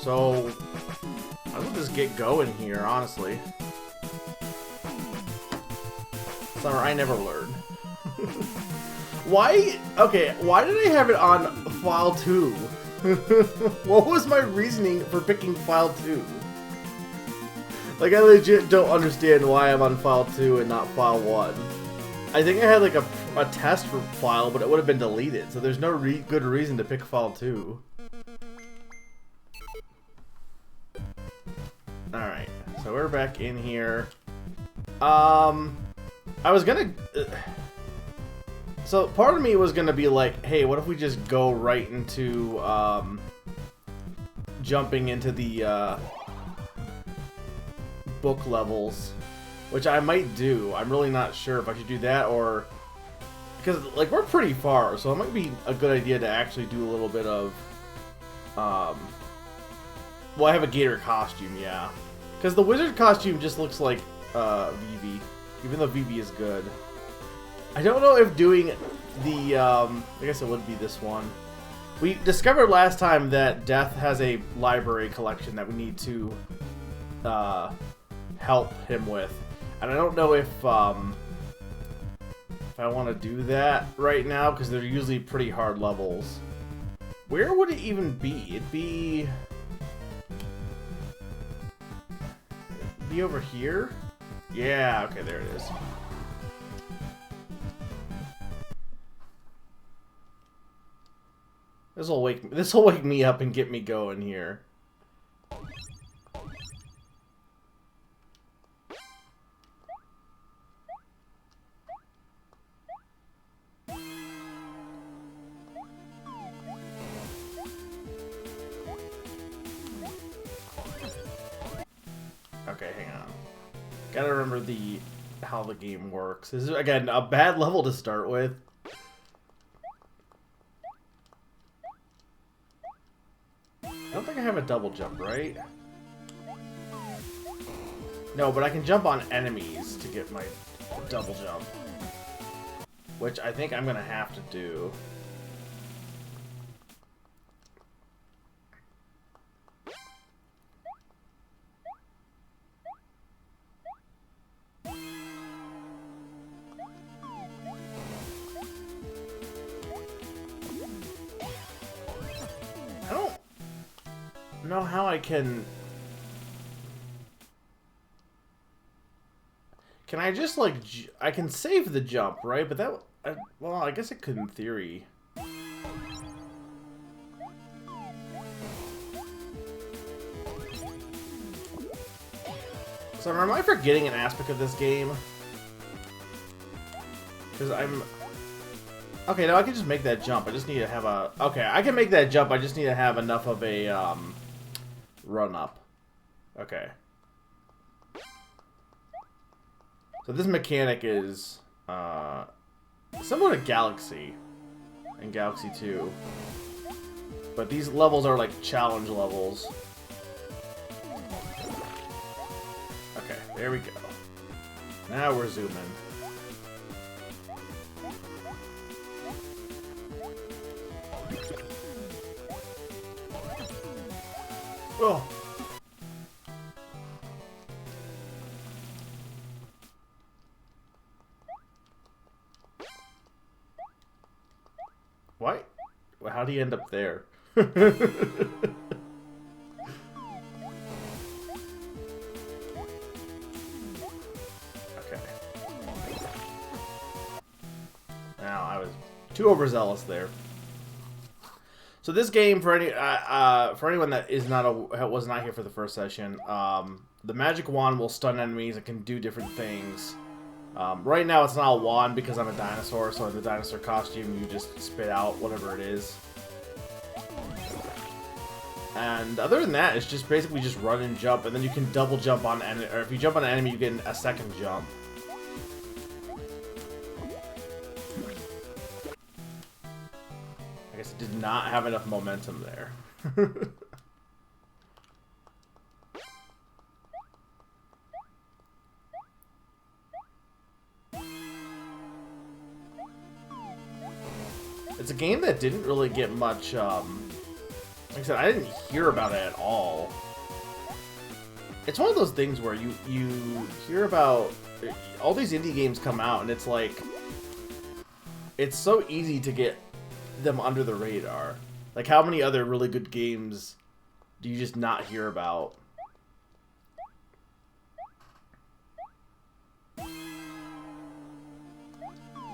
So, I will just get going here, honestly. Summer, I never learned. Why? Okay, why did I have it on file 2? What was my reasoning for picking file 2? Like, I legit don't understand why I'm on file 2 and not file 1. I think I had like a test for file, but it would have been deleted, so there's no good reason to pick file 2. Alright, so we're back in here. I was gonna... so part of me was gonna be like, hey, what if we just go right into, jumping into the, book levels, which I might do. I'm really not sure if I should do that or... because, like, we're pretty far, so it might be a good idea to actually do a little bit of, well, I have a gator costume, yeah. Because the wizard costume just looks like, Vivi, even though Vivi is good. I don't know if doing the, I guess it would be this one. We discovered last time that Death has a library collection that we need to, help him with. And I don't know if I want to do that right now, because they're usually pretty hard levels. Where would it even be? It'd be over here? Yeah, okay, there it is. This'll wake me up and get me going here. Okay, hang on. Gotta remember how the game works. This is, again, a bad level to start with. I don't think I have a double jump, right? No, but I can jump on enemies to get my double jump. Which I think I'm gonna have to do. Know how I can I just like I can save the jump, right? But that well, I guess it could in theory. So am I forgetting an aspect of this game? Because I'm okay. No, I can just make that jump. I just need to have a okay. I can make that jump. I just need to have enough of a run up. Okay. So this mechanic is similar to Galaxy and Galaxy 2. But these levels are like challenge levels. Okay, there we go. Now we're zooming. Oh. What? Well, how do you end up there? Okay. Now, I was too overzealous there. So this game, for anyone that was not here for the first session, the magic wand will stun enemies and can do different things. Right now it's not a wand because I'm a dinosaur, so in the dinosaur costume you just spit out whatever it is. And other than that, it's just basically just run and jump, and then you can double jump on enemy, or if you jump on an enemy, you get a second jump. I guess it did not have enough momentum there. It's a game that didn't really get much Like I said, I didn't hear about it at all. It's one of those things where you hear about all these indie games come out, and it's like it's so easy to get them under the radar. Like, how many other really good games do you just not hear about?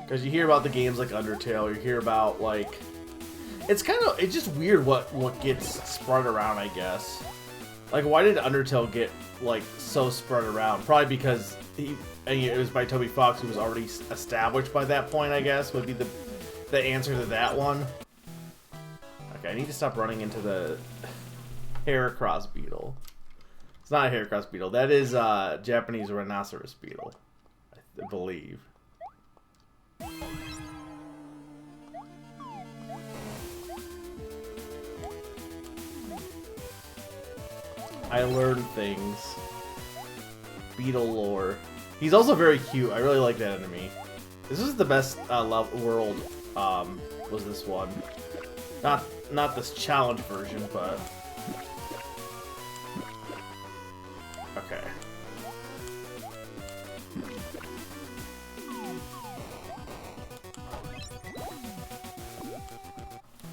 Because you hear about the games like Undertale, you hear about, like... It's just weird what gets spread around, I guess. Like, why did Undertale get, like, so spread around? Probably because it was by Toby Fox, who was already established by that point, I guess, would be the answer to that one. Okay, I need to stop running into the Heracross beetle. It's not a Heracross beetle. That is Japanese rhinoceros beetle, I believe. I learned things. Beetle lore. He's also very cute. I really like that enemy. This is the best world. Was this one? Not this challenge version, but okay.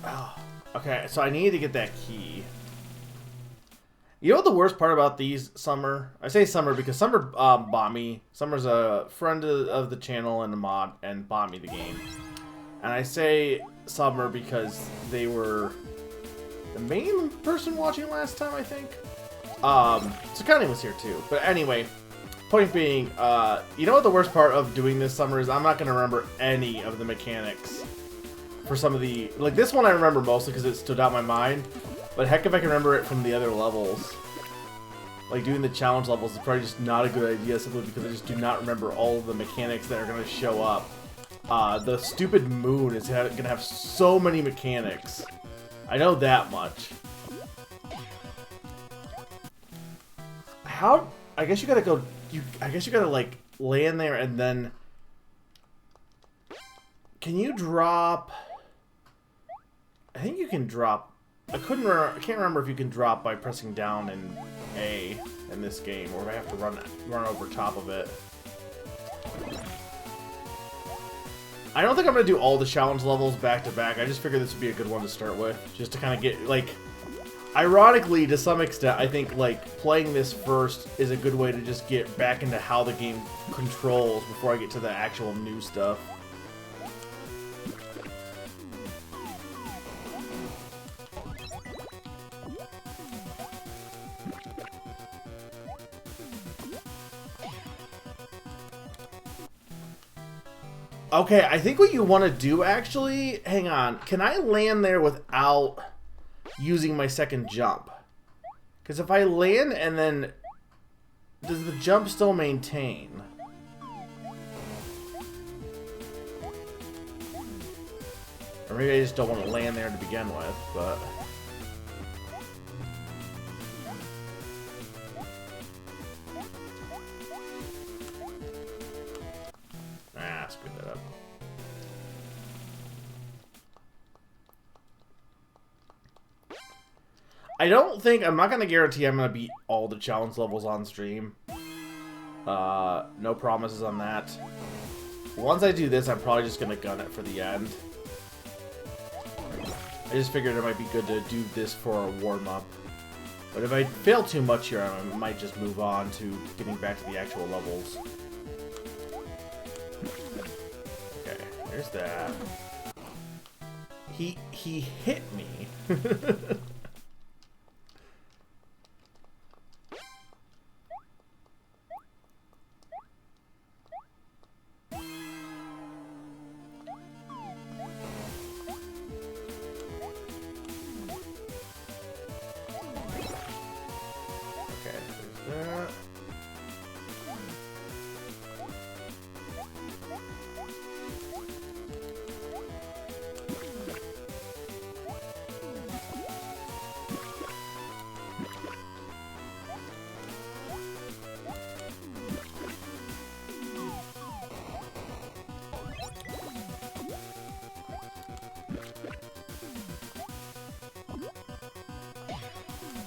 Oh, okay. So I need to get that key. You know what the worst part about these, Summer? I say Summer because Summer bought me. Summer's a friend of the channel and a mod, and bought me the game. And I say Summer because they were the main person watching last time, I think. Sakani was here too. But anyway, point being, you know what the worst part of doing this, Summer, is I'm not going to remember any of the mechanics for some of the... Like, this one I remember mostly because it stood out in my mind. But heck if I can remember it from the other levels. Like, doing the challenge levels is probably just not a good idea, simply because I just do not remember all of the mechanics that are going to show up. The stupid moon is going to have so many mechanics. I know that much. How... I guess you gotta go... I guess you gotta, like, land there and then... Can you drop... I think you can drop... I can't remember if you can drop by pressing down in A in this game, or if I have to run over top of it. I don't think I'm going to do all the challenge levels back to back. I just figured this would be a good one to start with, just to kind of get, like... Ironically, to some extent, I think, like, playing this first is a good way to just get back into how the game controls before I get to the actual new stuff. Okay, I think what you want to do, actually... Hang on. Can I land there without using my second jump? Because if I land and then... Does the jump still maintain? Or maybe I just don't want to land there to begin with, but... Screw that up. I don't think... I'm not going to guarantee I'm going to beat all the challenge levels on stream. No promises on that. Once I do this, I'm probably just going to gun it for the end. I just figured it might be good to do this for a warm-up. But if I fail too much here, I might just move on to getting back to the actual levels. There's that. He hit me. Okay, there's that.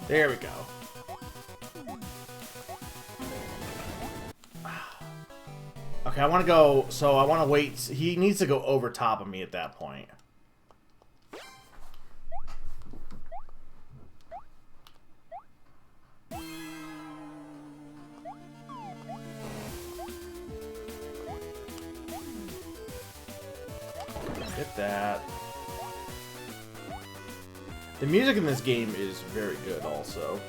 There we go. Okay, I want to go, so I want to wait. He needs to go over top of me at that point. Get that. The music in this game is very good also.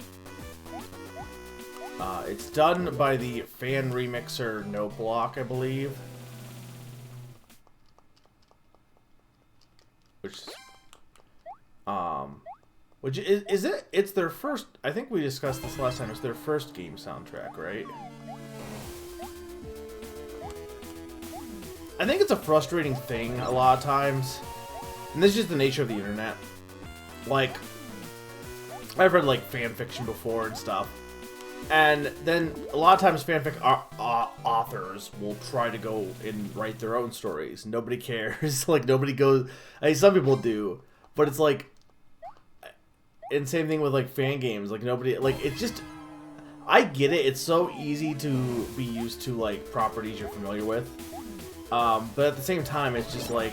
It's done by the fan remixer No Block, I believe. Which is it? It's their first. I think we discussed this last time. It's their first game soundtrack, right? I think it's a frustrating thing a lot of times, and this is just the nature of the internet. Like, I've read like fan fiction before and stuff. And then a lot of times fanfic authors will try to go and write their own stories. Nobody cares. Like, nobody goes... I mean, some people do. But it's like... And same thing with, like, fan games. Like, nobody... Like, it's just... I get it. It's so easy to be used to, like, properties you're familiar with. But at the same time, it's just like...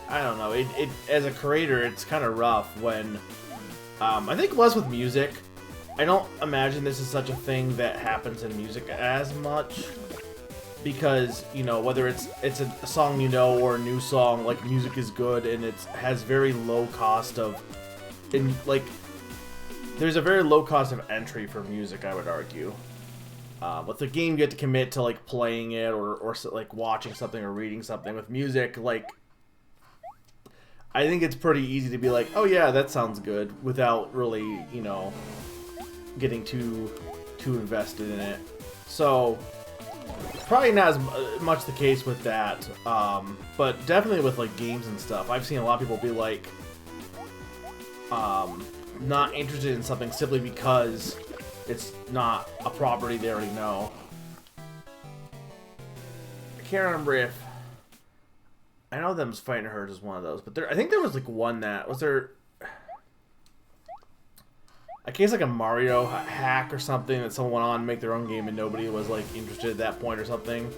I don't know. It as a creator, it's kind of rough when... I think less with music... I don't imagine this is such a thing that happens in music as much, because, you know, whether it's a song you know or a new song, like, music is good and it has very low cost of, there's a very low cost of entry for music, I would argue. With the game, you have to commit to, like, playing it or like watching something or reading something. With music, like, I think it's pretty easy to be like, oh yeah, that sounds good, without really, you know, getting too invested in it. So probably not as much the case with that, but definitely with like games and stuff. I've seen a lot of people be like not interested in something simply because it's not a property they already know. I can't remember if I know Them's Fighting Hers is one of those, but I think there was like one that was there. I guess like a Mario hack or something that someone went on to make their own game and nobody was like interested at that point or something.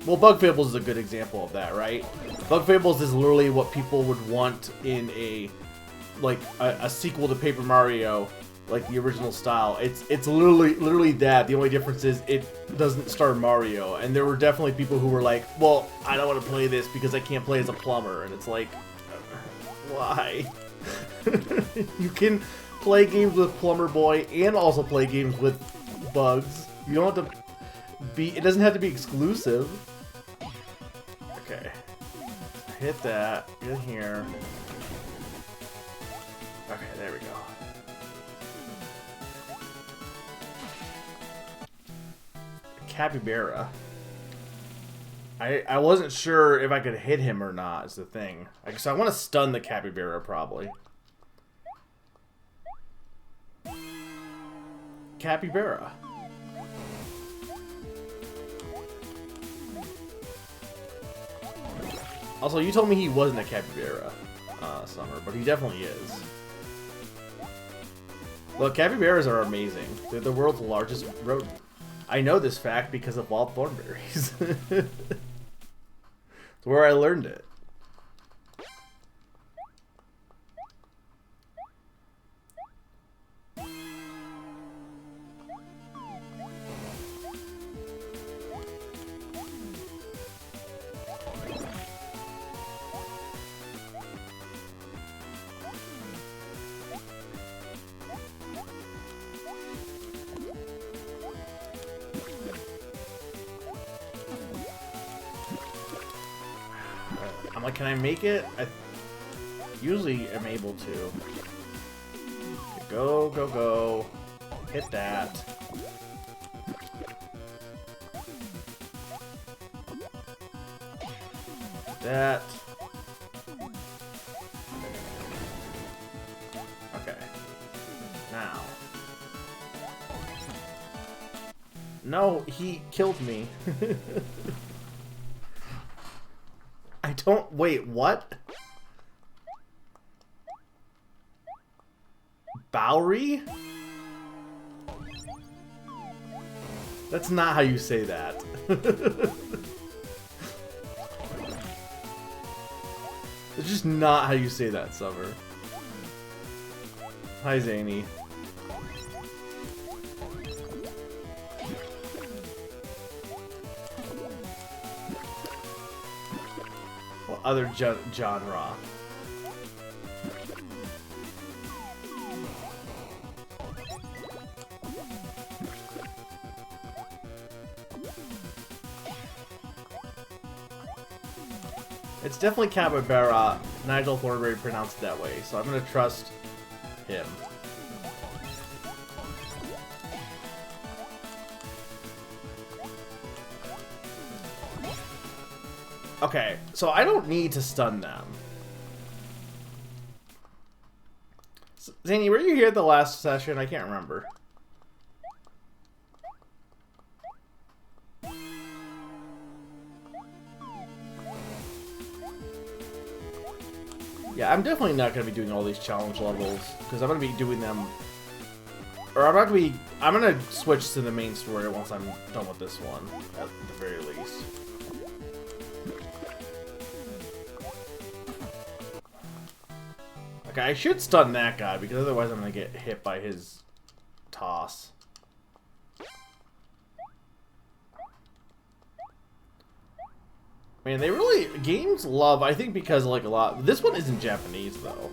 Well, Bug Fables is a good example of that, right? Bug Fables is literally what people would want in a sequel to Paper Mario, like the original style. It's literally that. The only difference is it doesn't star Mario. And there were definitely people who were like, well, I don't want to play this because I can't play as a plumber. And it's like, why? You can play games with Plumber Boy and also play games with Bugs. You don't have to be... It doesn't have to be exclusive. Okay. Hit that. Get in here. Okay, there we go. Capybara. I wasn't sure if I could hit him or not, is the thing. So I want to stun the Capybara, probably. Capybara. Also, you told me he wasn't a capybara, Summer, but he definitely is. Look, capybaras are amazing. They're the world's largest rodent. I know this fact because of wild thornberries. It's where I learned it. I'm like, can I make it? I usually am able to. Go, go, go. Hit that. That. Okay. Now. No, he killed me. I don't... Wait, what? Bowery? That's not how you say that. It's just not how you say that, Summer. Hi, Zany. What other genre? It's definitely Capybara. Nigel Thornberry pronounced it that way, so I'm gonna trust him. Okay, so I don't need to stun them. Zany, were you here at the last session? I can't remember. Yeah, I'm definitely not going to be doing all these challenge levels, because I'm going to be doing them... Or I'm going to switch to the main story once I'm done with this one, at the very least. Okay, I should stun that guy, because otherwise I'm going to get hit by his toss. Man, they really... Games love... I think because, like, a lot... This one isn't Japanese, though.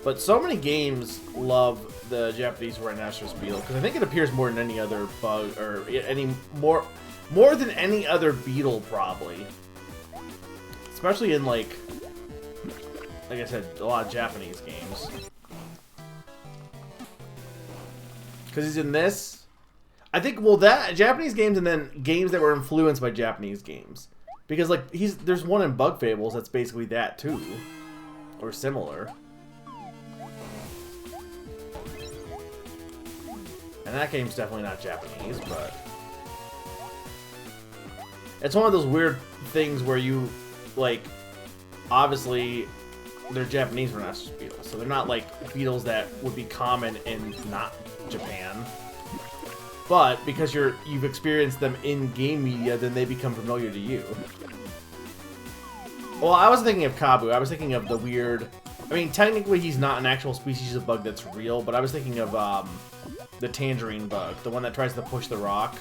But so many games love the Japanese Rhinoceros beetle, because I think it appears more than any other bug, or any... More than any other beetle, probably. Especially in, like I said, a lot of Japanese games. Because he's in this. I think, well, that... Japanese games and then games that were influenced by Japanese games. Because, like, there's one in Bug Fables that's basically that, too. Or similar. And that game's definitely not Japanese, but... It's one of those weird things where you, like... Obviously, they're Japanese rhinoceros beetles. So they're not, like, beetles that would be common in not Japan. But, because you've experienced them in game media, then they become familiar to you. Well, I wasn't thinking of Kabu. I was thinking of the weird... I mean, technically he's not an actual species of bug that's real, but I was thinking of the tangerine bug, the one that tries to push the rock.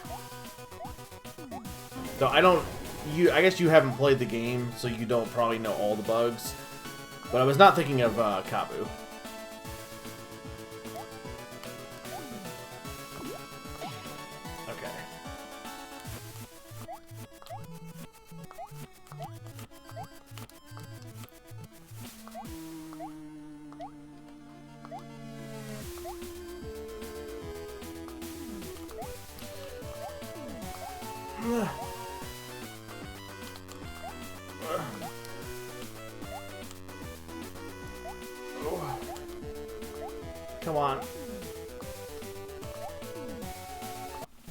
So I don't... I guess you haven't played the game, so you don't probably know all the bugs. But I was not thinking of Kabu. Come on.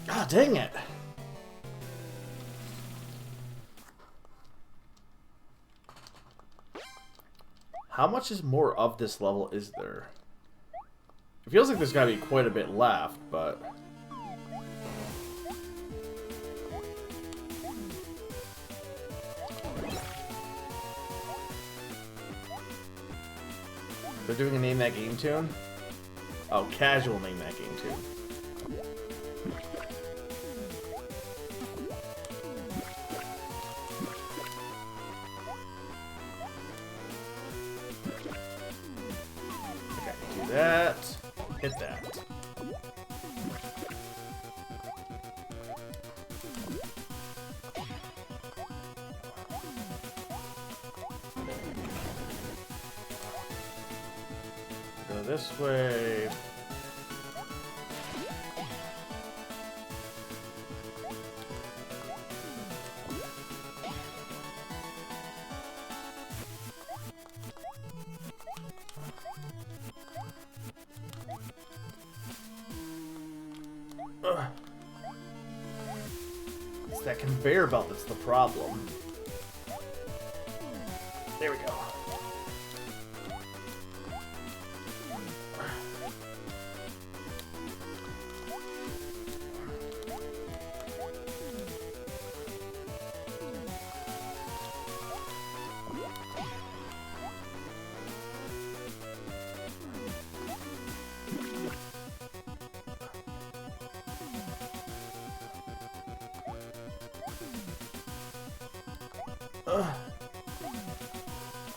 Ah, dang it. How much is more of this level is there? It feels like there's gotta be quite a bit left, but... They're doing a Name That Game tune? Oh, casual Name That Game tune. Okay, do that. Hit that. Go this way. Ugh. It's that conveyor belt that's the problem. There we go.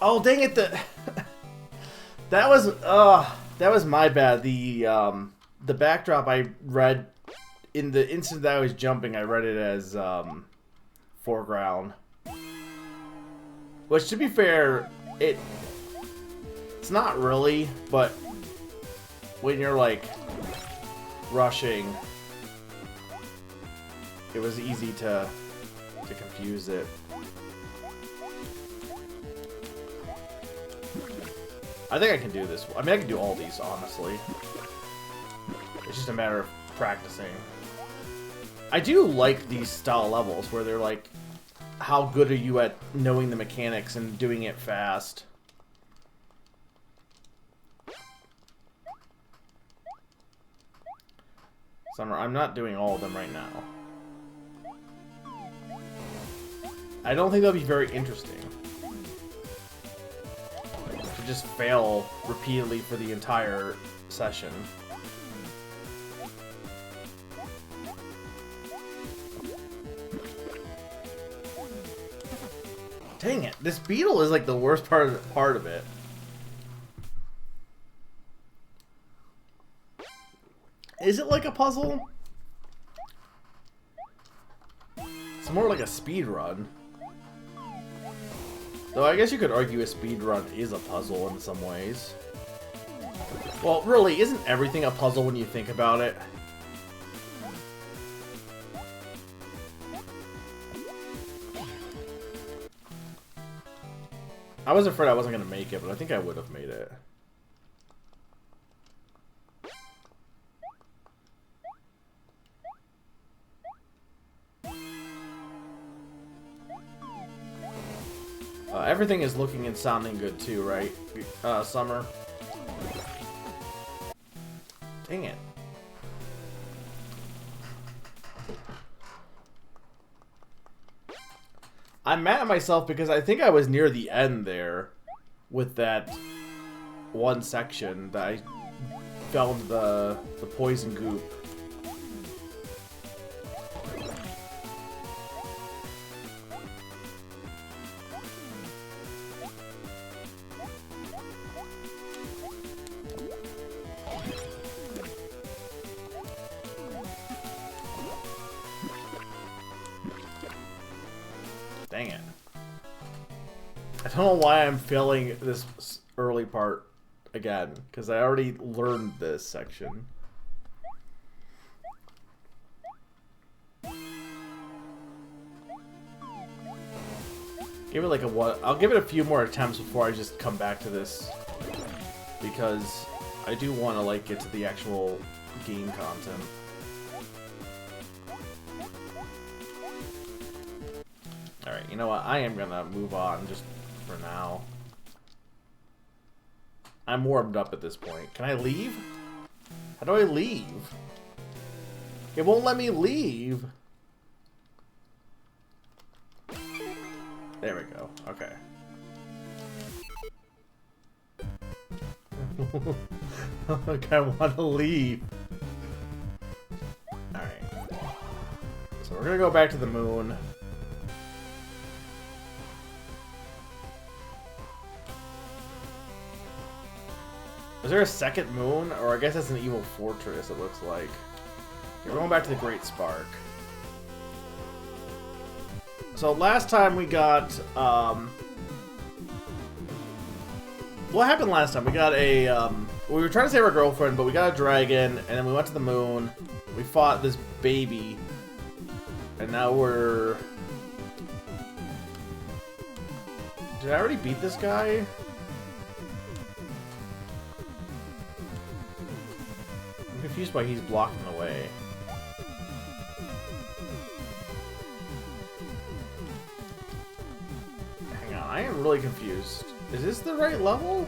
Oh, dang it! That was my bad. The backdrop I read in the instant that I was jumping, I read it as foreground. Which, to be fair, it's not really, but when you're like rushing, it was easy to confuse it. I think I can do this. I mean, I can do all these, honestly. It's just a matter of practicing. I do like these style levels where they're like, how good are you at knowing the mechanics and doing it fast? Summer, I'm not doing all of them right now. I don't think that'll be very interesting. To just fail repeatedly for the entire session. Dang it, this beetle is like the worst part of it. Is it like a puzzle? It's more like a speed run. Though I guess you could argue a speed run is a puzzle in some ways. Well, really, isn't everything a puzzle when you think about it? I was afraid I wasn't going to make it, but I think I would have made it. Everything is looking and sounding good too, right, Summer? Dang it. I'm mad at myself because I think I was near the end there with that one section that I found the poison goop. Dang it. I don't know why I'm failing this early part again, because I already learned this section. Give it like a what? I'll give it a few more attempts before I just come back to this, because I do want to like get to the actual game content. Alright, you know what? I am gonna move on just for now. I'm warmed up at this point. Can I leave? How do I leave? It won't let me leave. There we go. Okay. Look, I want to leave. Alright. So we're gonna go back to the moon. Is there a second moon? Or I guess that's an evil fortress, it looks like. Okay, we're going back to the Great Spark. So last time we got, what happened last time? We got a, we were trying to save our girlfriend, but we got a dragon, and then we went to the moon. We fought this baby. And now we're... Did I already beat this guy? I'm confused why he's blocking the way. Hang on, I am really confused. Is this the right level?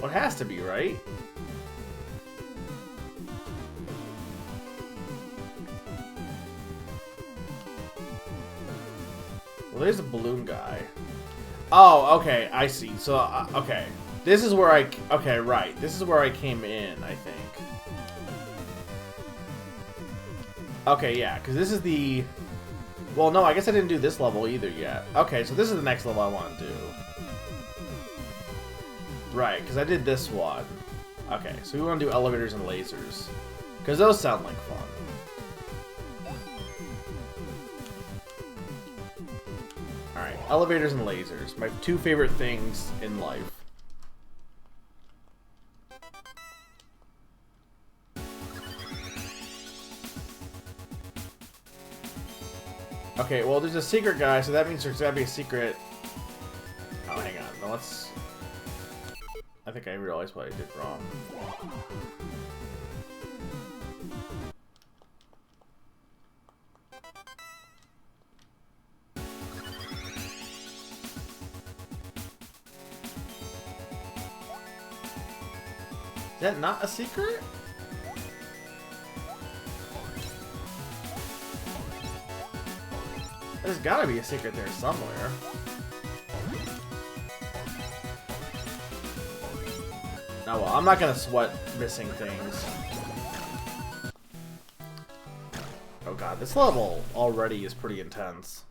Well, it has to be, right? Well, there's a balloon guy. Oh, okay, I see. So, okay. This is where okay, right. This is where I came in, I think. Okay, yeah, because this is the... Well, no, I guess I didn't do this level either yet. Okay, so this is the next level I want to do. Right, because I did this one. Okay, so we want to do elevators and lasers. Because those sound like fun. Alright, elevators and lasers. My two favorite things in life. Okay, well, there's a secret guy, so that means there's gotta be a secret... Oh, hang on. No, let's... I think I realized what I did wrong. Is that not a secret? There's gotta be a secret there somewhere. Oh well, I'm not gonna sweat missing things. Oh god, this level already is pretty intense.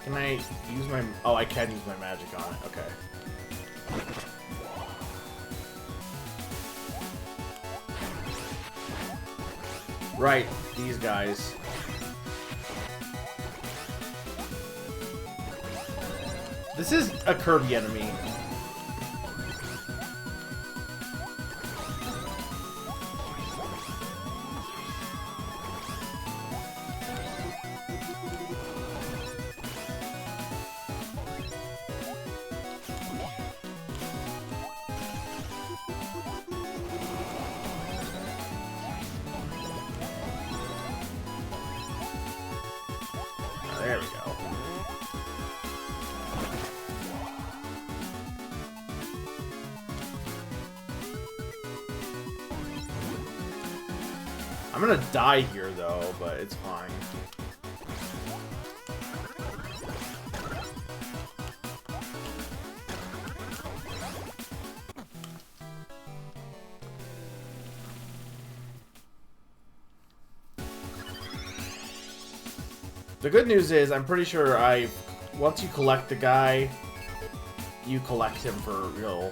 Can I use my... Oh, I can use my magic on it. Okay. Right, these guys. This is a Kirby enemy. There we go. I'm gonna die here though, but it's fine. The good news is, I'm pretty sure once you collect the guy, you collect him for real.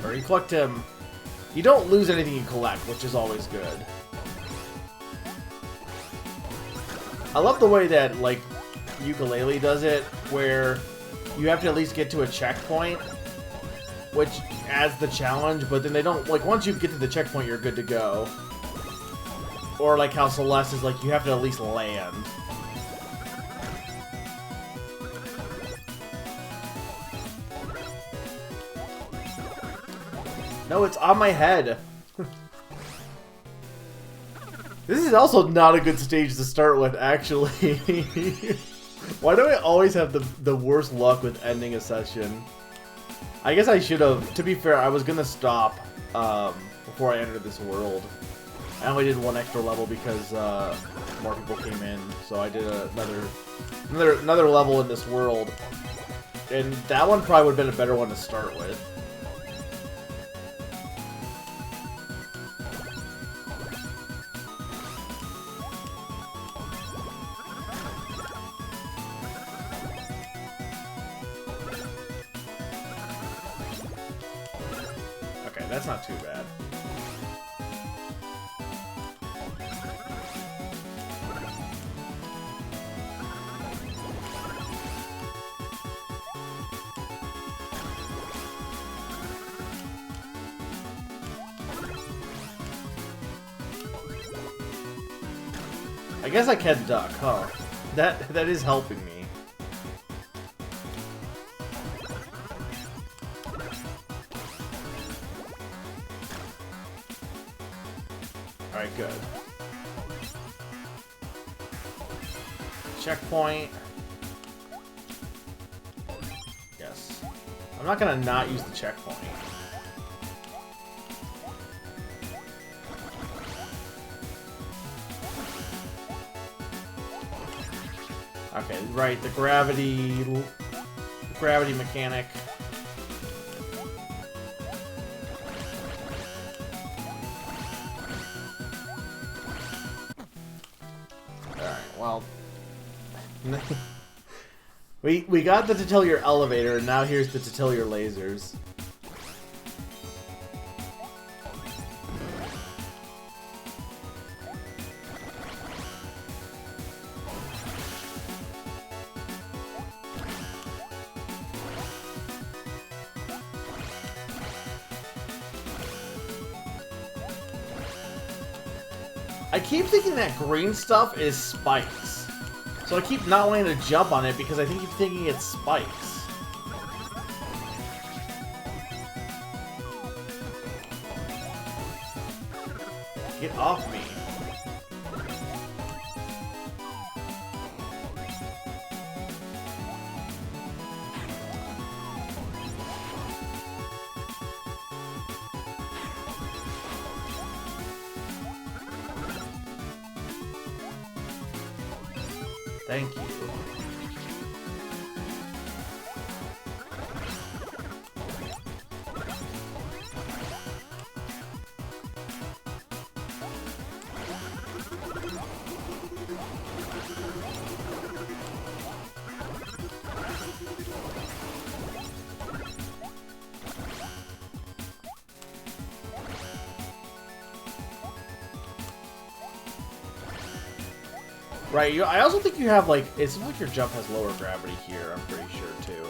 Or you collect him... You don't lose anything you collect, which is always good. I love the way that, like, Ukulele does it, where you have to at least get to a checkpoint, which adds the challenge, but then they don't... Like, once you get to the checkpoint, you're good to go. Or, like, how Celeste is, like, you have to at least land. No, it's on my head. This is also not a good stage to start with, actually. Why do I always have the worst luck with ending a session? I guess I should have. To be fair, I was gonna stop before I entered this world. I only did one extra level because more people came in, so I did another level in this world, and that one probably would have been a better one to start with. Okay, that's not too bad. I guess I can duck, huh? That is helping me. Alright, good. Checkpoint. Yes. I'm not gonna not use the checkpoint. Okay, right, the gravity mechanic. well... we got the Titilier elevator, and now here's the Titilier lasers. I keep thinking that green stuff is spikes. So I keep not wanting to jump on it because I keep thinking it's spikes. Get off me. Thank you. Right, I also think you have, like, it seems like your jump has lower gravity here, I'm pretty sure, too.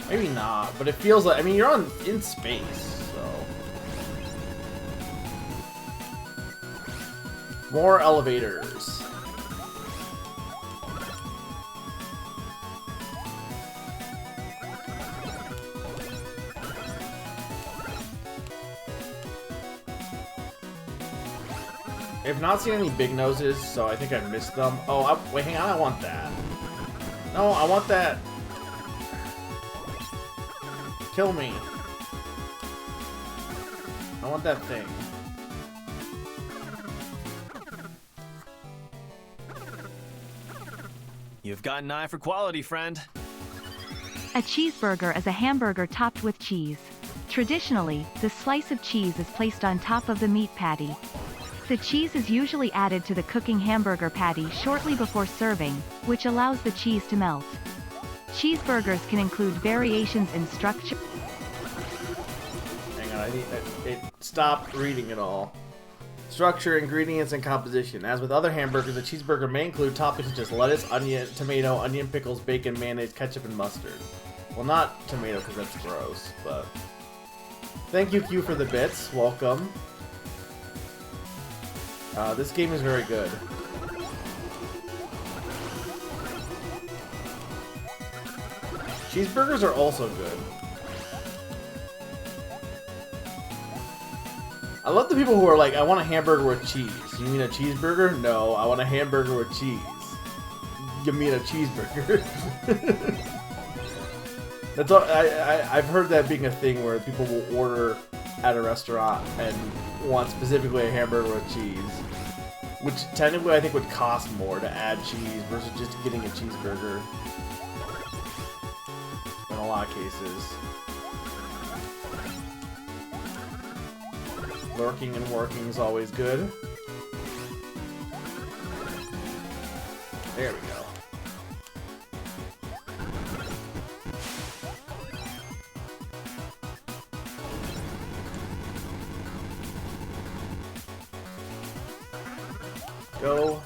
Maybe not, but it feels like, I mean, you're in space, so. More elevators. I've not seen any big noses, so I think I missed them. Oh, wait, hang on, I want that. No, I want that. Kill me. I want that thing. You've got an eye for quality, friend. A cheeseburger is a hamburger topped with cheese. Traditionally, the slice of cheese is placed on top of the meat patty. The cheese is usually added to the cooking hamburger patty shortly before serving, which allows the cheese to melt. Cheeseburgers can include variations in structure. Hang on, it stopped reading it all. Structure, ingredients, and composition. As with other hamburgers, a cheeseburger may include toppings such as lettuce, onion, tomato, onion, pickles, bacon, mayonnaise, ketchup, and mustard. Well, not tomato because that's gross, but... Thank you, Q, for the bits. Welcome. This game is very good. Cheeseburgers are also good. I love the people who are like, I want a hamburger with cheese. You mean a cheeseburger? No, I want a hamburger with cheese. You mean a cheeseburger? That's all, I've heard that being a thing where people will order at a restaurant and want specifically a hamburger with cheese. Which technically I think would cost more to add cheese versus just getting a cheeseburger. In a lot of cases. Lurking and working is always good. There we go. Go.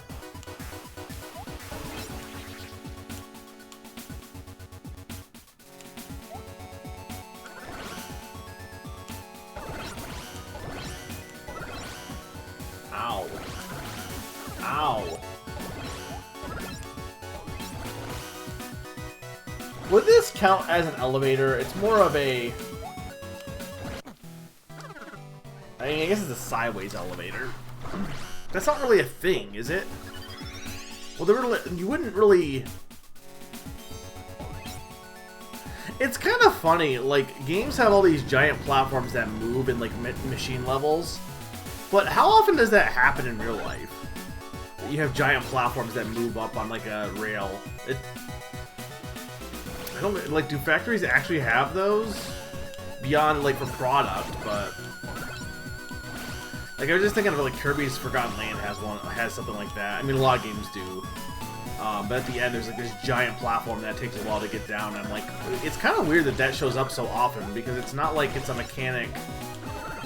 Ow. Ow. Would this count as an elevator? It's more of a... I mean, I guess it's a sideways elevator. That's not really a thing, is it? Well, you wouldn't really... It's kind of funny, like, games have all these giant platforms that move in, like, machine levels. But how often does that happen in real life? You have giant platforms that move up on, like, a rail. I don't, like, do factories actually have those? Beyond, like, for product, but... Like, I was just thinking of, like, Kirby's Forgotten Land has something like that. I mean, a lot of games do. But at the end, there's, like, this giant platform that takes a while to get down. And, like, it's kind of weird that that shows up so often, because it's not like it's a mechanic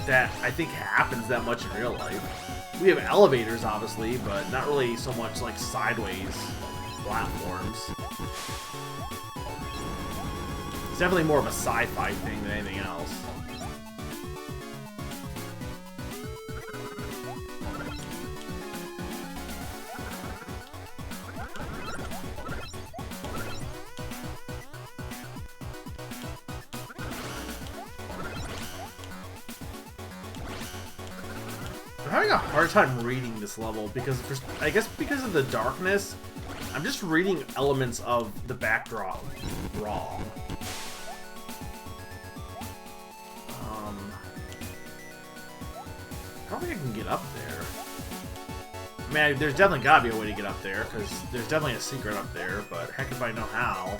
that I think happens that much in real life. We have elevators, obviously, but not really so much, like, sideways platforms. It's definitely more of a sci-fi thing than anything else. I'm having a hard time reading this level because, I guess because of the darkness, I'm just reading elements of the backdrop wrong. I don't think I can get up there. I mean, there's definitely gotta be a way to get up there, because there's definitely a secret up there, but heck if I know how.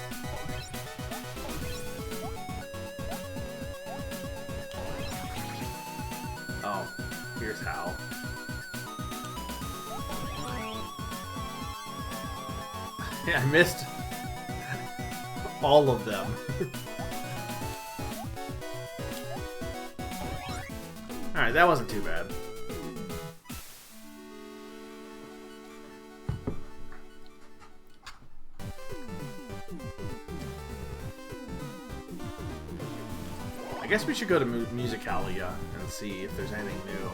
Oh, here's how. Yeah, I missed all of them. Alright, that wasn't too bad. I guess we should go to Musicalia and see if there's anything new.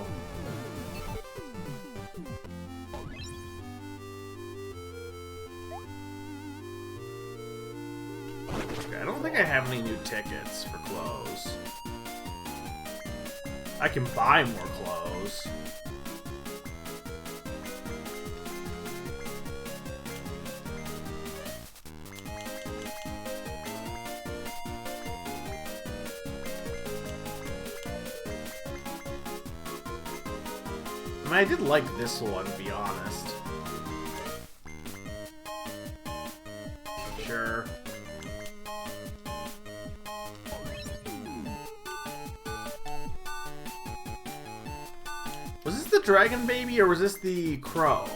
Okay, I don't think I have any new tickets for clothes. I can buy more clothes. I mean, I did like this one, to be honest. Sure. Was this the dragon baby, or was this the crow?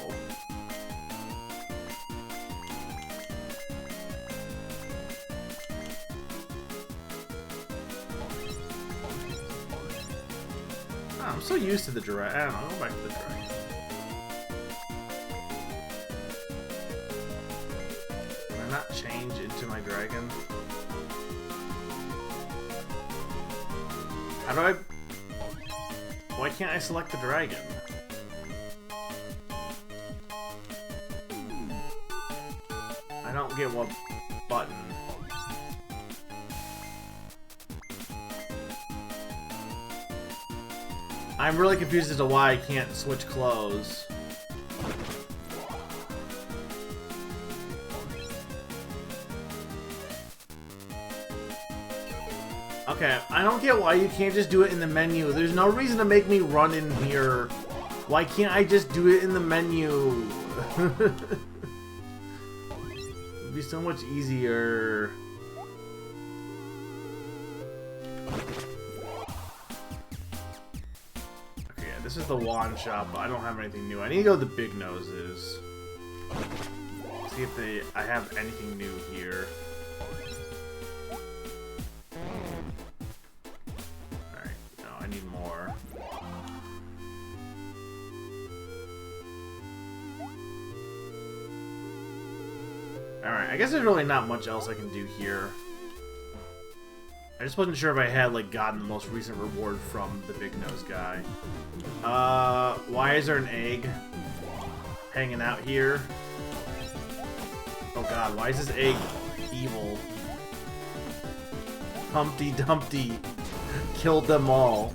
Oh, I'm so used to the dragon. I don't know. Go back to the dragon. Can I not change into my dragon? How do I... Why can't I select the dragon? I don't get what button. I'm really confused as to why I can't switch clothes. Okay, I don't get why you can't just do it in the menu. There's no reason to make me run in here. Why can't I just do it in the menu? It'd be so much easier. Okay, yeah, this is the wand shop, but I don't have anything new. I need to go to the Big Noses. See if I have anything new here. Alright, I guess there's really not much else I can do here. I just wasn't sure if I had, like, gotten the most recent reward from the Big Nose guy. Why is there an egg hanging out here? Oh god, why is this egg evil? Humpty Dumpty killed them all.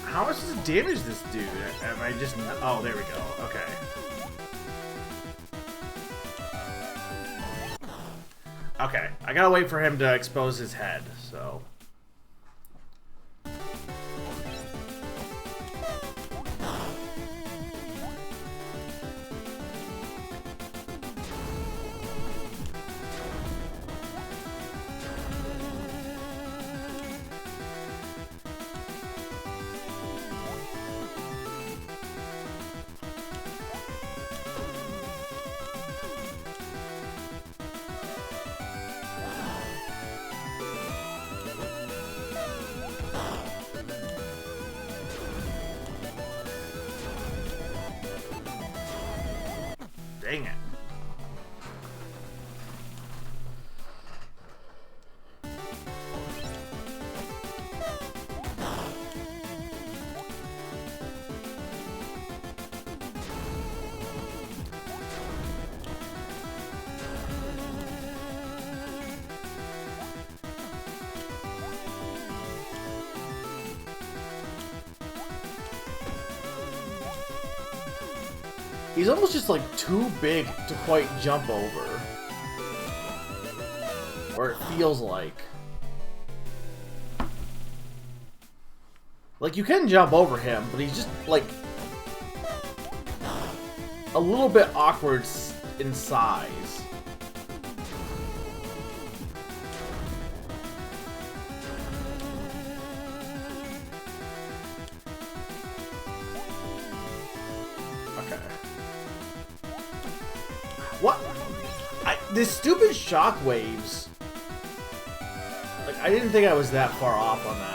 How much does it damage this dude? Am I just... Oh, there we go. Okay. Okay. I gotta wait for him to expose his head, so... Dang it. He's almost just like too big to quite jump over. Or it feels like. Like you can jump over him, but he's just like a little bit awkward in size. What? This stupid shockwaves. Like, I didn't think I was that far off on that.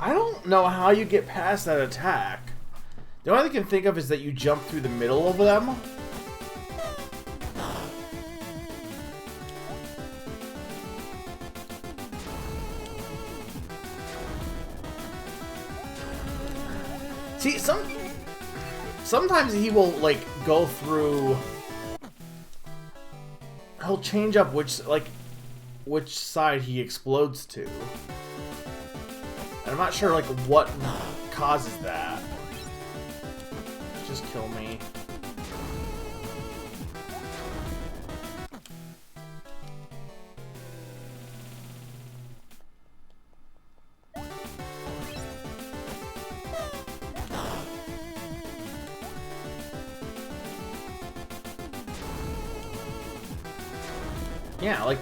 I don't know how you get past that attack. The only thing I can think of is that you jump through the middle of them. See, sometimes he will like go through. He'll change up which side he explodes to. And I'm not sure, like, what causes that. Just kill me. Yeah, like...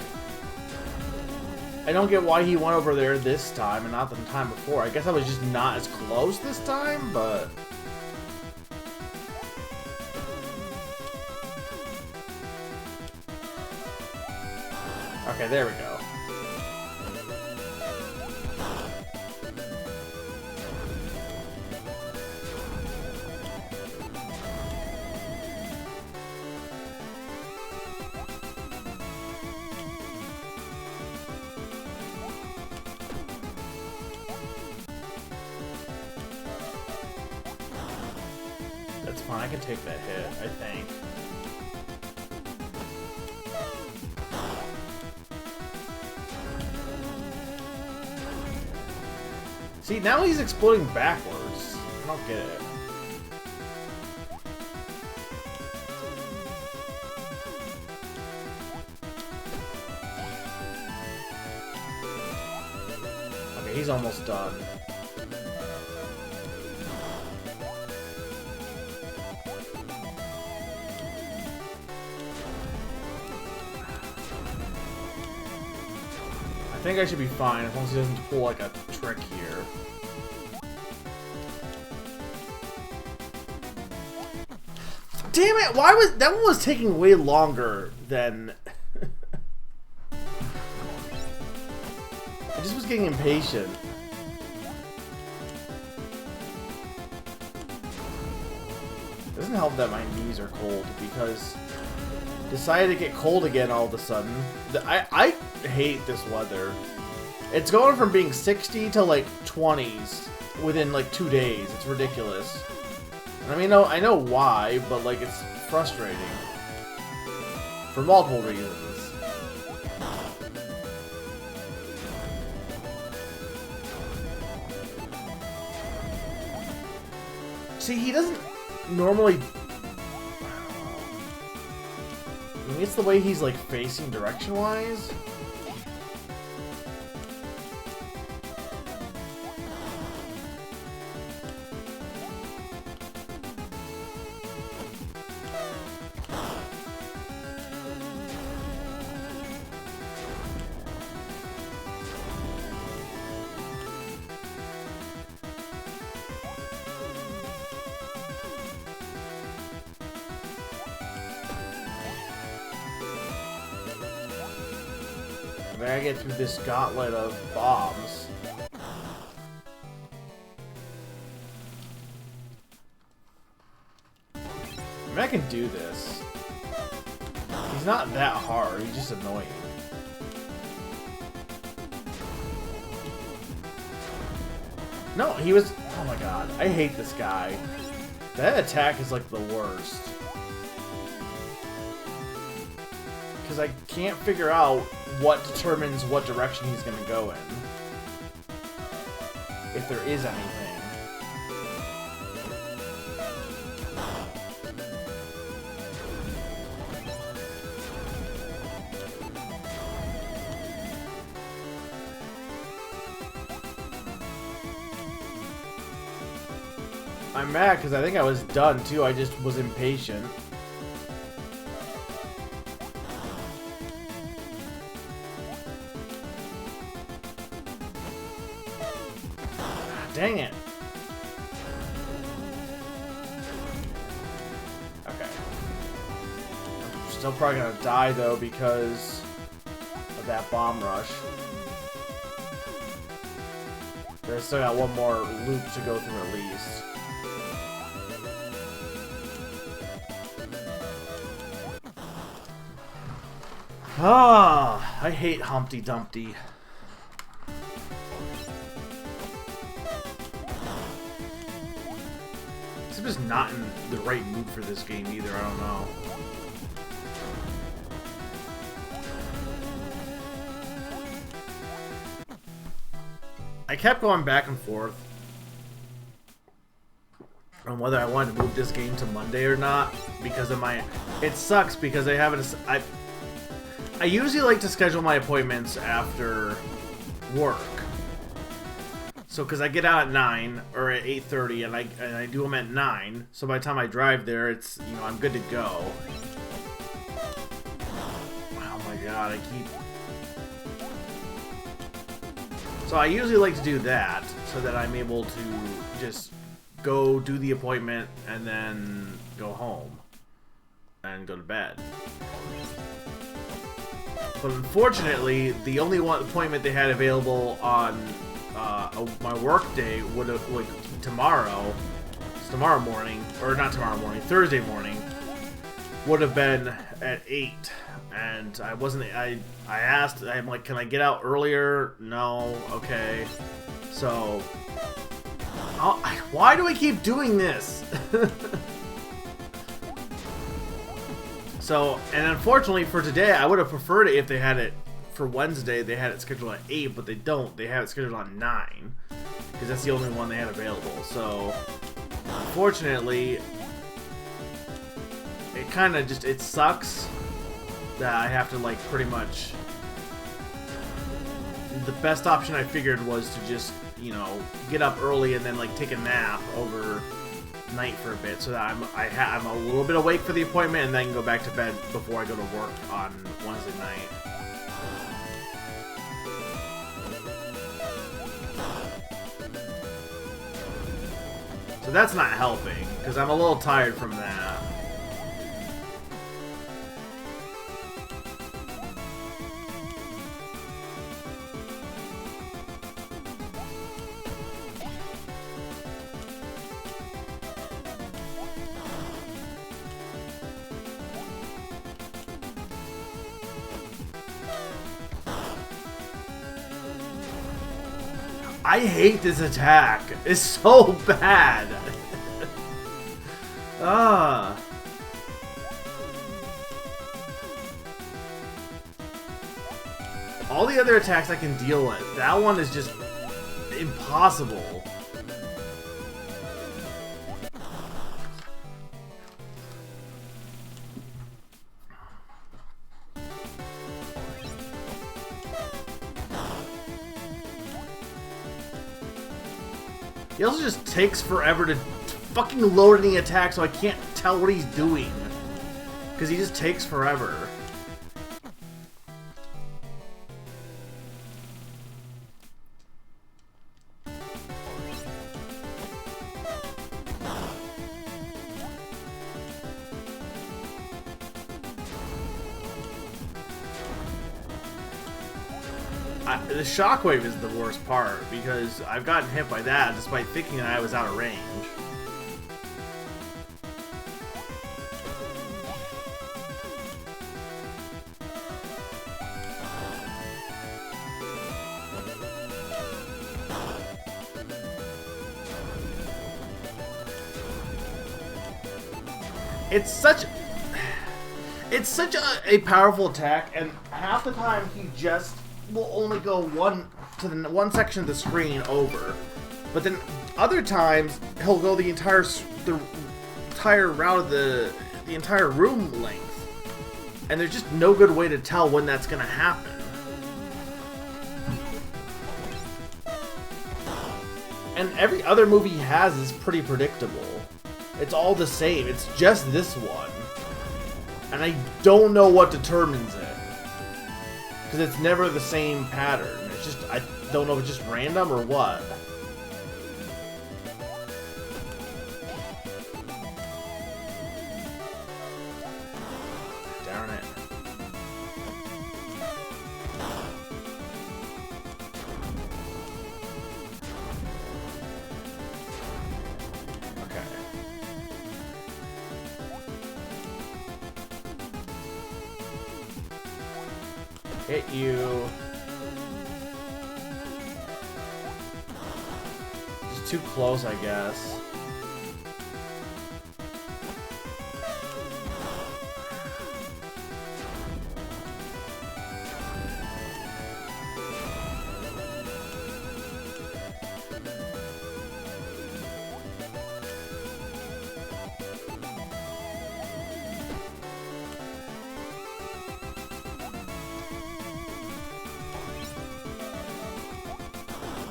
I don't get why he went over there this time and not the time before. I guess I was just not as close this time, but... Okay, there we go. That's fine, I can take that hit, I think. See, now he's exploding backwards. I don't get it. Okay, he's almost done. I think I should be fine as long as he doesn't pull like a trick here. Damn it! Why was that one was taking way longer than I just was getting impatient. It doesn't help that my knees are cold because decided to get cold again all of a sudden. I hate this weather. It's going from being 60 to like 20s within like 2 days. It's ridiculous. And I mean, I know why, but like it's frustrating for multiple reasons. See, he doesn't normally. Maybe it's the way he's like facing direction-wise. I gotta get through this gauntlet of bombs. I mean, I can do this. He's not that hard, he's just annoying. No, he was... Oh my god, I hate this guy. That attack is like the worst. Because I can't figure out what determines what direction he's going to go in. If there is anything. I'm mad because I think I was done too, I just was impatient. Dang it. Okay. I'm still probably gonna die though because of that bomb rush. But I still got one more loop to go through at least. Ah, I hate Humpty Dumpty. I'm just not in the right mood for this game either, I don't know. I kept going back and forth on whether I wanted to move this game to Monday or not because of my... It sucks because I haven't... I usually like to schedule my appointments after work. So, because I get out at 9 or at 8:30, and I do them at 9. So by the time I drive there, it's, you know, I'm good to go. Oh my god, I keep... So I usually like to do that so that I'm able to just go do the appointment and then go home and go to bed. But unfortunately, the only one appointment they had available on my work day would have, like, tomorrow morning, or not tomorrow morning, Thursday morning, would have been at 8, and I wasn't, I asked, I'm like, can I get out earlier? No, okay, so, why do I keep doing this? So, and unfortunately for today, I would have preferred it if they had it for Wednesday. They had it scheduled at 8, but they don't. They have it scheduled on 9 because that's the only one they had available. So, unfortunately, it kind of just, it sucks that I have to, like, pretty much... The best option I figured was to just, you know, get up early and then, like, take a nap over night for a bit so that I'm a little bit awake for the appointment and then go back to bed before I go to work on Wednesday night. So that's not helping because I'm a little tired from that. I hate this attack. It's so bad. Ah. All the other attacks I can deal with. That one is just impossible. He also just takes forever to fucking load any attack, so I can't tell what he's doing. Because he just takes forever. The shockwave is the worst part, because I've gotten hit by that despite thinking I was out of range. It's such a powerful attack, and half the time he just will only go one section of the screen over, but then other times he'll go the entire route of the entire room length, and there's just no good way to tell when that's gonna happen. And every other movie he has is pretty predictable. It's all the same. It's just this one. And I don't know what determines it. Because it's never the same pattern. It's just, I don't know if it's just random or what. Darn it. Hit you. Just too close, I guess.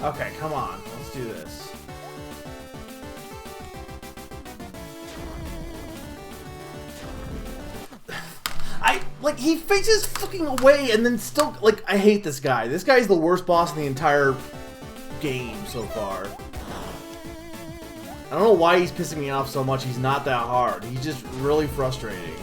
Okay, come on. Let's do this. He faces fucking away and then still, I hate this guy. This guy's the worst boss in the entire game so far. I don't know why he's pissing me off so much. He's not that hard. He's just really frustrating.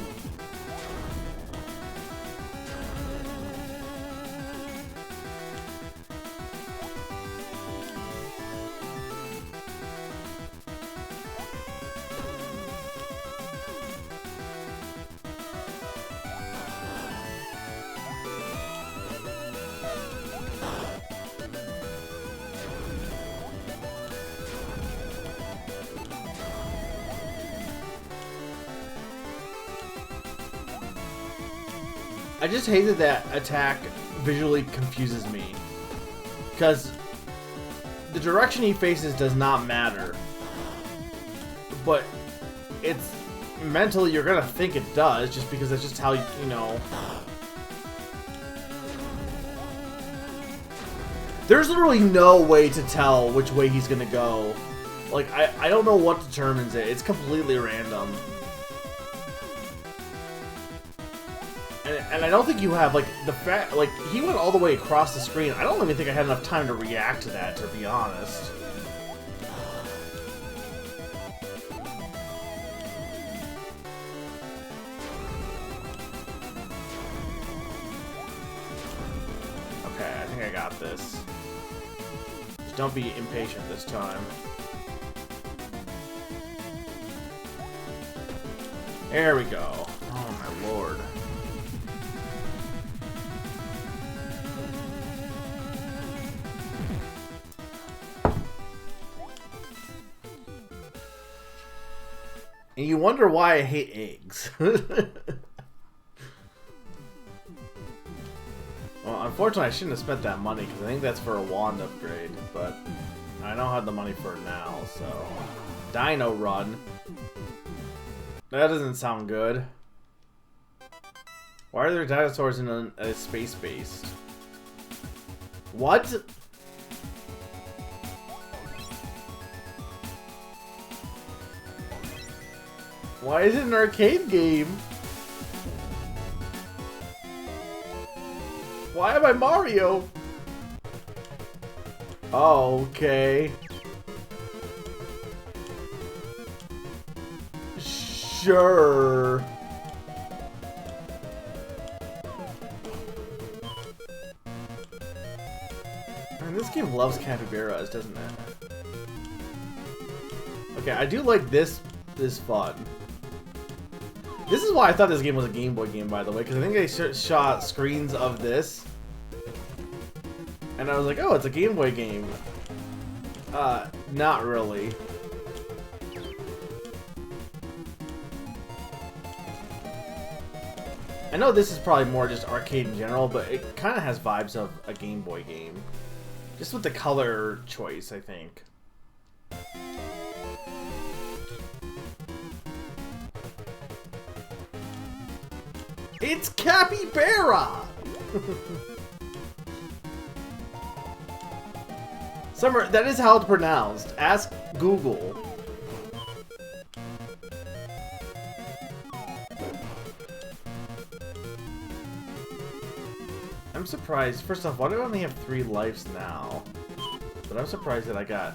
I just hate that that attack visually confuses me. Because the direction he faces does not matter. But it's mentally you're gonna think it does, just because that's just how you know. There's literally no way to tell which way he's gonna go. I don't know what determines it. It's completely random. And I don't think you have, the fact, he went all the way across the screen. I don't even think I had enough time to react to that, to be honest. Okay, I think I got this. Just don't be impatient this time. There we go. Oh my lord. And you wonder why I hate eggs. Well, unfortunately, I shouldn't have spent that money, because I think that's for a wand upgrade, but I don't have the money for it now, so... Dino Run. That doesn't sound good. Why are there dinosaurs in a space base? What? Why is it an arcade game? Why am I Mario? Oh, okay. Sure. Man, this game loves capybaras, doesn't it? Okay, I do like this fun. This is why I thought this game was a Game Boy game, by the way, because I think they shot screens of this. And I was like, oh, it's a Game Boy game. Not really. I know this is probably more just arcade in general, but it kind of has vibes of a Game Boy game. Just with the color choice, I think. It's Capybara! Summer, that is how it's pronounced. Ask Google. I'm surprised. First off, why do I only have 3 lives now? But I'm surprised that I got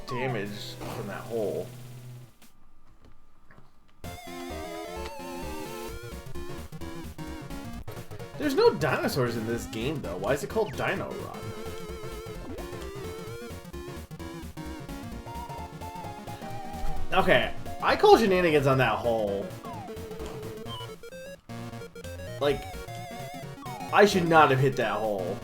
damage from that hole. There's no dinosaurs in this game, though. Why is it called Dino Run? Okay, I call shenanigans on that hole. Like, I should not have hit that hole.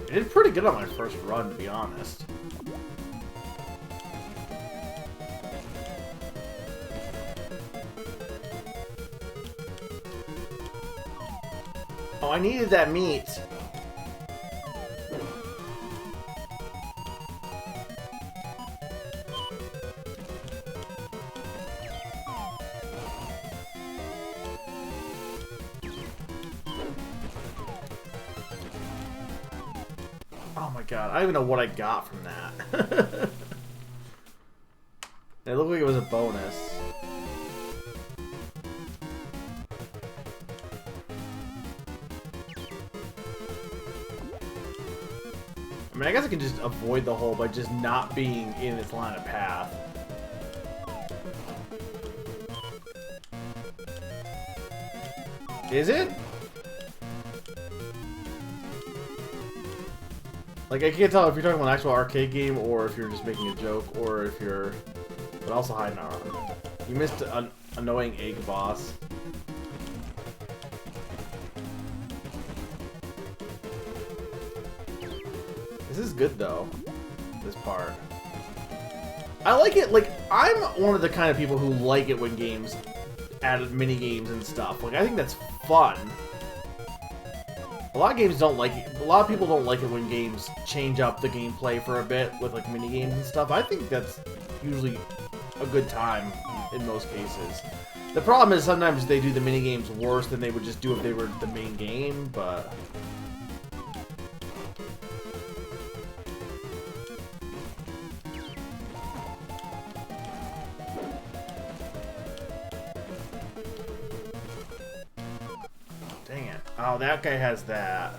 I did pretty good on my first run, to be honest. Oh, I needed that meat. Oh my god, I don't even know what I got from that. It looked like it was a bonus. I mean, I guess I can just avoid the hole by just not being in its line of path. Is it? Like, I can't tell if you're talking about an actual arcade game or if you're just making a joke or if you're... But also hide now. You missed an annoying egg boss. This is good, though. This part. I like it, like, I'm one of the kind of people who like it when games add mini games and stuff. Like, I think that's fun. A lot of games don't like it. A lot of people don't like it when games change up the gameplay for a bit with, like, mini games and stuff. I think that's usually a good time in most cases. The problem is sometimes they do the mini games worse than they would just do if they were the main game, but... Dang it. Oh, that guy has that.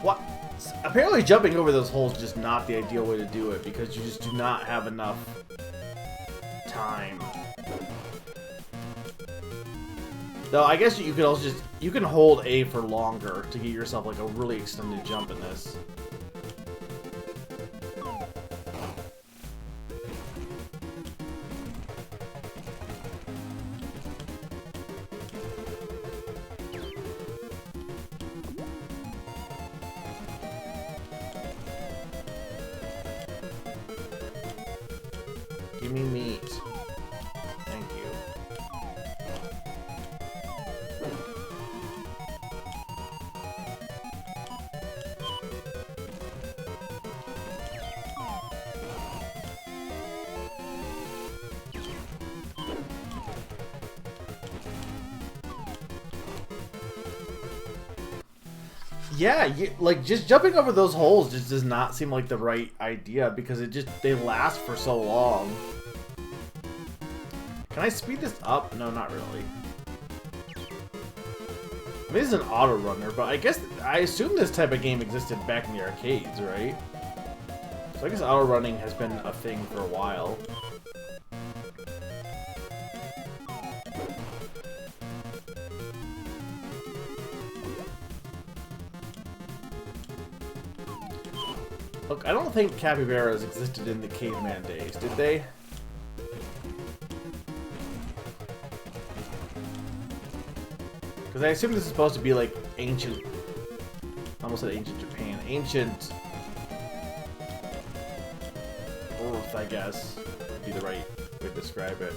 What? Apparently jumping over those holes is just not the ideal way to do it because you just do not have enough time. Though I guess you could also just, you can hold A for longer to get yourself like a really extended jump in this. Give me meat. Thank you. Yeah, like just jumping over those holes just does not seem like the right idea because they last for so long. Can I speed this up? No, not really. I mean, this is an auto runner, but I assume this type of game existed back in the arcades, right? So I guess auto running has been a thing for a while. Look, I don't think capybaras existed in the caveman days, did they? Because I assume this is supposed to be like ancient... I almost said ancient Japan. Ancient... Earth, I guess, would be the right way to describe it.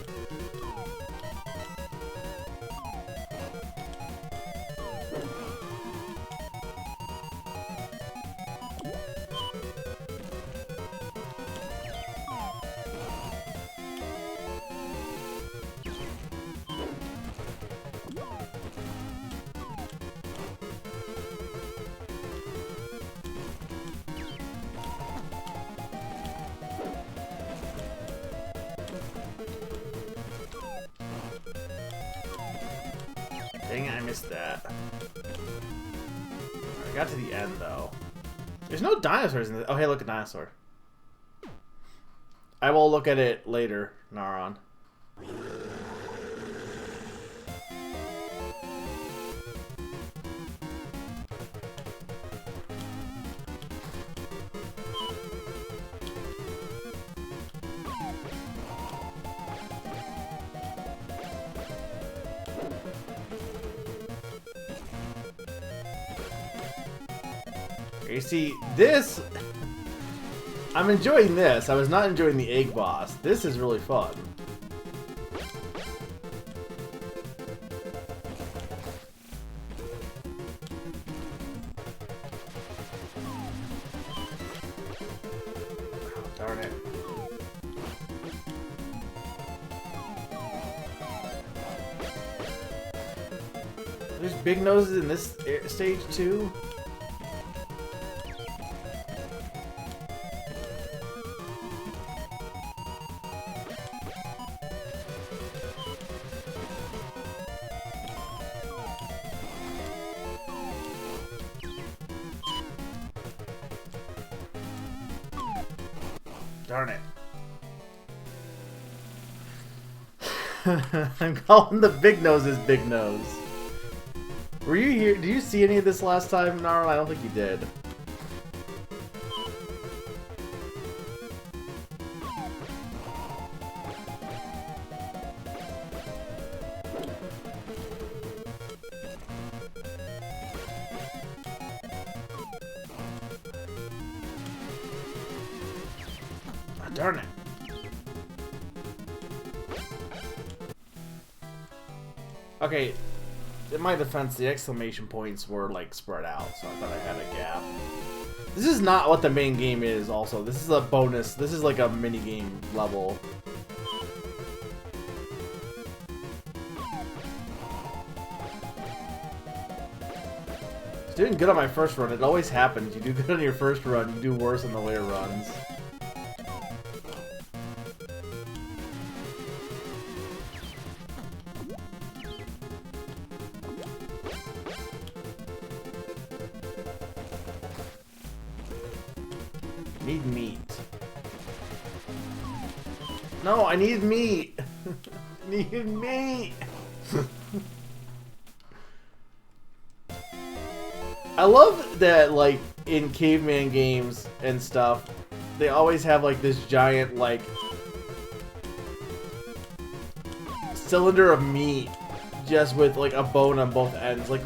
Dang it, I missed that. I got to the end, though. There's no dinosaurs in this. Oh, hey, look, a dinosaur. I will look at it later, Naron. You see, this... I'm enjoying this. I was not enjoying the egg boss. This is really fun. Oh, darn it. There's big noses in this stage too? Darn it. I'm calling the big noses Big Nose. Were you here? Did you see any of this last time, Gnarl? I don't think you did. Darn it. Okay, in my defense, the exclamation points were like spread out, so I thought I had a gap. This is not what the main game is also. This is a bonus. This is like a mini game level. Doing good on my first run. It always happens. You do good on your first run, you do worse on the later runs. Need meat. No, I need meat. Need meat. I love that, like, in caveman games and stuff, they always have, like, this giant, like, cylinder of meat just with, like, a bone on both ends. Like,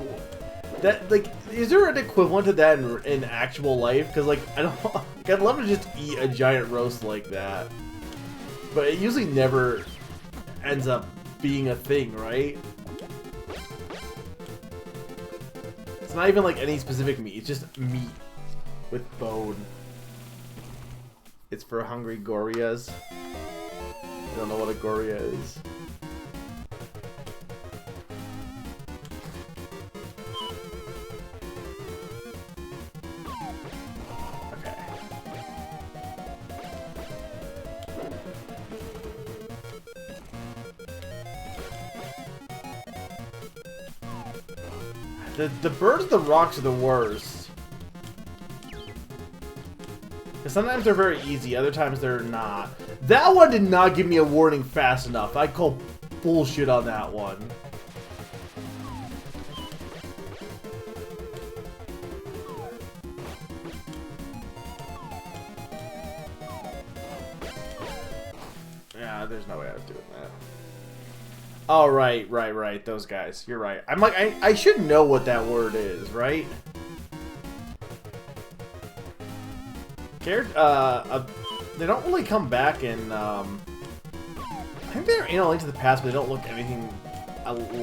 that, like, is there an equivalent to that in actual life? Because, like, I don't, like, I'd love to just eat a giant roast like that. But it usually never ends up being a thing, right? It's not even like any specific meat, it's just meat with bone. It's for hungry gorias. I don't know what a goria is. The birds and the rocks are the worst. Because sometimes they're very easy, other times they're not. That one did not give me a warning fast enough. I call bullshit on that one. Yeah, there's no way I was doing that. Oh, right. Those guys. You're right. I'm like, I should know what that word is, right? They don't really come back in, I think they're in A Link to the Past, but they don't look anything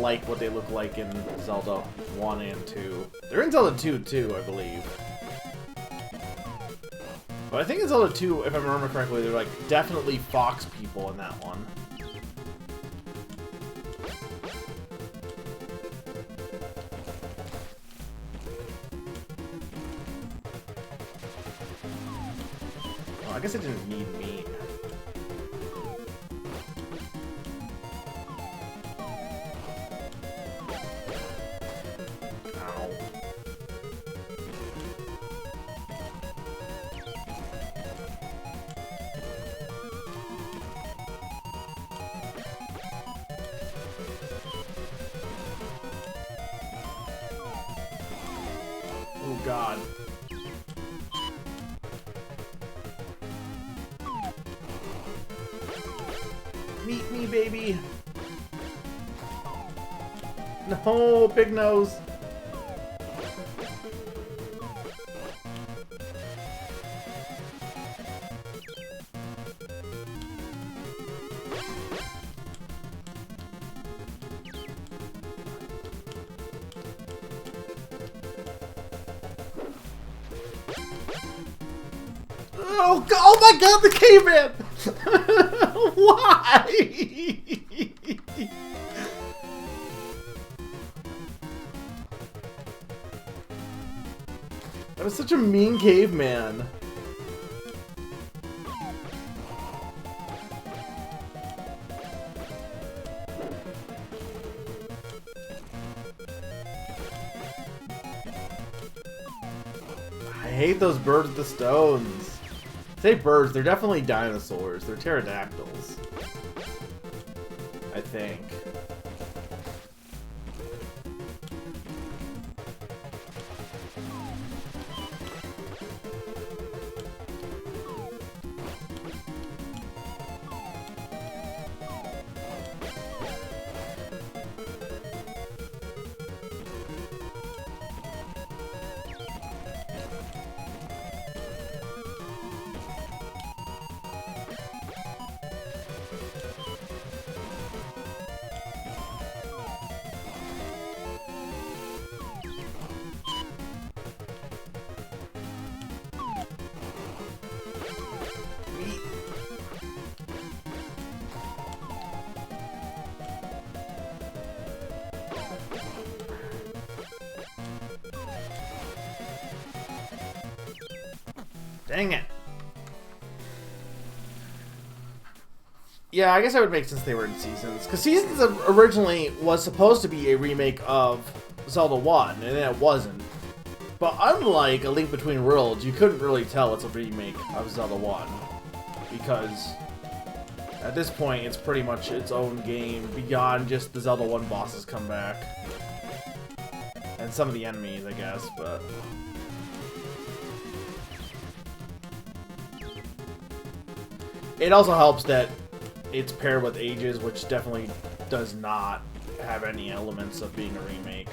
like what they look like in Zelda 1 and 2. They're in Zelda 2, too, I believe. But I think in Zelda 2, if I remember correctly, they're, like, definitely fox people in that one. I guess it didn't need meat. Ow. Oh God. Meet me, baby! No, big nose! Oh my God, the caveman! Why? That was such a mean caveman. I hate those birds with the stones. Say birds, they're definitely dinosaurs. They're pterodactyls. I think. Dang it. Yeah, I guess that would make sense they were in Seasons. Because Seasons originally was supposed to be a remake of Zelda 1, and then it wasn't. But unlike A Link Between Worlds, you couldn't really tell it's a remake of Zelda 1. Because at this point, it's pretty much its own game, beyond just the Zelda 1 bosses come back. And some of the enemies, I guess, but... It also helps that it's paired with Ages, which definitely does not have any elements of being a remake.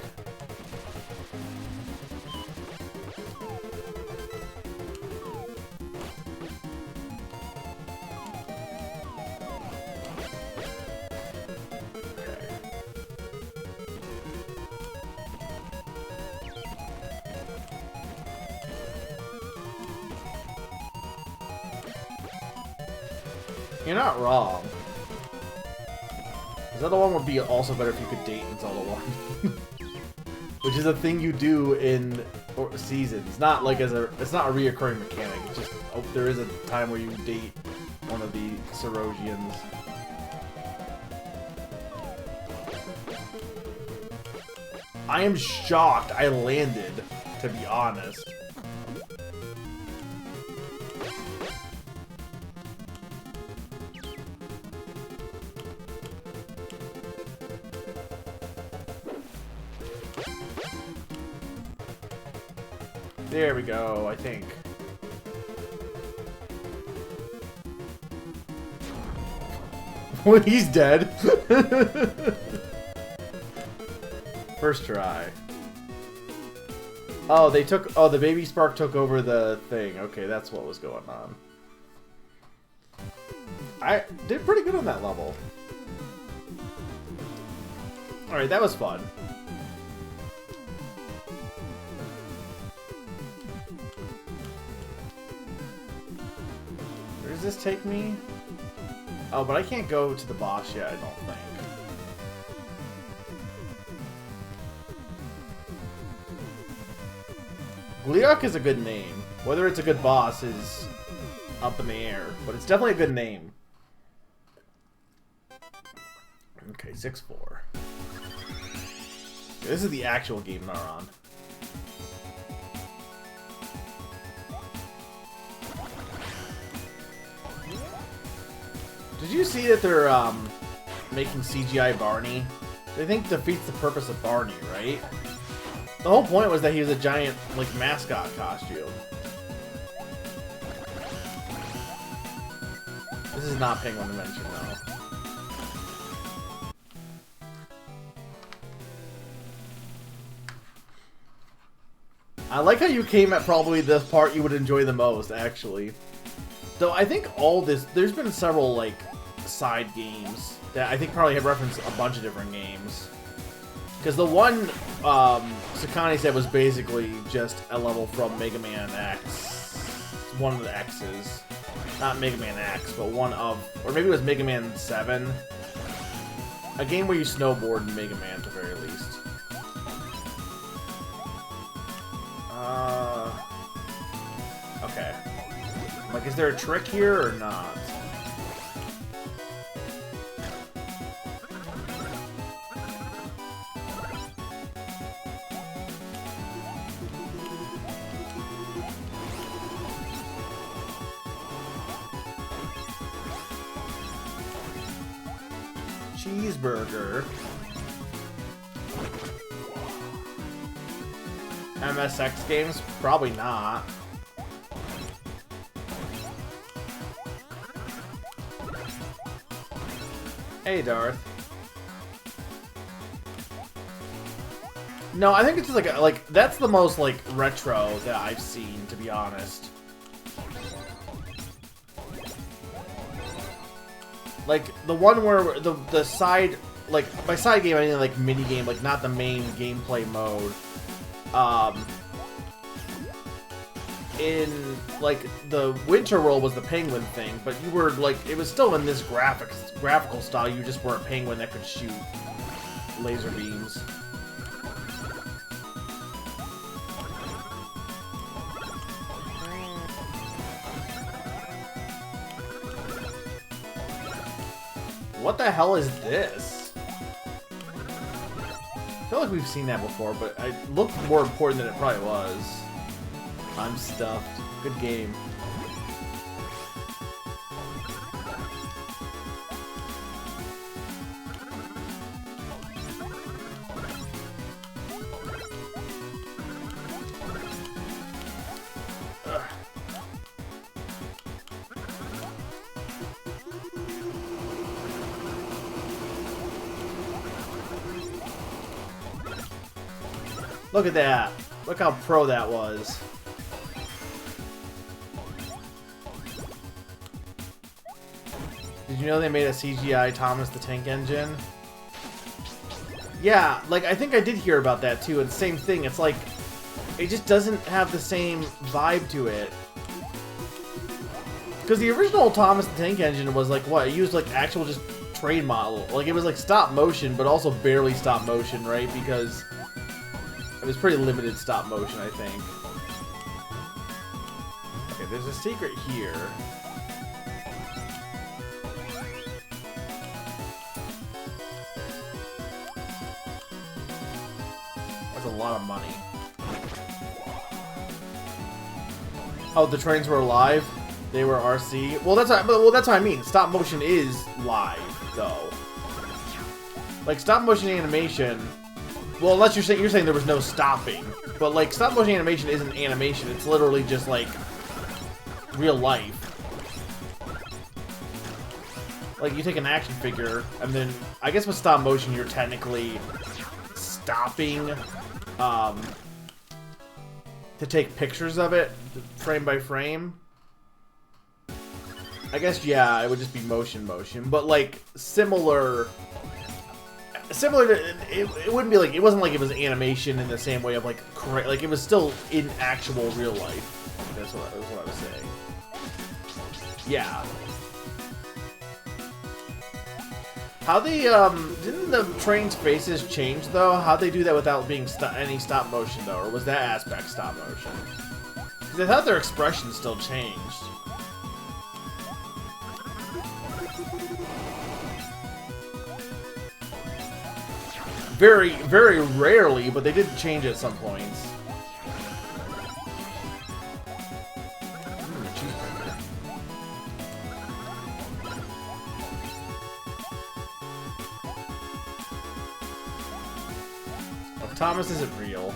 You're not wrong. Zelda 1 would be also better if you could date in Zelda 1. Which is a thing you do in Seasons. Not like it's not a reoccurring mechanic. It's just, oh, there is a time where you date one of the Cerosians. I am shocked I landed, to be honest. There we go, I think. Well, he's dead. First try. Oh, they took... Oh, the baby spark took over the thing. Okay, that's what was going on. I did pretty good on that level. Alright, that was fun. Where does this take me? Oh, but I can't go to the boss yet, I don't think. Gleok is a good name. Whether it's a good boss is up in the air, but it's definitely a good name. Okay, 6-4. This is the actual game they're on. Did you see that they're making CGI Barney? I think defeats the purpose of Barney, right? The whole point was that he was a giant, like, mascot costume. This is not Penguin Dimension, though. I like how you came at probably the part you would enjoy the most, actually. Though I think all this, there's been several, like, side games that I think probably have referenced a bunch of different games. Because the one Sakani said was basically just a level from Mega Man X. One of the X's. Not Mega Man X, but one of... Or maybe it was Mega Man 7. A game where you snowboard in Mega Man, at the very least. Okay. Like, is there a trick here or not? Cheeseburger. MSX games? Probably not. Hey, Darth. No, I think it's just like that's the most like retro that I've seen, to be honest. Like the one where the side, like by side game I mean like mini game, like not the main gameplay mode. In like the Winter World was the penguin thing, but you were like it was still in this graphical style. You just were a penguin that could shoot laser beams. What the hell is this? I feel like we've seen that before, but it looked more important than it probably was. I'm stuffed. Good game. Ugh. Look at that. Look how pro that was. Did you know they made a CGI Thomas the Tank Engine? Yeah, like, I think I did hear about that too, and same thing, it's like, it just doesn't have the same vibe to it. Because the original Thomas the Tank Engine was like, what, it used like actual just trade model. Like, it was like stop motion, but also barely stop motion, right? Because it was pretty limited stop motion, I think. Okay, there's a secret here. lot of money. Oh, the trains were live? They were RC? Well, that's what I mean. Stop motion is live, though. Like, stop motion animation... Well, unless you're saying there was no stopping. But, like, stop motion animation isn't animation. It's literally just, like, real life. Like, you take an action figure, and then... I guess with stop motion, you're technically stopping, to take pictures of it, frame by frame. I guess, yeah, it would just be motion. But, like, similar to, it wouldn't be like, it wasn't like it was animation in the same way of, like, it was still in actual real life. That's what I was saying. Yeah. How they, didn't the train's faces change, though? How'd they do that without being any stop motion, though? Or was that aspect stop motion? Because I thought their expression still changed. Very, very rarely, but they did change at some points. Oh, Thomas isn't real.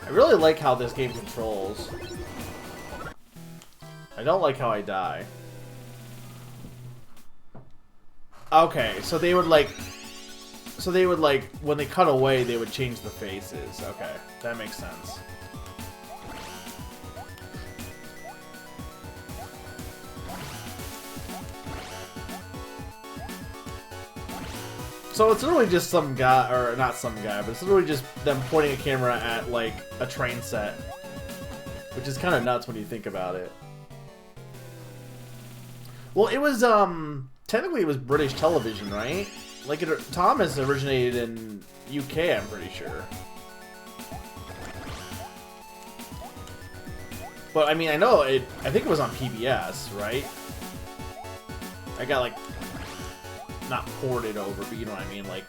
I really like how this game controls. I don't like how I die. Okay, so they would like, when they cut away, they would change the faces. Okay, that makes sense. So it's literally just some guy, or not some guy, but it's literally just them pointing a camera at, like, a train set. Which is kind of nuts when you think about it. Well, it was, technically it was British television, right? Like, Thomas originated in UK, I'm pretty sure. But, I mean, I think it was on PBS, right? I got, like... not ported over, but you know what I mean, like,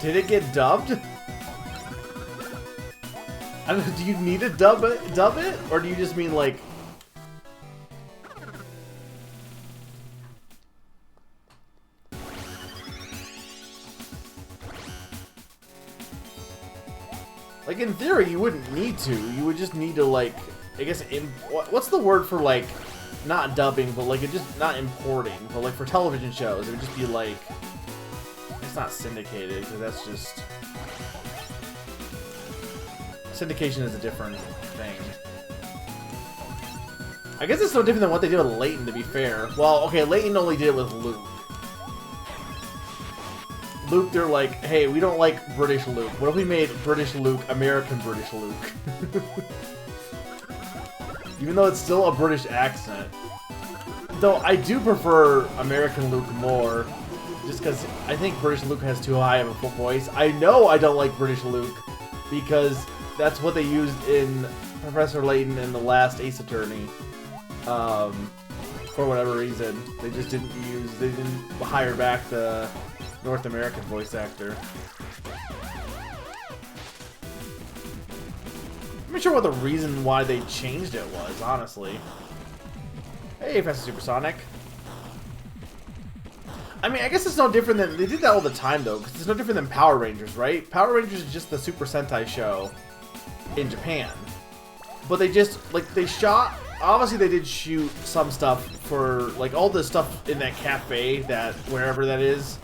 Did it get dubbed? I don't know, do you need to dub it? Or do you just mean, like... Like, in theory, you wouldn't need to. You would just need to, like, I guess, what's the word for, like, not dubbing, but, like, it just, not importing, but, like, for television shows, it would just be, like, it's not syndicated, because that's just, syndication is a different thing. I guess it's no different than what they did with Layton, to be fair. Well, okay, Layton only did it with Luke. Luke, they're like, hey, we don't like British Luke. What if we made British Luke American British Luke? Even though it's still a British accent. Though I do prefer American Luke more, just because I think British Luke has too high of a voice. I know I don't like British Luke, because that's what they used in Professor Layton in the last Ace Attorney. For whatever reason. They just didn't hire back the North American voice actor. I'm not sure what the reason why they changed it was, honestly. Hey, Fast Supersonic. I mean, I guess it's no different than... They did that all the time, though, because it's no different than Power Rangers, right? Power Rangers is just the Super Sentai show in Japan. But they just, like, they shot... Obviously, they did shoot some stuff for, like, all the stuff in that cafe, that, wherever that is.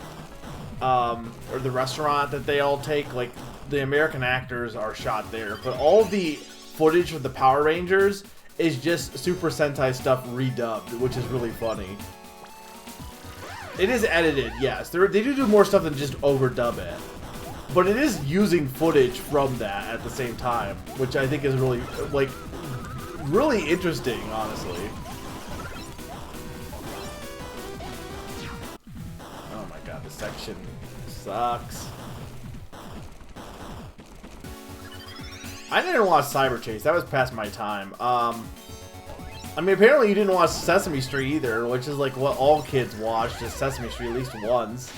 Or the restaurant that they all take, like, the American actors are shot there. But all the footage of the Power Rangers is just Super Sentai stuff redubbed, which is really funny. It is edited, yes. They do more stuff than just overdub it. But it is using footage from that at the same time, which I think is really, like, really interesting, honestly. Oh my god, this section sucks. I didn't watch Cyber Chase. That was past my time. I mean, apparently you didn't watch Sesame Street either, which is like what all kids watch, just Sesame Street at least once.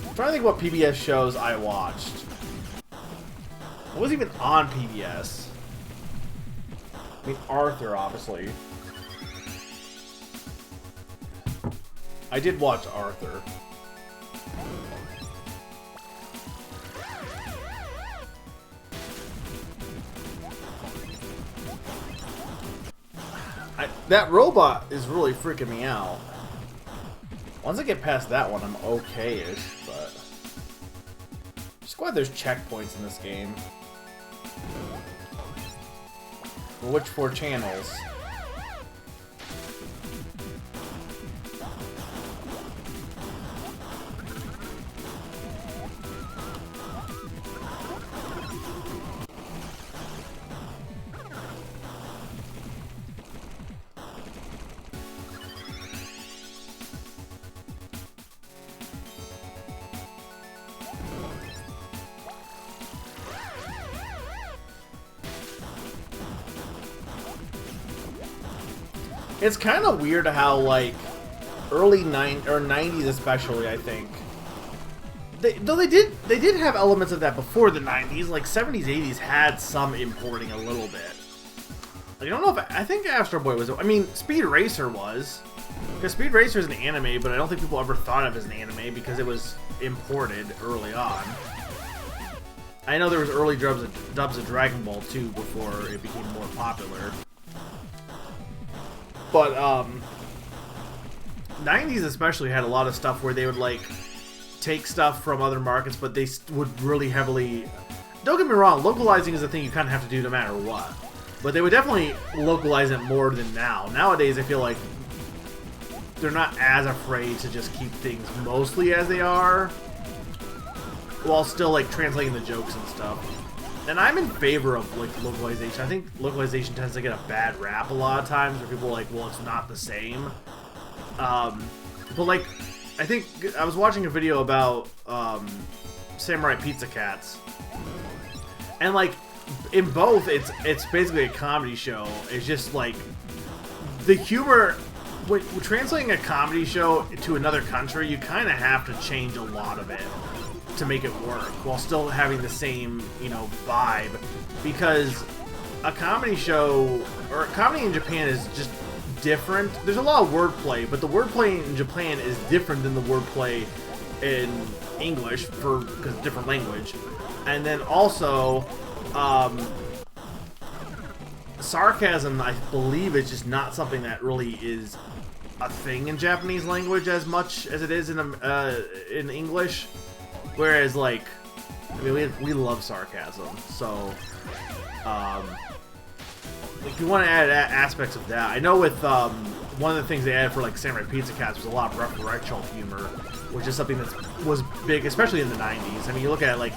I'm trying to think what PBS shows I watched. What was even on PBS? I mean, Arthur, obviously. I did watch Arthur. That robot is really freaking me out. Once I get past that one, I'm okay-ish, but... Just glad there's checkpoints in this game. For which 4 channels? It's kind of weird how, like, early 90s especially, I think. They did have elements of that before the 90s. Like, 70s, 80s had some importing a little bit. Like, I don't know if... I think Astro Boy was... I mean, Speed Racer was. Because Speed Racer is an anime, but I don't think people ever thought of it as an anime because it was imported early on. I know there was early dubs of Dragon Ball 2 before it became more popular. But, 90s especially had a lot of stuff where they would, like, take stuff from other markets, but they would really heavily... Don't get me wrong, localizing is a thing you kind of have to do no matter what. But they would definitely localize it more than now. Nowadays, I feel like they're not as afraid to just keep things mostly as they are, while still, like, translating the jokes and stuff. And I'm in favor of, like, localization. I think localization tends to get a bad rap a lot of times, where people are like, well, it's not the same. But, like, I think I was watching a video about Samurai Pizza Cats, and, like, in both, it's basically a comedy show. It's just, like, the humor... When translating a comedy show to another country, you kind of have to change a lot of it to make it work, while still having the same, you know, vibe, because a comedy show, or a comedy in Japan is just different. There's a lot of wordplay, but the wordplay in Japan is different than the wordplay in English, because it's a different language. And then also, sarcasm, I believe, is just not something that really is a thing in Japanese language as much as it is in English. Whereas, like, I mean, we love sarcasm, so, if you want to add aspects of that, I know with, one of the things they added for, like, Samurai Pizza Cats was a lot of referential humor, which is something that was big, especially in the 90s. I mean, you look at, like,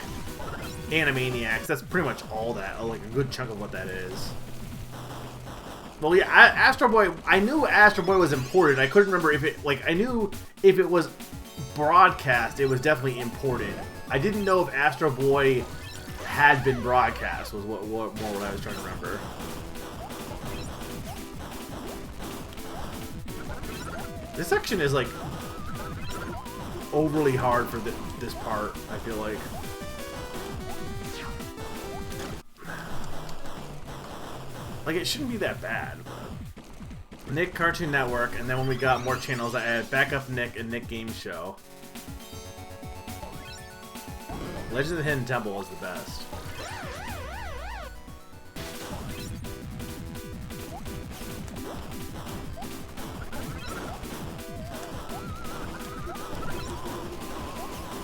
Animaniacs, that's pretty much all that, like, a good chunk of what that is. Well, yeah, Astro Boy, I knew Astro Boy was imported. I couldn't remember if it, like, I knew if it was broadcast, it was definitely imported. I didn't know if Astro Boy had been broadcast, was what I was trying to remember. This section is, like, overly hard for this part, I feel like. Like, it shouldn't be that bad, but... Nick Cartoon Network, and then when we got more channels, I added Backup Nick and Nick Game Show. Legend of the Hidden Temple was the best.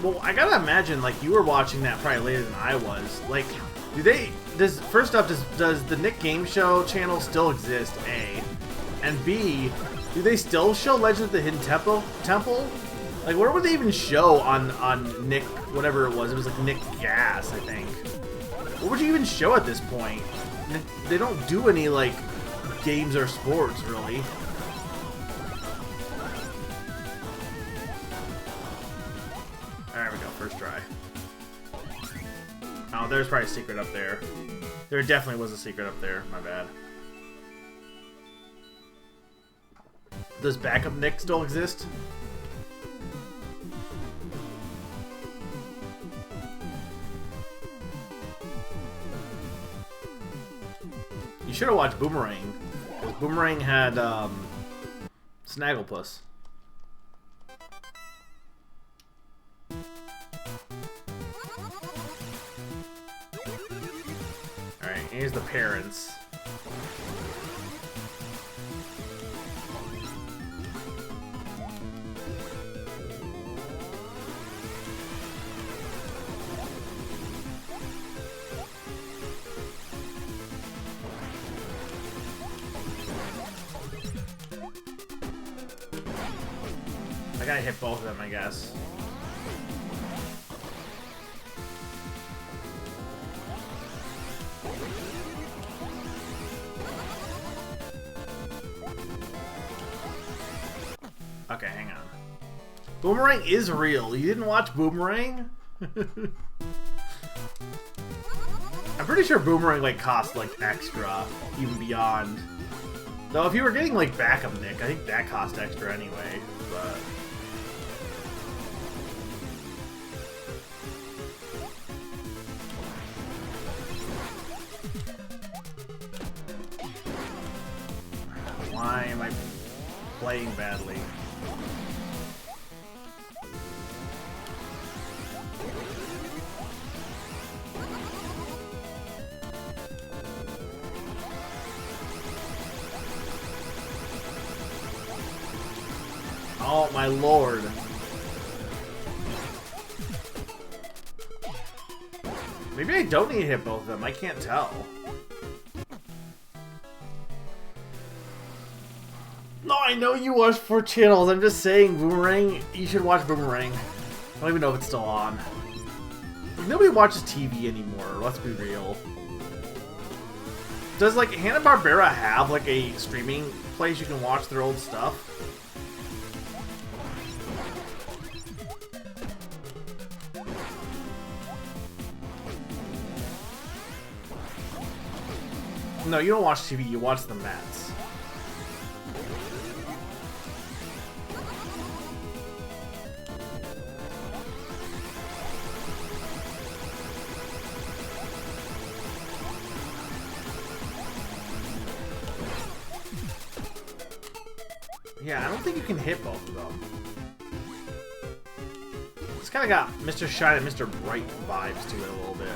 Well, I gotta imagine, like, you were watching that probably later than I was. Like, First off, does the Nick Game Show channel still exist? A, and B, do they still show Legend of the Hidden Temple? Like, where would they even show on Nick, whatever it was? It was like Nick Gas, I think. What would you even show at this point? They don't do any, like, games or sports, really. There we go, first try. Oh, there's probably a secret up there. There definitely was a secret up there, my bad. Does backup Nick still exist? You should have watched Boomerang, because Boomerang had Snagglepuss. Alright, here's the parents. I gotta hit both of them, I guess. Okay, hang on. Boomerang is real. You didn't watch Boomerang? I'm pretty sure Boomerang like cost like extra, even beyond. Though if you were getting like backup Nick, I think that cost extra anyway. But why am I playing badly? Oh my lord. Maybe I don't need to hit both of them, I can't tell. No, I know you watch 4 channels, I'm just saying, Boomerang, you should watch Boomerang. I don't even know if it's still on. Like, nobody watches TV anymore, let's be real. Does, like, Hanna-Barbera have, like, a streaming place you can watch their old stuff? No, you don't watch TV, you watch the Mets. Yeah, I don't think you can hit both of them. It's kind of got Mr. Shine and Mr. Bright vibes to it a little bit.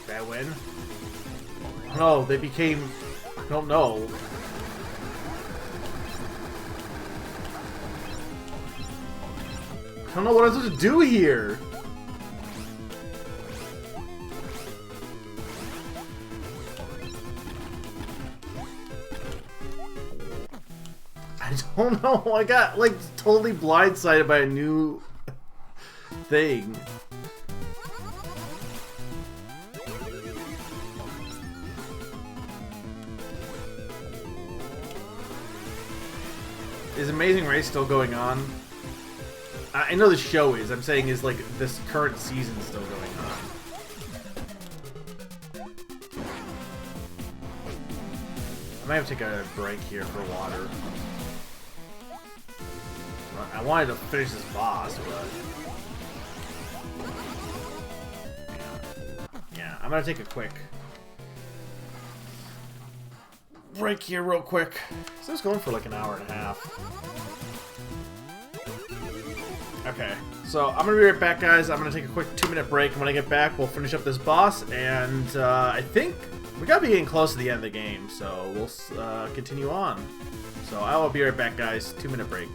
That win? No, they became... I don't know. I don't know what I'm supposed to do here. I don't know. I got, like, totally blindsided by a new thing. Is Amazing Race still going on? I know the show is. I'm saying is like this current season still going on. I might have to take a break here for water. I wanted to finish this boss, but yeah, I'm gonna take a quick break here real quick. So it's going for like an hour and a half. Okay, so I'm gonna be right back, guys. I'm gonna take a quick 2-minute break, and when I get back, we'll finish up this boss, and I think we gotta be getting close to the end of the game, so we'll continue on. So I will be right back, guys. 2-minute break.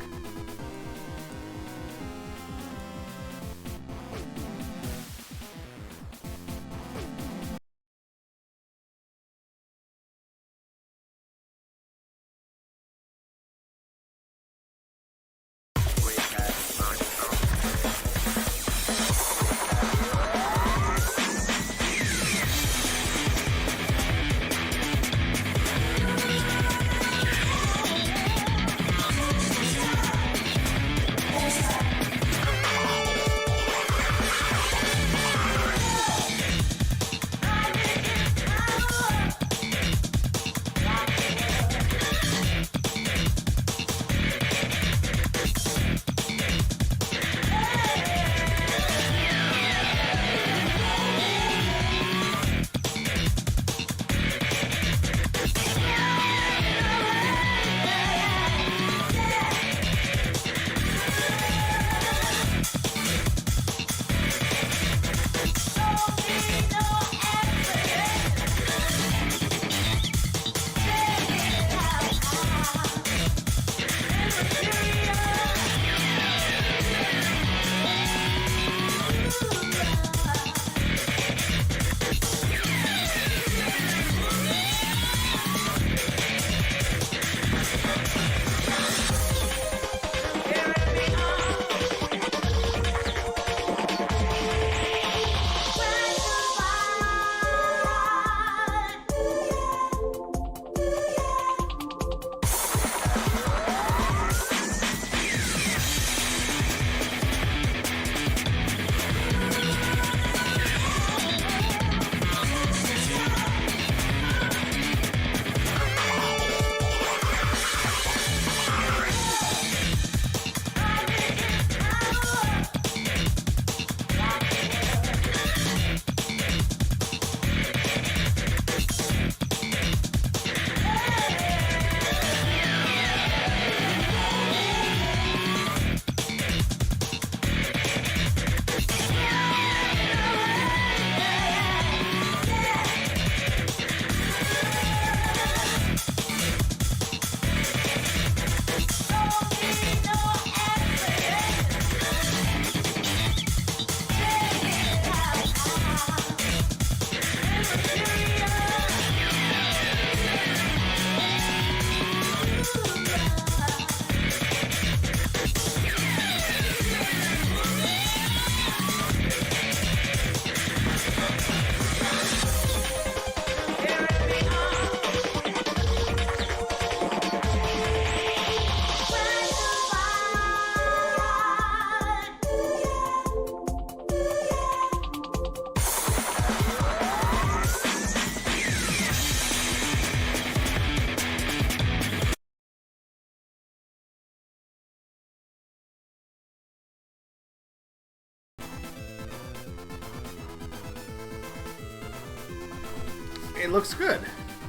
It looks good.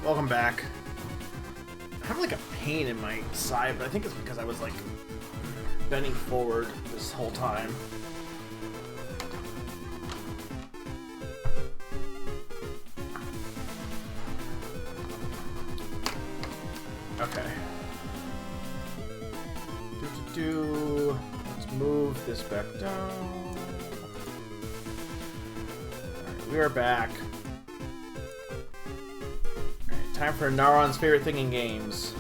Welcome back. I have like a pain in my side, but I think it's because I was like bending forward this whole time. Okay. Let's move this back down. Alright, we are back. Time for Naron's favorite thing in games.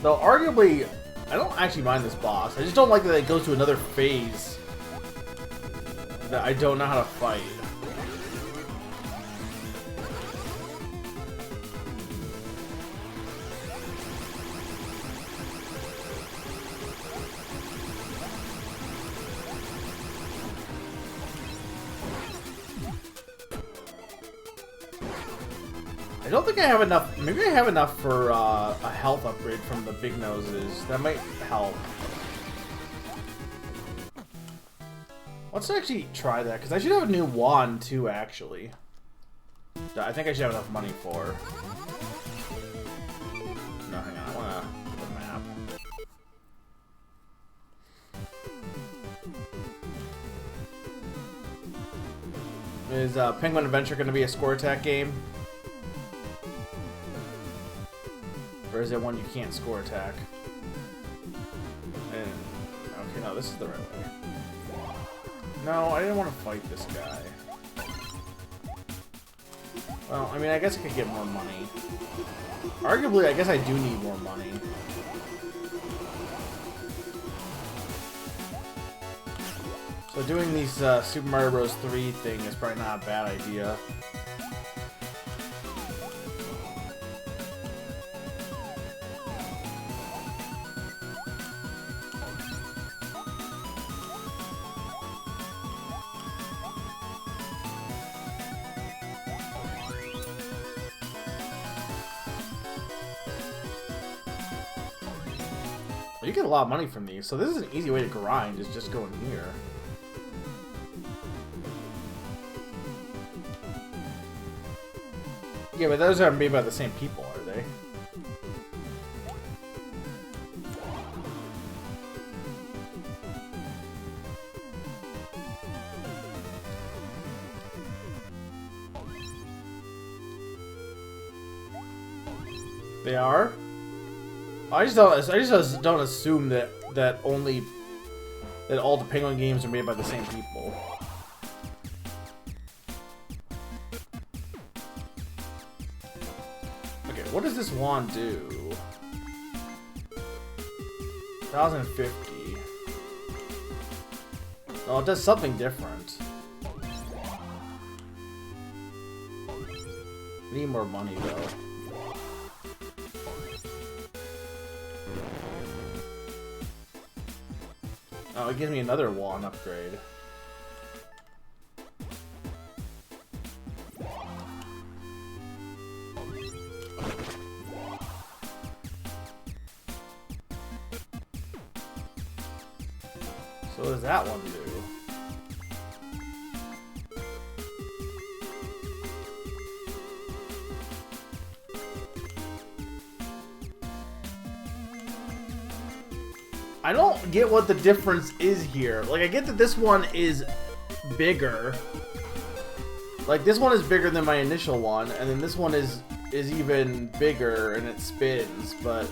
Though arguably, I don't actually mind this boss. I just don't like that it goes to another phase that I don't know how to fight. I don't think I have enough. Maybe I have enough for a health upgrade from the big noses. That might help. Let's actually try that, because I should have a new wand too, actually. I think I should have enough money for. No, hang on, I want the map. Is Penguin Adventure going to be a score attack game? Or is it one you can't score attack? And, okay, no, this is the right way. No, I didn't want to fight this guy. Well, I mean, I guess I could get more money. Arguably, I guess I do need more money. So doing these Super Mario Bros. 3 thing is probably not a bad idea. You get a lot of money from these, so this is an easy way to grind, is just go in here. Yeah, but those aren't made by the same people, are they? They are? I just don't assume that all the Penguin games are made by the same people. Okay, what does this wand do? 1050. Oh, it does something different. Need more money though. Oh, it gives me another wand upgrade. So what does that one do? I don't get what the difference is here. Like, I get that this one is bigger. Like, this one is bigger than my initial one, and then this one is even bigger and it spins, but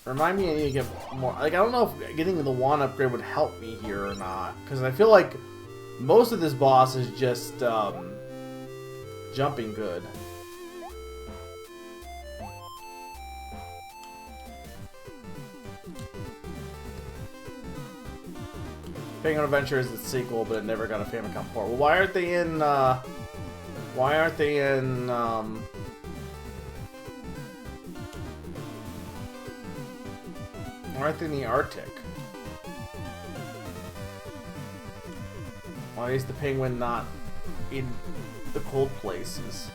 remind me I need to get more. Like, I don't know if getting the wand upgrade would help me here or not, because I feel like most of this boss is just jumping good. Penguin Adventure is the sequel, but it never got a Famicom port. Well, why aren't they in, why aren't they in, why aren't they in the Arctic? Why is the penguin not in the cold places?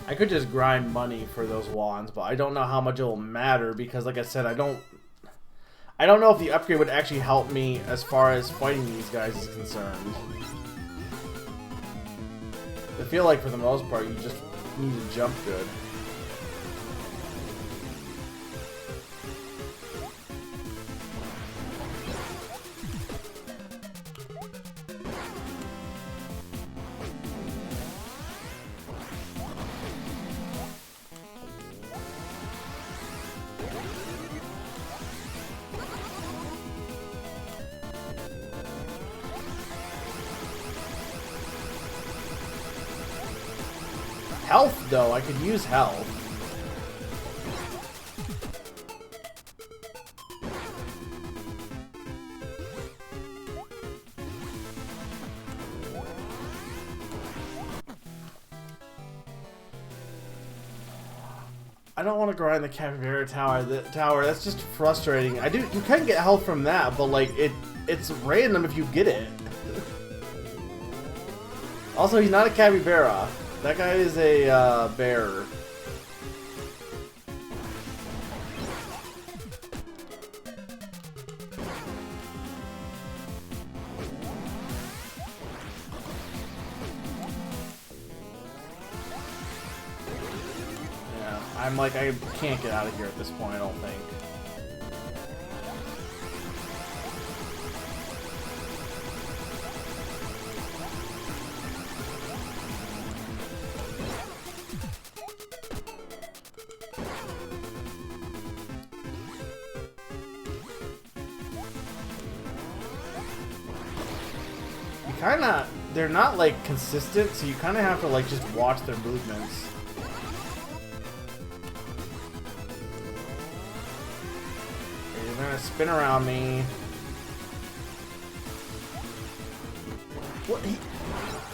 I could just grind money for those wands, but I don't know how much it will matter because, like I said, I don't know if the upgrade would actually help me as far as fighting these guys is concerned. I feel like for the most part, you just need to jump good. Health, though, I could use health. I don't want to grind the Capybara Tower. That's just frustrating. You can get health from that, but like it's random if you get it. Also, he's not a capybara. That guy is a bear. I'm like, I can't get out of here at this point, I don't think. They're not like consistent, so you kind of have to like just watch their movements. They're gonna spin around me. What?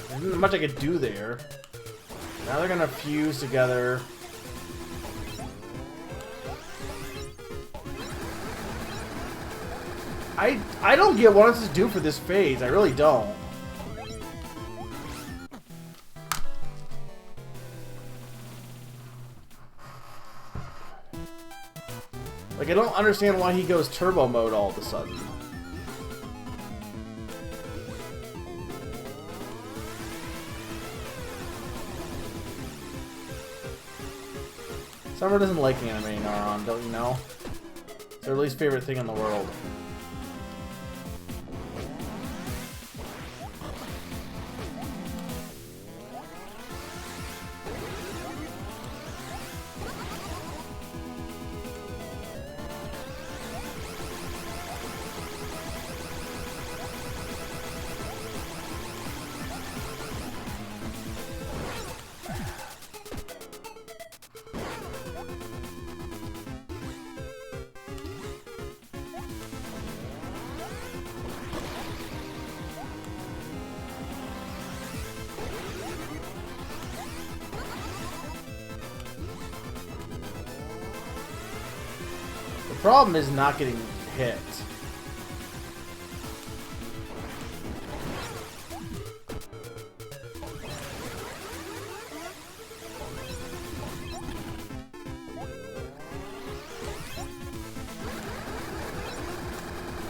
There isn't much I could do there. Now they're gonna fuse together. I don't get what it's to do for this phase. I really don't. Like, I don't understand why he goes turbo mode all of a sudden. Summer doesn't like anime, Naron, don't you know? It's her least favorite thing in the world. The problem is not getting hit.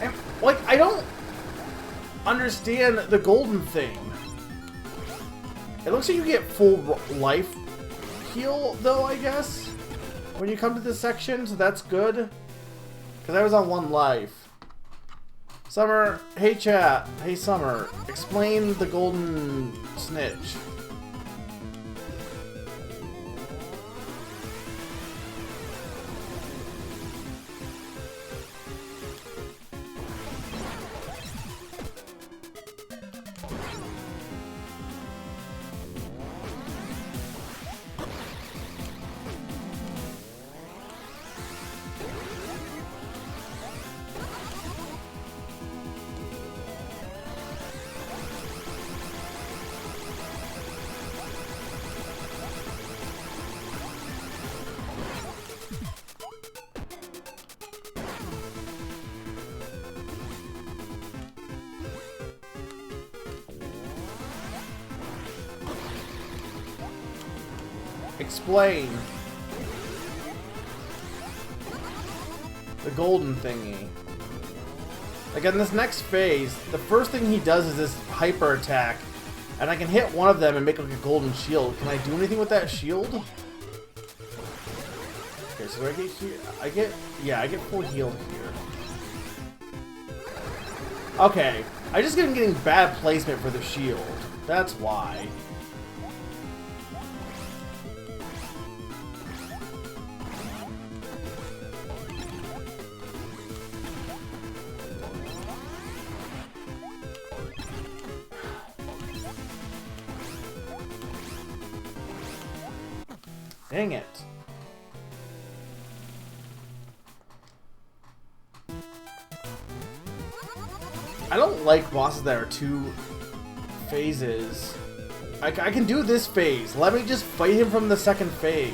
And, like, I don't understand the golden thing. It looks like you get full life heal, though, I guess, when you come to this section, so that's good. Because I was on 1 life. Summer, hey chat, hey Summer, explain the golden snitch. Explain the golden thingy. Like in this next phase, the first thing he does is this hyper attack, and I can hit one of them and make like a golden shield. Can I do anything with that shield? Okay, so do I get here? I get full healed here. Okay, I just am getting bad placement for the shield. That's why. Dang it. I don't like bosses that are 2 phases. I can do this phase. Let me just fight him from the second phase.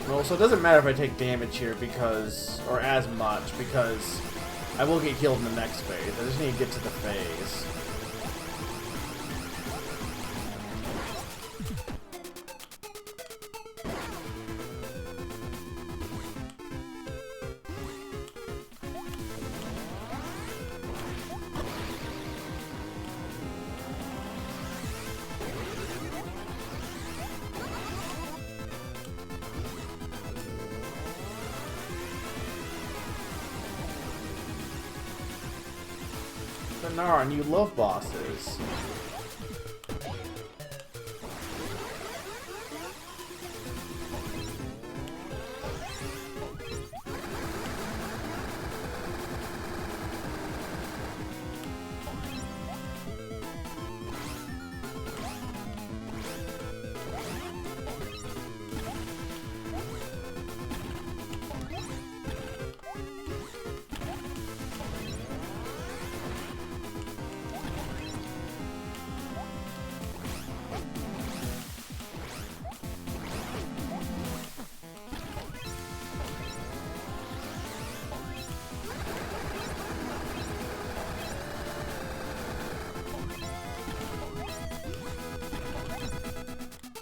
Well, so it doesn't matter if I take damage here because, or as much, because I will get healed in the next phase. I just need to get to the phase. Benaran, you love bosses.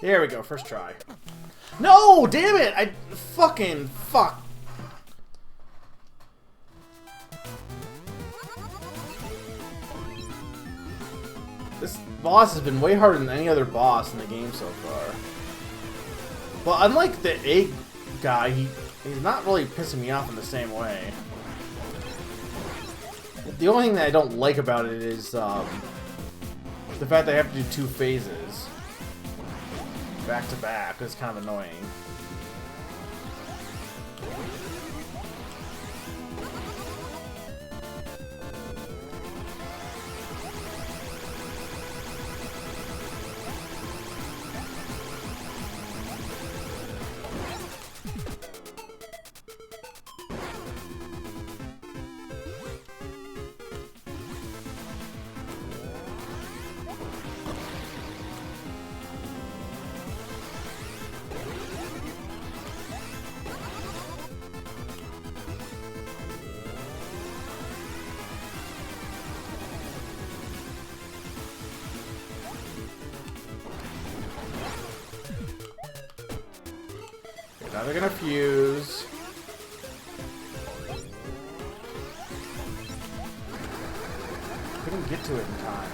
There we go, first try. No, damn it! I fucking fuck. This boss has been way harder than any other boss in the game so far. But unlike the egg guy, he's not really pissing me off in the same way. The only thing that I don't like about it is the fact that I have to do 2 phases back to back. It's kind of annoying. Now they're gonna fuse. Couldn't get to it in time.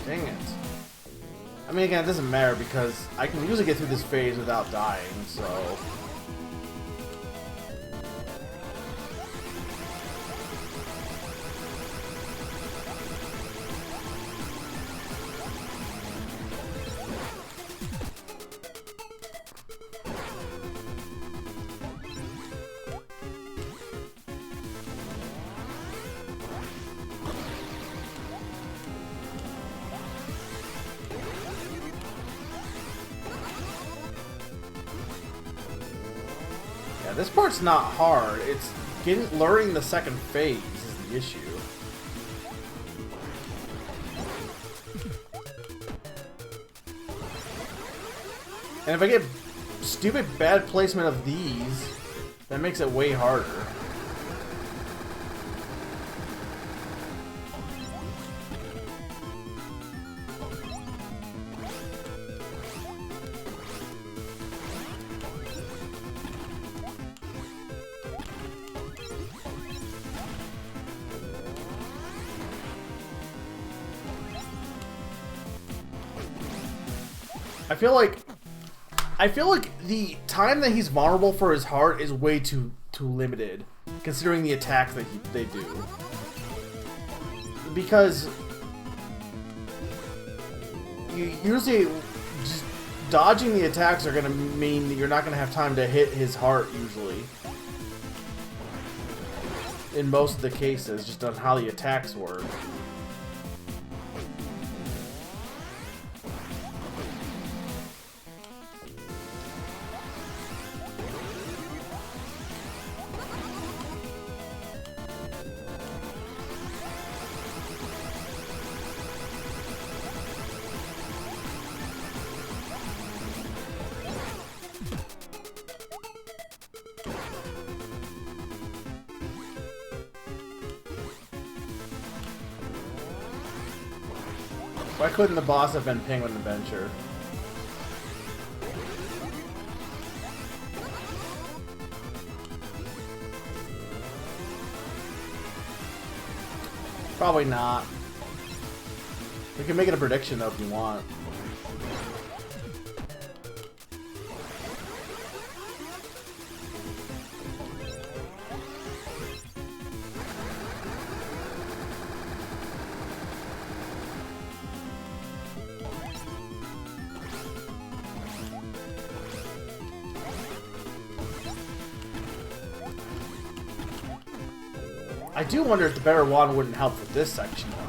Dang it. I mean, again, it doesn't matter because I can usually get through this phase without dying, so... Yeah, this part's not hard. It's learning the second phase is the issue. And if I get stupid bad placement of these, that makes it way harder. I feel like the time that he's vulnerable for his heart is way too limited, considering the attacks that they do. Because you usually just dodging the attacks are going to mean that you're not going to have time to hit his heart usually. In most of the cases, just on how the attacks work. Why couldn't the boss have been Penguin Adventure? Probably not. We can make it a prediction though if you want. I do wonder if the better wand wouldn't help with this section though.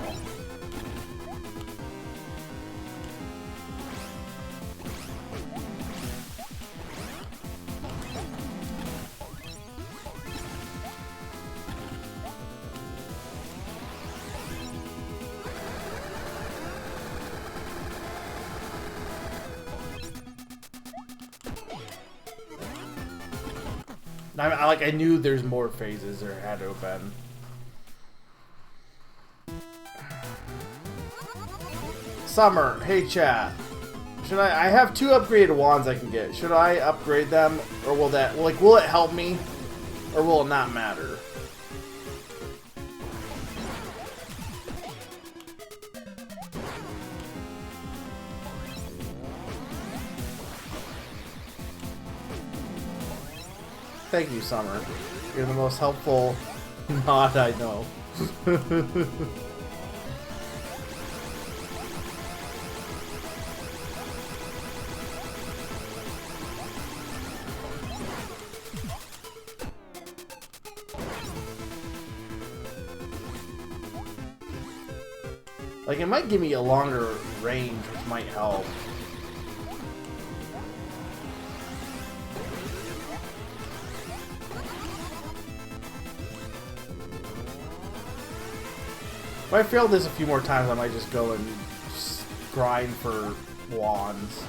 I knew there's more phases there had to have been. Summer, hey chat. Should I have 2 upgraded wands I can get. Should I upgrade them or will it help me or will it not matter? Thank you, Summer. You're the most helpful mod I know. Like, it might give me a longer range, which might help. If I fail this a few more times, I might just go and just grind for wands.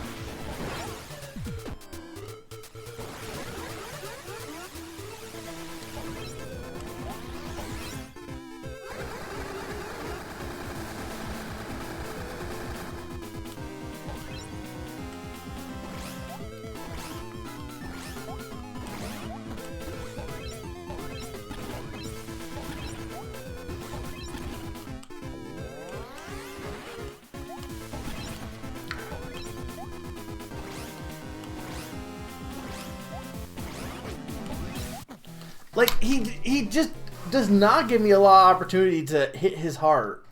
Like, he just does not give me a lot of opportunity to hit his heart.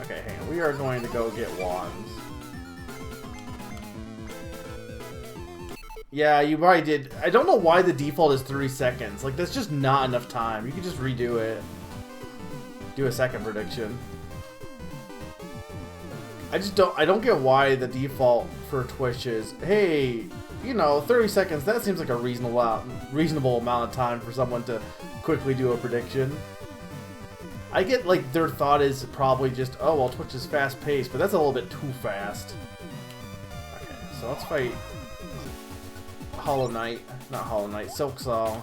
Okay, hang on. We are going to go get wands. Yeah, you probably did. I don't know why the default is 3 seconds. Like, that's just not enough time. You can just redo it. Do a second prediction. I don't get why the default for Twitch is, hey, you know, 30 seconds, that seems like a reasonable amount of time for someone to quickly do a prediction. I get, like, their thought is probably just, oh, well, Twitch is fast-paced, but that's a little bit too fast. Okay, so let's fight Hollow Knight. Not Hollow Knight, Silksaw.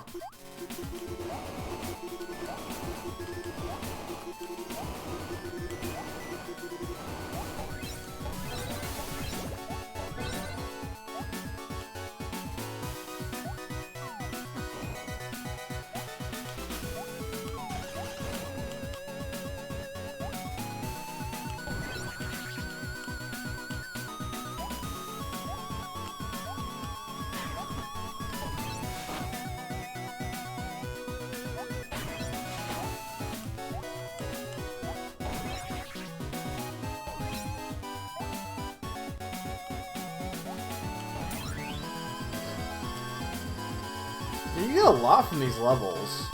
You get a lot from these levels.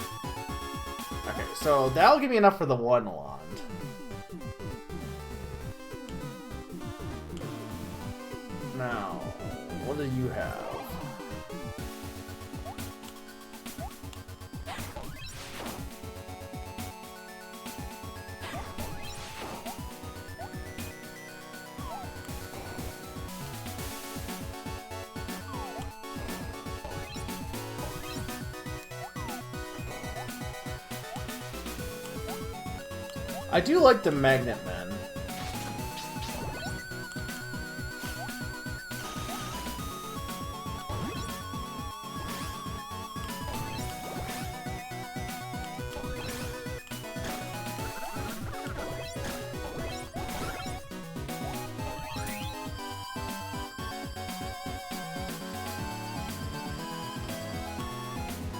Okay, so that'll give me enough for the one wand. Now, what do you have? I do like the Magnet Men.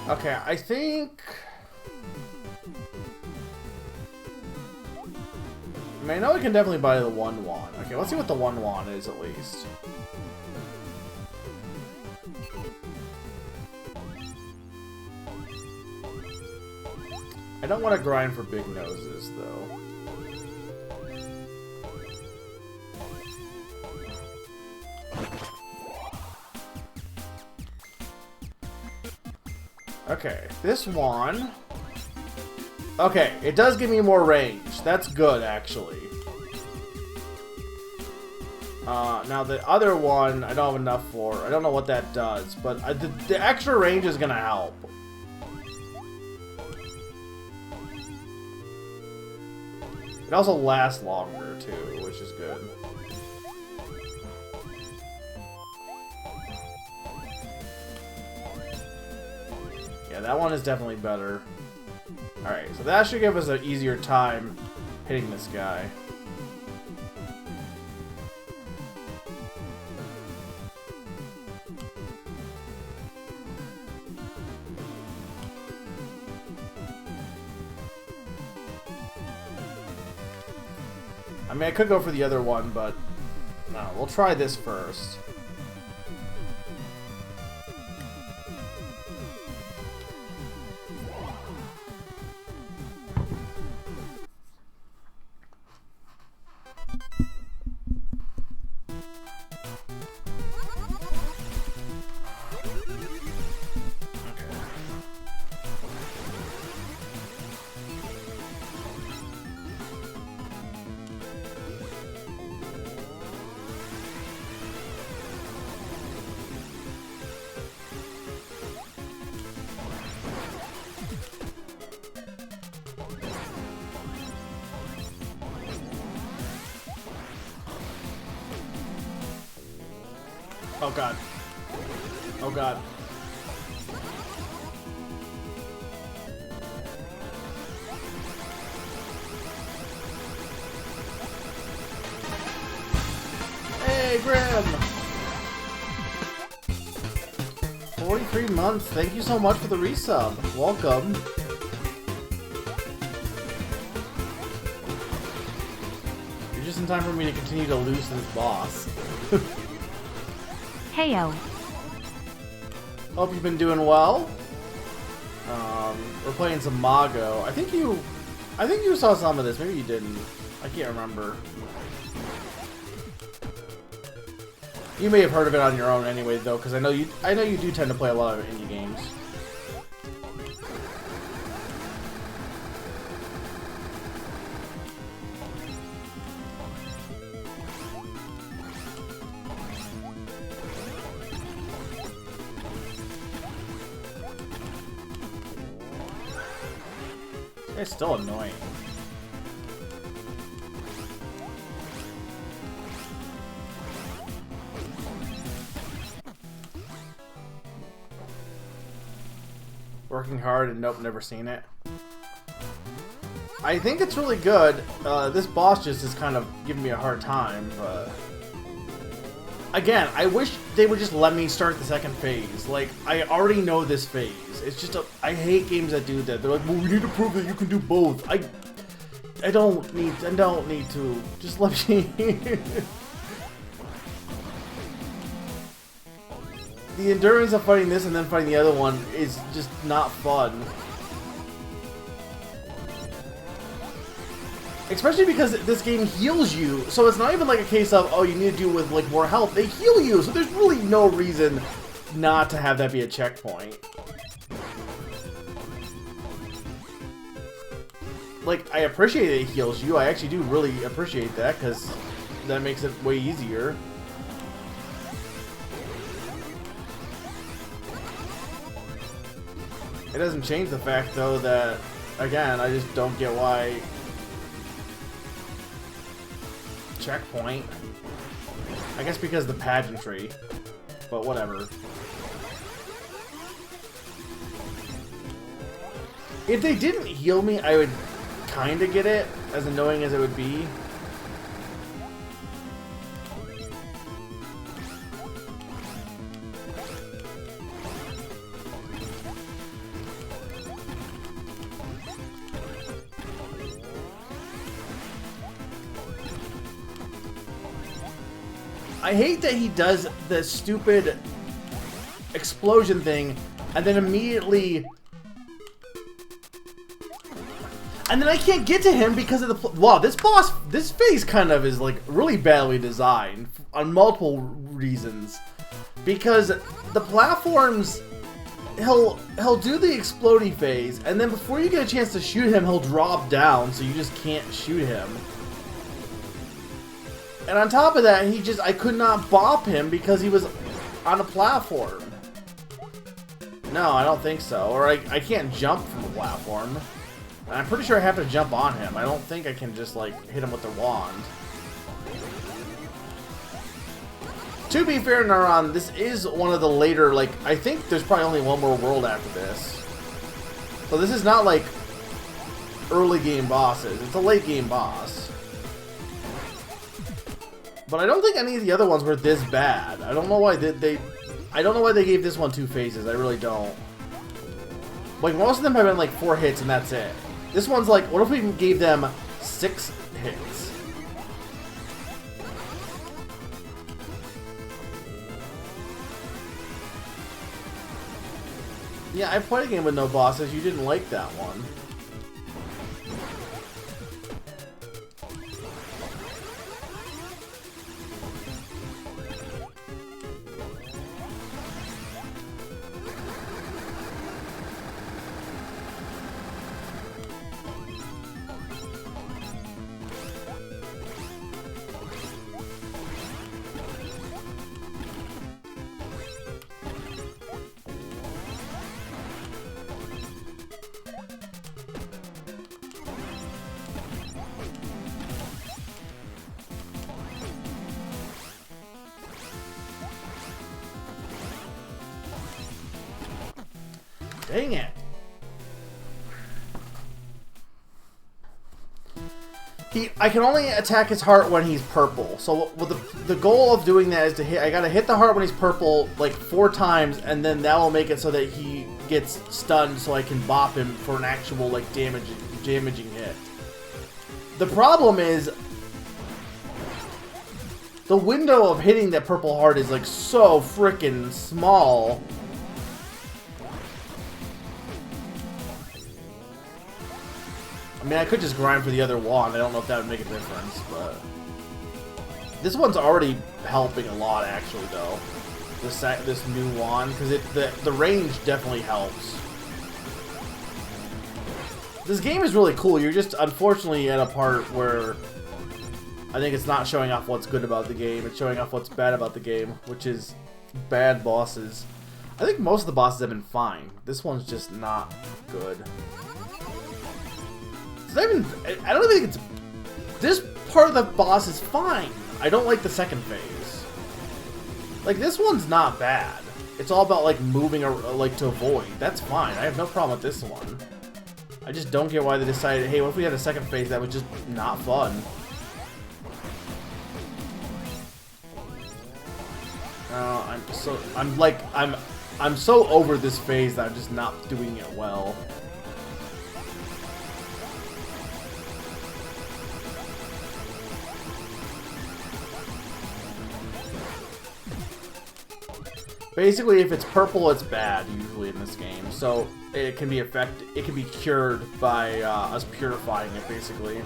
Okay, I think... I mean, I know I can definitely buy the 1-1. Okay, let's see what the 1-1 is at least. I don't want to grind for big noses, though. Okay, this one... Okay, it does give me more range. That's good, actually. Now the other one, I don't have enough for. I don't know what that does, but the extra range is gonna help. It also lasts longer, too, which is good. Yeah, that one is definitely better. Alright, so that should give us an easier time hitting this guy. I mean, I could go for the other one, but no, we'll try this first. Oh god. Oh god. Hey, Grim! 43 months. Thank you so much for the resub. Welcome. You're just in time for me to continue to lose this boss. Heyo. Hope you've been doing well. We're playing some Mago. I think you saw some of this. Maybe you didn't. I can't remember. You may have heard of it on your own anyway, though, because I know you do tend to play a lot of indie games. It's still annoying. Working hard and nope, never seen it. I think it's really good. This boss just is kind of giving me a hard time, but... Again, I wish they would just let me start the second phase. Like, I already know this phase. It's just I hate games that do that. They're like, well, we need to prove that you can do both. I don't need to. Just let me... The endurance of fighting this and then fighting the other one is just not fun. Especially because this game heals you, so it's not even like a case of, oh, you need to do with like more health. They heal you, so there's really no reason not to have that be a checkpoint. Like, I appreciate that it heals you. I actually do really appreciate that, because that makes it way easier. It doesn't change the fact, though, that, again, I just don't get why... Checkpoint. I guess because of the pageantry. But whatever. If they didn't heal me, I would kinda get it, as annoying as it would be. I hate that he does the stupid explosion thing and then immediately... And then I can't get to him because of the... Wow, this boss, this phase kind of is like really badly designed on multiple reasons. Because the platforms, he'll do the explodey phase, and then before you get a chance to shoot him, he'll drop down, so you just can't shoot him. And on top of that, I could not bop him because he was on a platform. No, I don't think so. Or I can't jump from a platform. And I'm pretty sure I have to jump on him. I don't think I can just, like, hit him with the wand. To be fair, Naran, this is one of the later, like, I think there's probably only one more world after this. So this is not, like, early game bosses. It's a late game boss. But I don't think any of the other ones were this bad. I don't know why I don't know why they gave this one 2 phases. I really don't. Like, most of them have been, like, 4 hits and that's it. This one's like, what if we gave them 6 hits? Yeah, I played a game with no bosses. You didn't like that one. Dang it. I can only attack his heart when he's purple. So the goal of doing that is to hit. I gotta hit the heart when he's purple like 4 times, and then that will make it so that he gets stunned, so I can bop him for an actual like damaging hit. The problem is the window of hitting that purple heart is like so freaking small. I mean, I could just grind for the other wand. I don't know if that would make a difference, but... This one's already helping a lot, actually, though. This new wand, because the range definitely helps. This game is really cool. You're just, unfortunately, at a part where... I think it's not showing off what's good about the game. It's showing off what's bad about the game, which is bad bosses. I think most of the bosses have been fine. This one's just not good. I don't even think it's... This part of the boss is fine. I don't like the second phase. Like, this one's not bad. It's all about, like, moving or, like, to avoid. That's fine. I have no problem with this one. I just don't get why they decided, hey, what if we had a second phase that was just not fun? I'm so over this phase that I'm just not doing it well. Basically, if it's purple, it's bad, usually in this game. So, it can be cured by us purifying it, basically.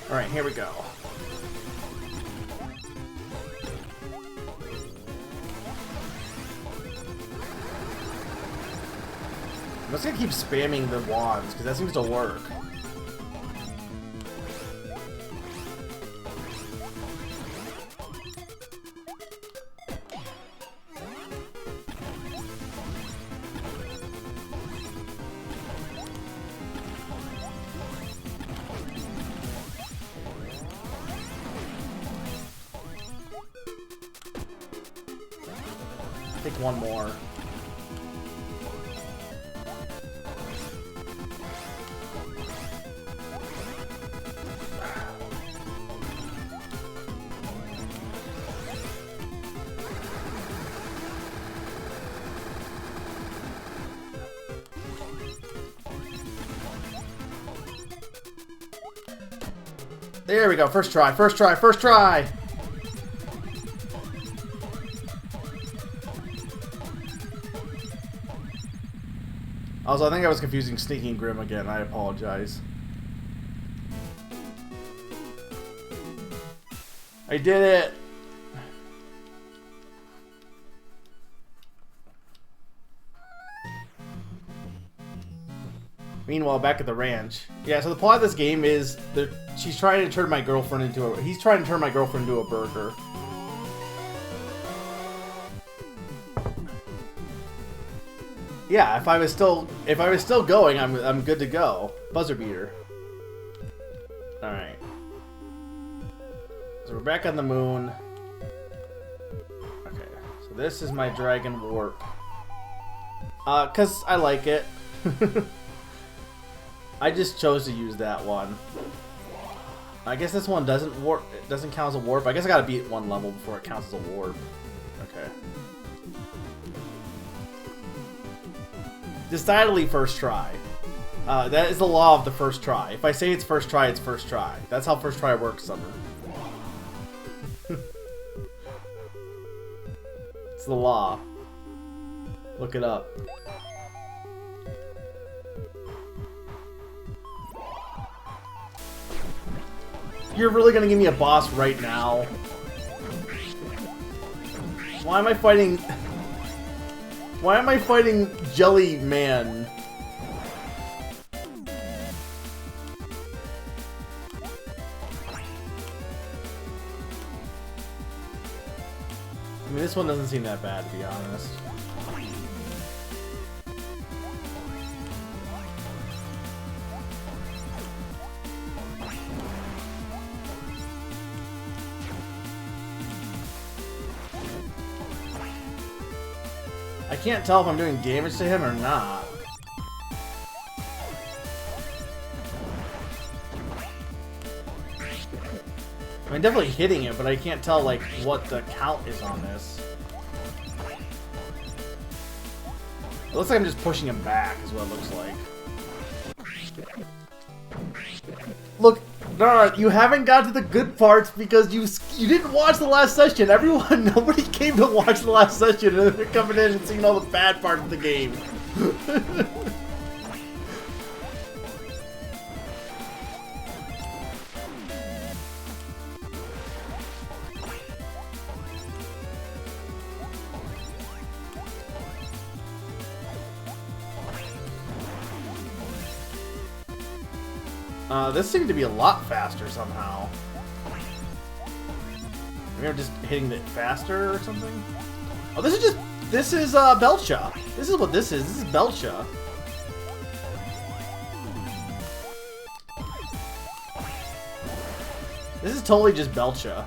Alright, here we go. I'm just gonna keep spamming the wands, because that seems to work. I think one more. There we go. First try, first try, first try! Also, I think I was confusing Sneaking Grim again. I apologize. I did it! Meanwhile, back at the ranch. Yeah, so the plot of this game is that she's trying to turn my girlfriend into a... He's trying to turn my girlfriend into a burger. Yeah, if I was still going, I'm good to go. Buzzer beater. All right. So we're back on the moon. Okay. So this is my dragon warp. 'Cause I like it. I just chose to use that one. I guess this one doesn't warp. It doesn't count as a warp. I guess I gotta beat one level before it counts as a warp. Okay. Decidedly first try. That is the law of the first try. If I say it's first try, it's first try. That's how first try works, Summer. It's the law. Look it up. You're really gonna give me a boss right now? Why am I fighting... Why am I fighting Jelly Man? I mean, this one doesn't seem that bad, to be honest. I can't tell if I'm doing damage to him or not. I mean, definitely hitting it, but I can't tell, like, what the count is on this. It looks like I'm just pushing him back, is what it looks like. Look, no, you haven't got to the good parts because you didn't watch the last session. Nobody came to watch the last session, and they're coming in and seeing all the bad parts of the game. This seemed to be a lot faster somehow. Maybe I'm just hitting it faster or something? Oh, this is Belcha. This is what this is. This is Belcha. This is totally just Belcha.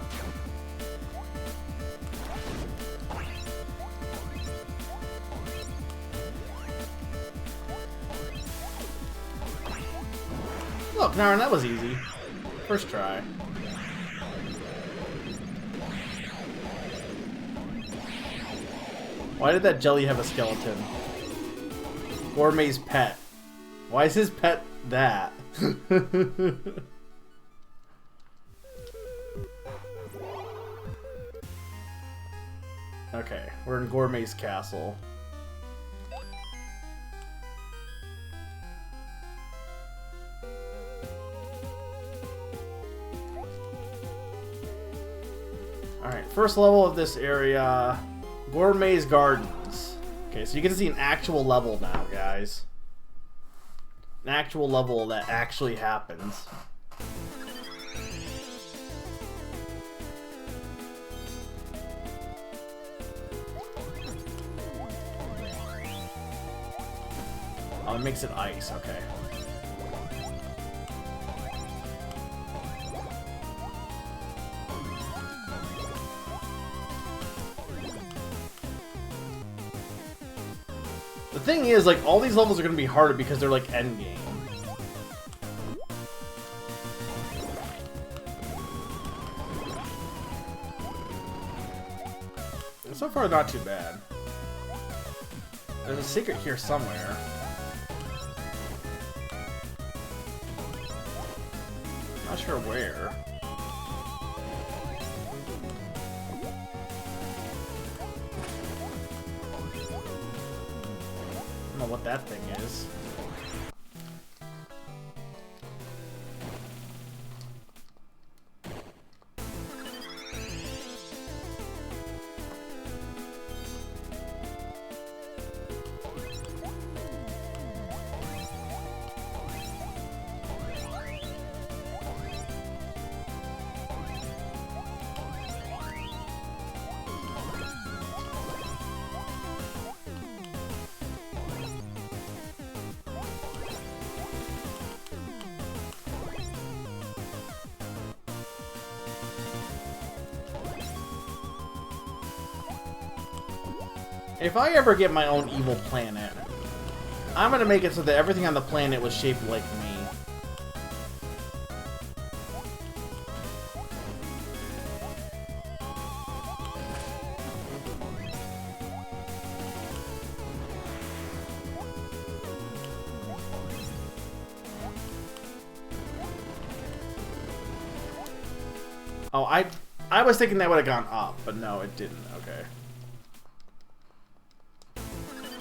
Look, Naren, that was easy. First try. Why did that jelly have a skeleton? Gourmet's pet. Why is his pet that? Okay, we're in Gourmet's castle. Alright, first level of this area, Gourmet's Gardens. Okay, so you get to see an actual level now, guys. An actual level that actually happens. Oh, it makes it ice, okay. The thing is, like, all these levels are going to be harder because they're, like, endgame. So far, not too bad. There's a secret here somewhere. Not sure where. know what that thing is. If I ever get my own evil planet, I'm gonna make it so that everything on the planet was shaped like me. Oh, I was thinking that would have gone up, but no, it didn't. Okay.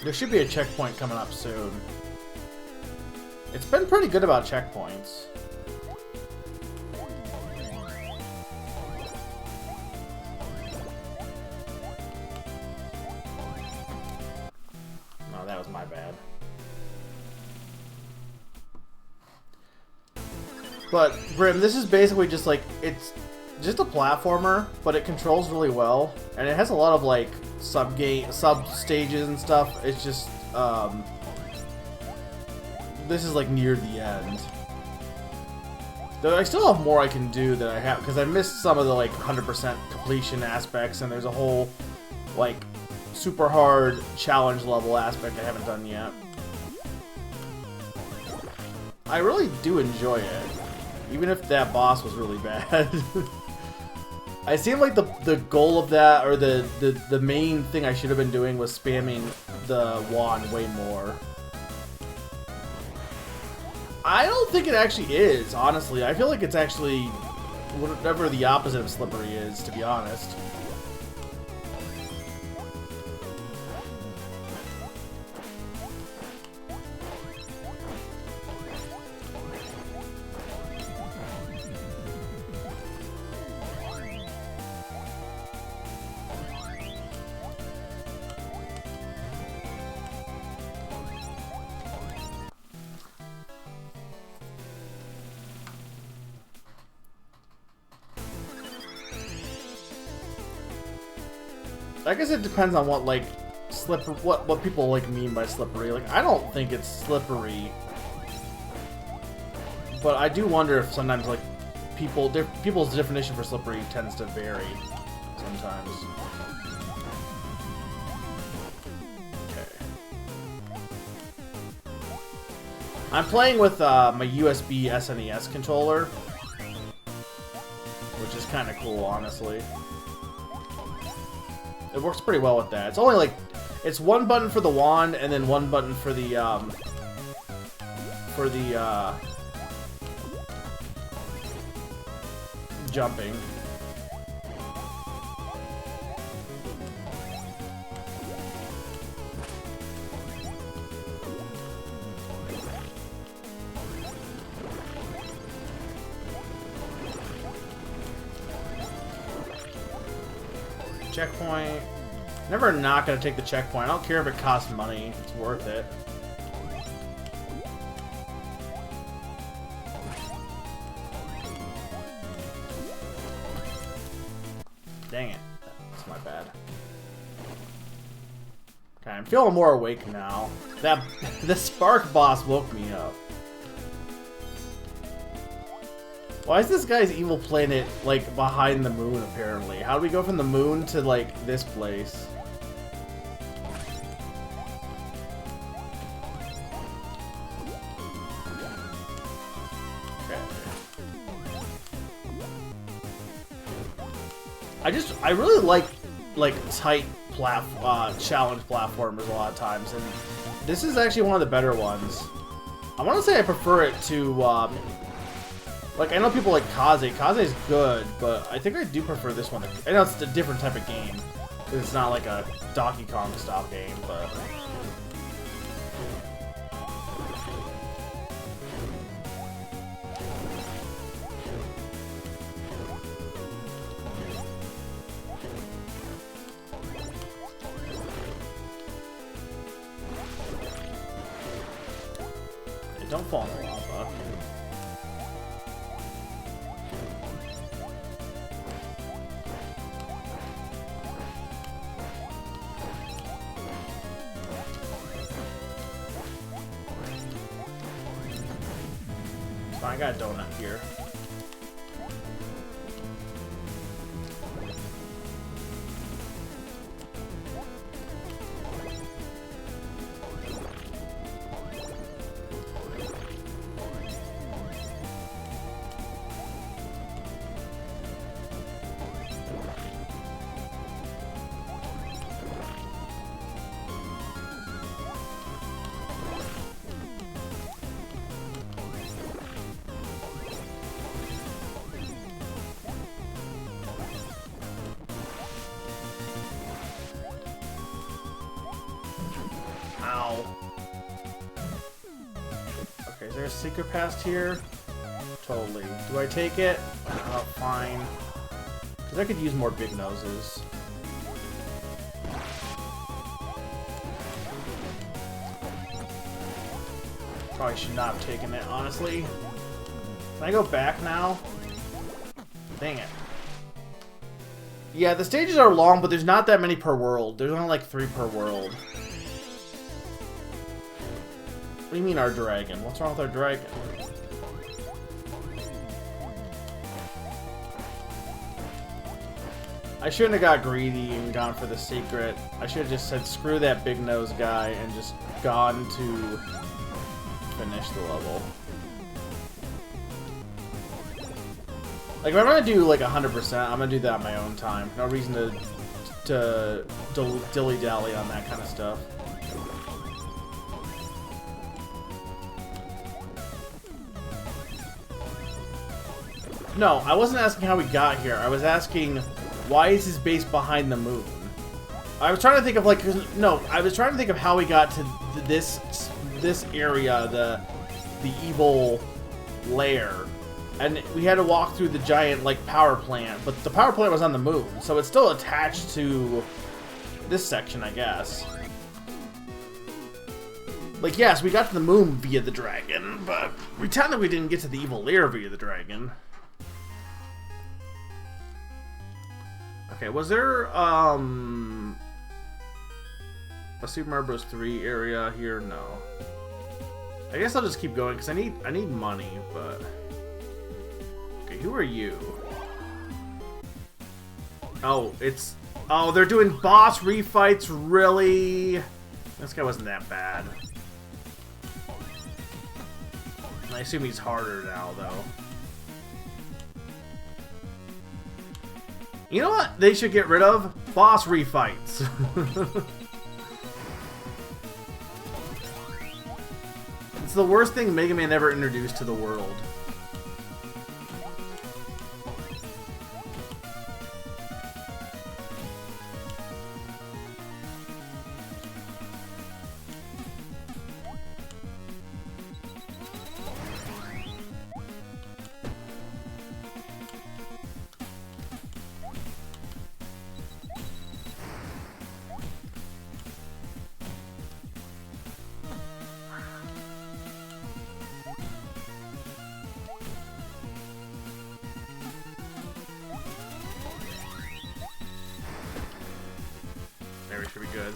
There should be a checkpoint coming up soon. It's been pretty good about checkpoints. No, that was my bad. But, Grim, this is basically just like, it's just a platformer, but it controls really well. And it has a lot of, like, sub-stages and stuff. It's just, this is, like, near the end. Though I still have more I can do that I have, because I missed some of the, like, 100% completion aspects, and there's a whole, like, super hard challenge level aspect I haven't done yet. I really do enjoy it, even if that boss was really bad. I seem like the goal of that, or the main thing I should have been doing was spamming the wand way more. I don't think it actually is, honestly. I feel like it's actually whatever the opposite of slippery is, to be honest. I guess it depends on what, like, what people, like, mean by slippery. Like, I don't think it's slippery. But I do wonder if sometimes, like, people's definition for slippery tends to vary sometimes. Okay. I'm playing with my USB SNES controller, which is kind of cool, honestly. It works pretty well with that. It's only like, it's one button for the wand and then one button for the jumping. Checkpoint. Never not gonna take the checkpoint. I don't care if it costs money. It's worth it. Dang it. That's my bad. Okay, I'm feeling more awake now. The Spark boss woke me up. Why is this guy's evil planet, like, behind the moon, apparently? How do we go from the moon to, like, this place? Okay. I really like tight challenge platformers a lot of times, and this is actually one of the better ones. I want to say I prefer it to, like, I know people like Kaze. Kaze's good, but I think I do prefer this one. I know it's a different type of game. It's not like a Donkey Kong style game, but... Don't fall in the lava. I got a donut here. Ow. Okay, is there a secret past here? Totally. Do I take it? Oh, fine. Because I could use more big noses. Probably should not have taken it, honestly. Can I go back now? Dang it. Yeah, the stages are long, but there's not that many per world. There's only like 3 per world. What do you mean our dragon? What's wrong with our dragon? I shouldn't have got greedy and gone for the secret. I should have just said screw that big nose guy and just gone to finish the level. Like if I'm gonna do like 100%, I'm gonna do that on my own time. No reason to dilly-dally on that kind of stuff. No, I wasn't asking how we got here. I was asking, why is his base behind the moon? I was trying to think of like, no, I was trying to think of how we got to this area, the evil lair, and we had to walk through the giant like power plant, but the power plant was on the moon, so it's still attached to this section, I guess. Like, yes, we got to the moon via the dragon, but pretend that we didn't get to the evil lair via the dragon. Okay, was there, a Super Mario Bros. 3 area here? No. I guess I'll just keep going, because I need money, but... Okay, who are you? Oh, it's... Oh, they're doing boss refights, really? This guy wasn't that bad. I assume he's harder now, though. You know what they should get rid of? Boss refights. It's the worst thing Mega Man ever introduced to the world. Should be good.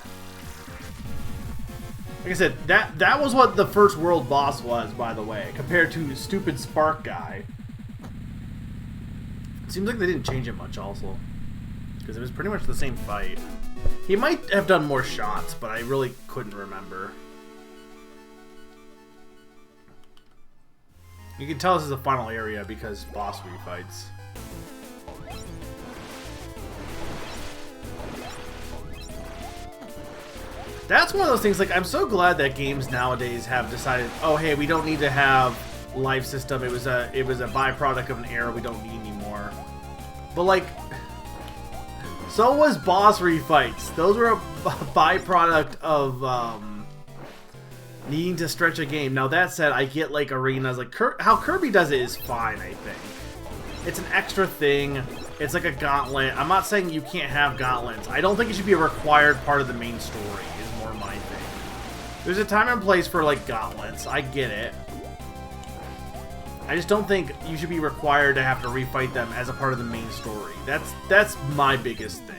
Like I said, that was what the first world boss was, by the way, compared to stupid Spark guy. It seems like they didn't change it much, also, because it was pretty much the same fight. He might have done more shots, but I really couldn't remember. You can tell this is the final area because boss refights. That's one of those things, like, I'm so glad that games nowadays have decided, oh, hey, we don't need to have life system. It was a byproduct of an era we don't need anymore. But, like, so was boss refights. Those were a byproduct of, needing to stretch a game. Now, that said, I get, like, arenas. Like, how Kirby does it is fine, I think. It's an extra thing. It's like a gauntlet. I'm not saying you can't have gauntlets. I don't think it should be a required part of the main story. My thing. There's a time and place for like gauntlets. I get it. I just don't think you should be required to have to refight them as a part of the main story. That's my biggest thing.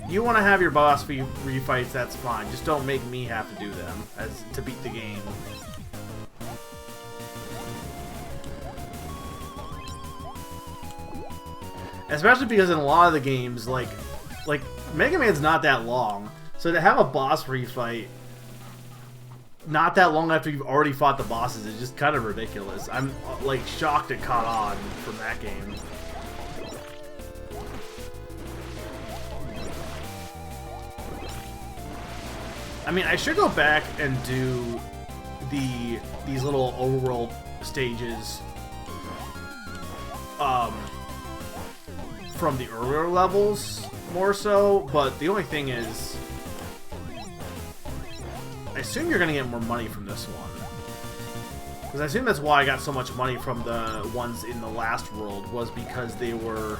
You want to have your boss refights, that's fine. Just don't make me have to do them to beat the game. Especially because in a lot of the games, like Mega Man's not that long, so to have a boss refight not that long after you've already fought the bosses is just kind of ridiculous. I'm like shocked it caught on from that game. I mean, I should go back and do these little overworld stages from the earlier levels more so, but the only thing is I assume you're gonna get more money from this one. Because I assume that's why I got so much money from the ones in the last world, was because they were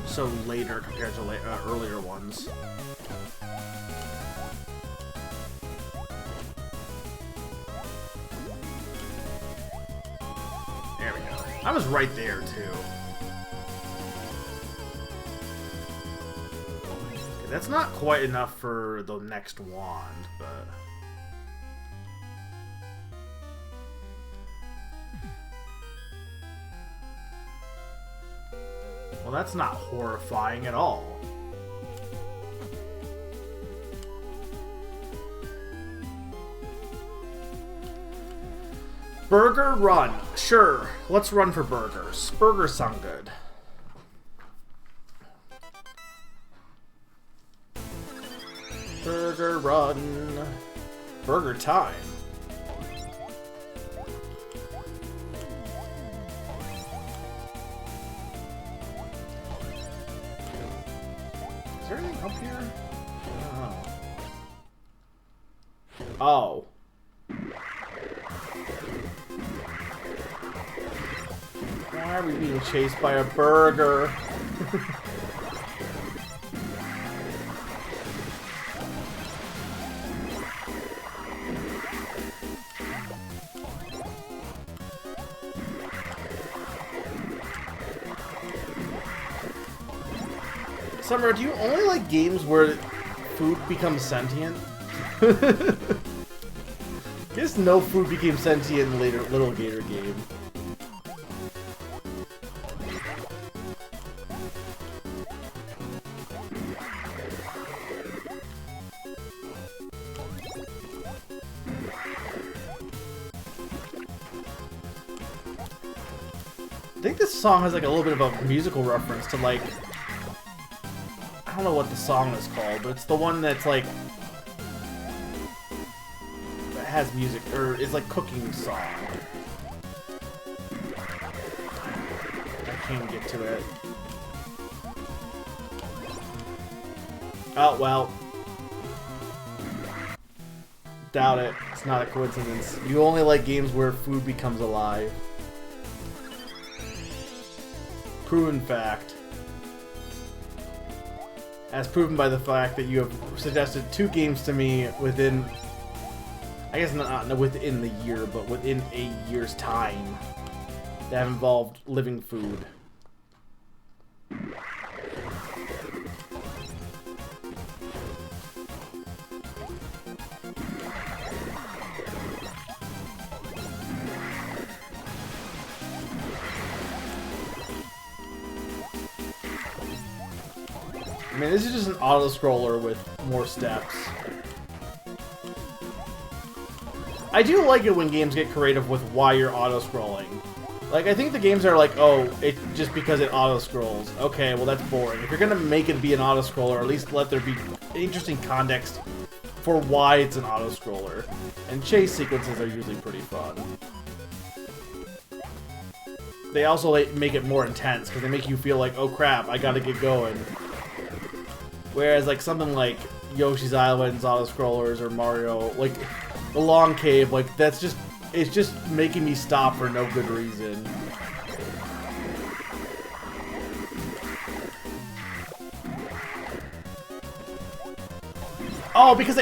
so later compared to earlier ones. There we go. I was right there, too. Okay, that's not quite enough for the next wand, but... Well, that's not horrifying at all. Burger run. Sure, let's run for burgers. Burgers sound good. Burger run. Burger time. Is there anything up here? Oh. Why are we being chased by a burger? Summer, do you only like games where food becomes sentient? Guess no food became sentient in later Little Gator game. I think this song has like a little bit of a musical reference to like... I don't know what the song is called, but it's the one that's like... that has music, or is like cooking song. I can't get to it. Oh, well. Doubt it. It's not a coincidence. You only like games where food becomes alive. Proven fact. As proven by the fact that you have suggested 2 games to me within, I guess not within the year, but within a year's time, that have involved living food. I mean, this is just an auto-scroller with more steps. I do like it when games get creative with why you're auto-scrolling. Like, I think the games are like, oh, it's just because it auto-scrolls. Okay, well that's boring. If you're gonna make it be an auto-scroller, at least let there be interesting context for why it's an auto-scroller. And chase sequences are usually pretty fun. They also make it more intense, because they make you feel like, oh crap, I gotta get going. Whereas, like, something like Yoshi's Island's auto-scrollers or Mario, like, the Long Cave, like, that's just, it's just making me stop for no good reason. Oh, because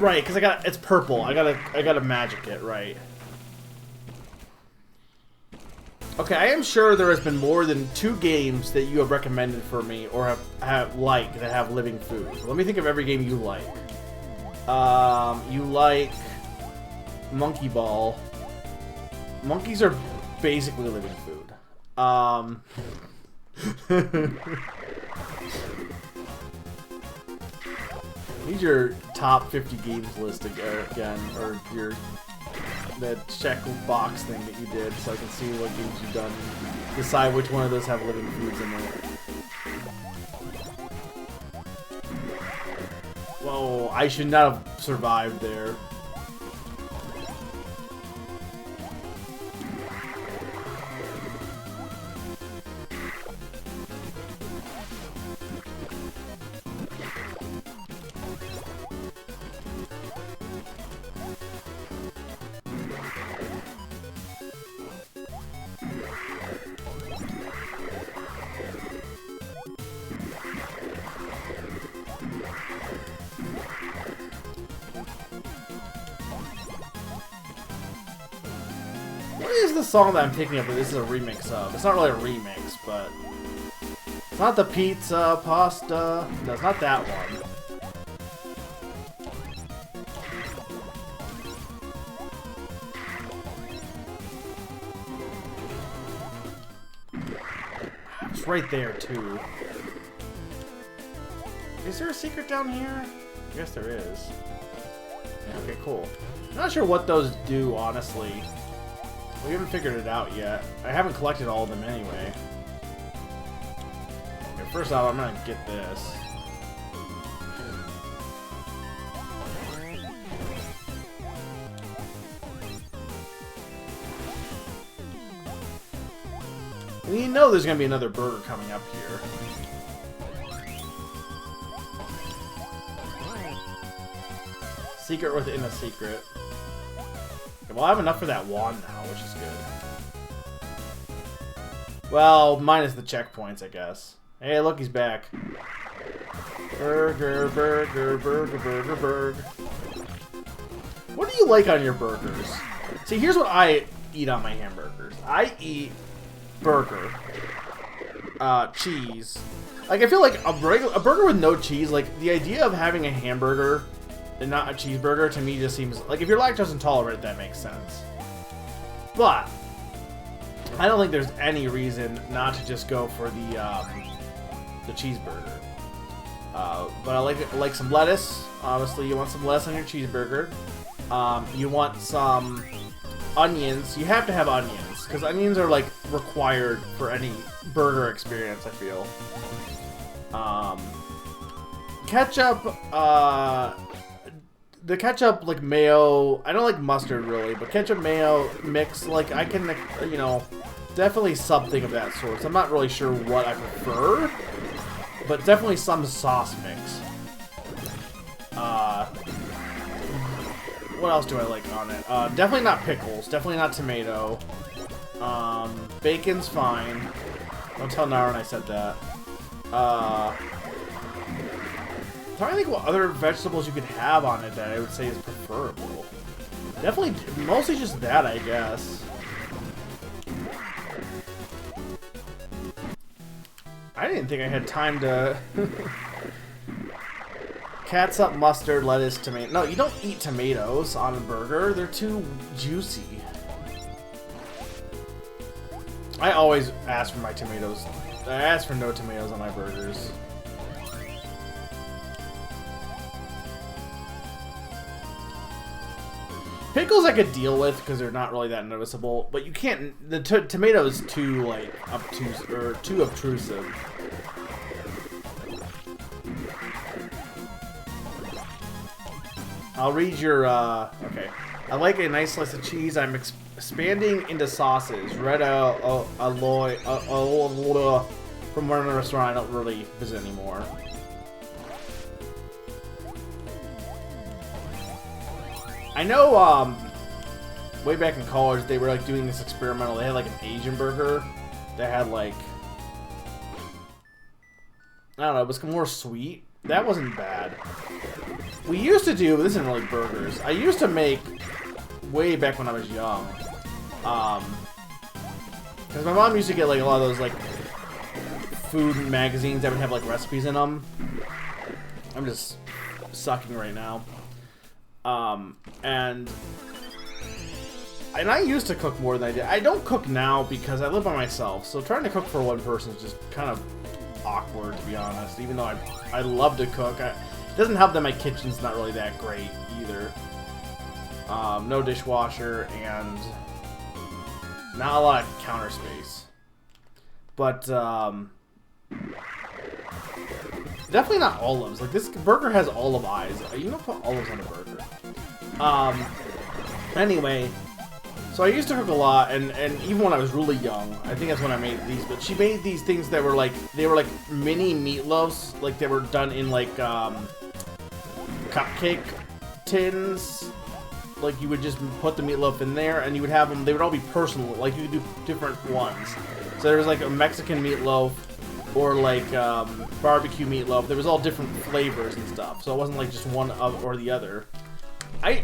right, because it's purple. I gotta magic it, right. Okay, I am sure there has been more than 2 games that you have recommended for me or have liked that have living food. Let me think of every game you like. You like Monkey Ball. Monkeys are basically living food. Need your top 50 games list again, or your that check box thing that you did, so I can see what games you've done and decide which one of those have living foods in it. Whoa, I should not have survived there. What is the song that I'm thinking of that this is a remix of? It's not really a remix, but... It's not the pizza, pasta... No, it's not that one. It's right there, too. Is there a secret down here? I guess there is. Yeah, okay, cool. I'm not sure what those do, honestly. We haven't figured it out yet. I haven't collected all of them anyway. Okay, first off, I'm gonna get this. And you know there's gonna be another burger coming up here. Secret within a secret. Well, I have enough for that wand now, which is good. Well, minus the checkpoints, I guess. Hey, look, he's back. Burger, burger, burger, burger, burger. What do you like on your burgers? See, here's what I eat on my hamburgers. I eat burger, cheese. Like, I feel like a burger with no cheese, like, the idea of having a hamburger and not a cheeseburger, to me, just seems... Like, if you're lactose intolerant, that makes sense. But I don't think there's any reason not to just go for the cheeseburger. But I like some lettuce. Obviously, you want some lettuce on your cheeseburger. You want some onions. You have to have onions, because onions are, like, required for any burger experience, I feel. Ketchup, the ketchup, like, mayo, I don't like mustard, really, but ketchup, mayo, mix, like, I can, you know, definitely something of that sort. So I'm not really sure what I prefer, but definitely some sauce mix. What else do I like on it? Definitely not pickles, definitely not tomato. Bacon's fine. Don't tell Naren I said that. I'm trying to think what other vegetables you could have on it that I would say is preferable. Definitely, mostly just that, I guess. I didn't think I had time to... Catsup, mustard, lettuce, tomato. No, you don't eat tomatoes on a burger. They're too juicy. I always ask for my tomatoes. I ask for no tomatoes on my burgers. Pickles I could deal with because they're not really that noticeable, but you can't. The tomato is too like obtuse or too obtrusive. I'll read your. Okay, I like a nice slice of cheese. I'm expanding into sauces. Red alloy from one restaurant I don't really visit anymore. I know, way back in college, they were, like, doing this experimental. They had, like, an Asian burger that had, like... I don't know, it was more sweet. That wasn't bad. We used to do... This isn't really burgers. I used to make, way back when I was young, Because my mom used to get like a lot of those like food magazines that would have like recipes in them. I'm just sucking right now. And I used to cook more than I did. I don't cook now because I live by myself, so trying to cook for one person is just kind of awkward, to be honest. Even though I love to cook, it doesn't help that my kitchen's not really that great either. No dishwasher and not a lot of counter space. But definitely not olives. Like, this burger has olive eyes. You don't put olives on a burger. Anyway, so I used to cook a lot, and even when I was really young, I think that's when I made these, but she made these things that were like, they were like mini meatloafs, like they were done in like, cupcake tins. Like, you would just put the meatloaf in there, and you would have them, they would all be personal, like you could do different ones. So there was like a Mexican meatloaf, or like, barbecue meatloaf. There was all different flavors and stuff, so it wasn't like just one or the other. I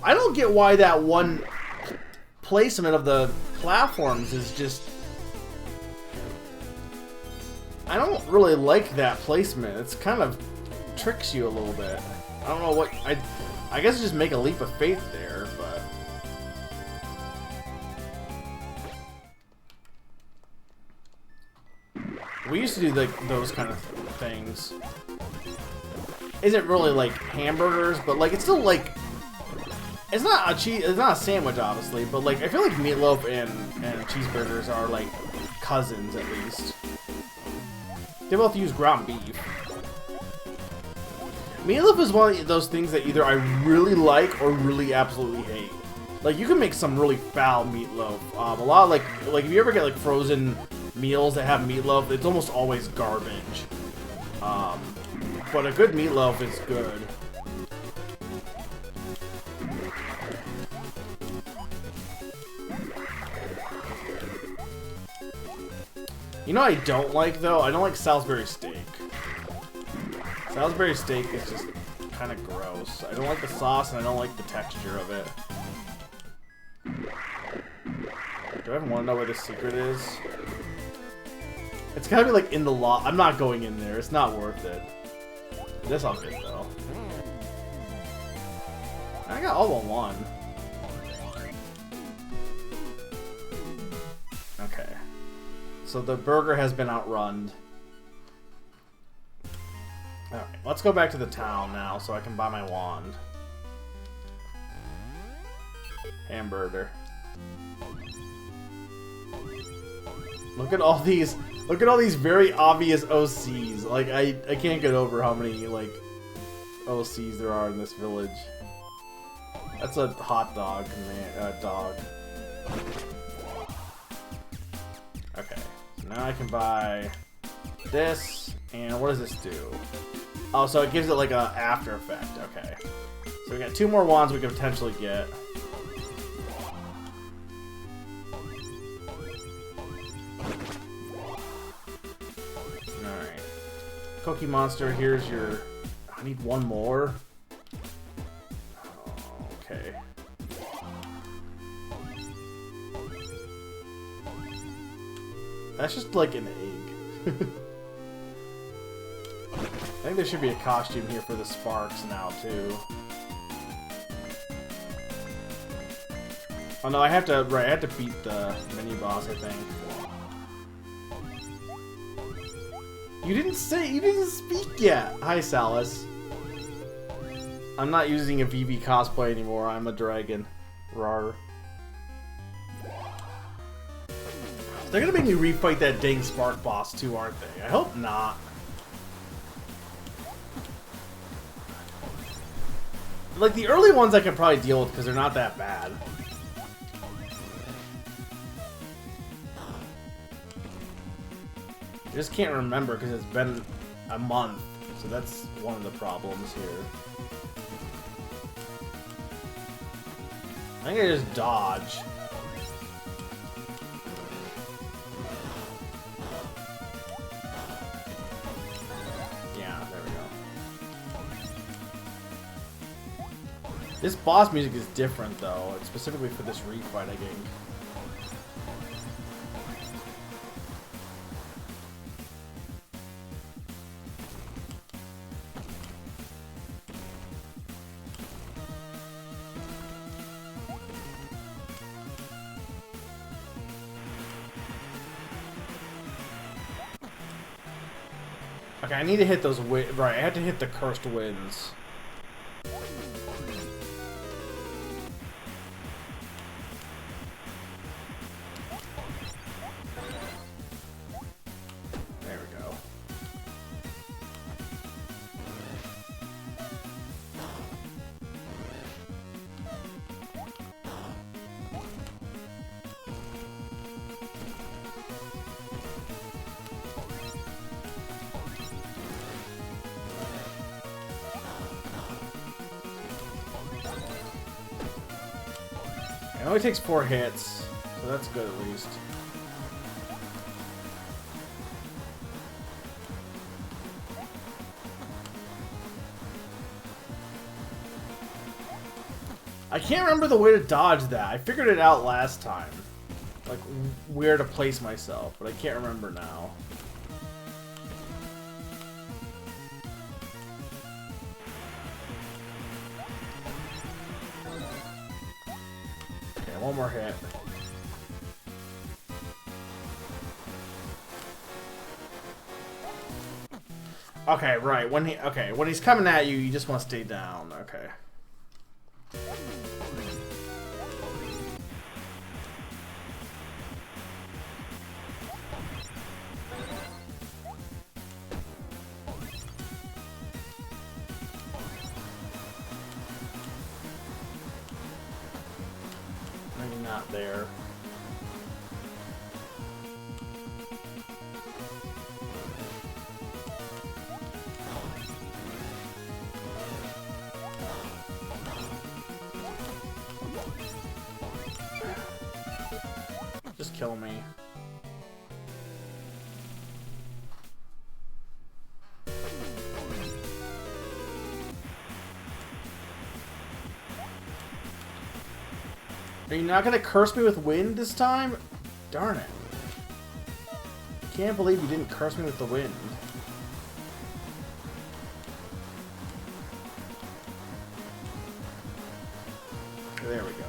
don't get why that one placement of the platforms is just... I don't really like that placement. It's kind of tricks you a little bit. I don't know what... I guess just make a leap of faith there, but... We used to do like those kind of things. Isn't really like hamburgers, but like it's still like... It's not a sandwich, obviously, but like I feel like meatloaf and cheeseburgers are like cousins at least. They both use ground beef. Meatloaf is one of those things that either I really like or really absolutely hate. Like, you can make some really foul meatloaf. A lot of like if you ever get like frozen meals that have meatloaf, it's almost always garbage. But a good meatloaf is good. You know what I don't like, though? I don't like Salisbury steak. Salisbury steak is just kind of gross. I don't like the sauce, and I don't like the texture of it. Do I even want to know where the secret is? It's gotta be, like, in the lot. I'm not going in there. It's not worth it. This I'll get, though. I got all but one. Okay. So the burger has been outrun. Alright, let's go back to the town now so I can buy my wand. Hamburger. Look at all these very obvious OCs. Like, I can't get over how many, like, OCs there are in this village. That's a hot dog, man, dog. Okay, so now I can buy this, and what does this do? Oh, so it gives it like a after effect, okay. So we got 2 more wands we could potentially get. Alright. Cookie Monster, here's your... I need 1 more. Oh, okay. That's just like an egg. I think there should be a costume here for the Sparks now, too. Oh no, I have to beat the mini-boss, I think. You didn't speak yet! Hi, Salis. I'm not using a VV cosplay anymore, I'm a dragon. Rar. They're gonna make me refight that dang Spark boss too, aren't they? I hope not. Like, the early ones I can probably deal with because they're not that bad. I just can't remember because it's been a month, so that's one of the problems here. I think I just dodge. Yeah, there we go. This boss music is different, though. It's specifically for this refight, I think. Okay, I need to hit those right, I had to hit the cursed winds. There we go. It only takes 4 hits, so that's good at least. I can't remember the way to dodge that. I figured it out last time. Like, where to place myself, but I can't remember now. Okay, one more hit. Okay, right. When he's coming at you, you just want to stay down. Okay. Maybe not there. Just kill me. Are you not gonna curse me with wind this time? Darn it. Can't believe you didn't curse me with the wind. There we go.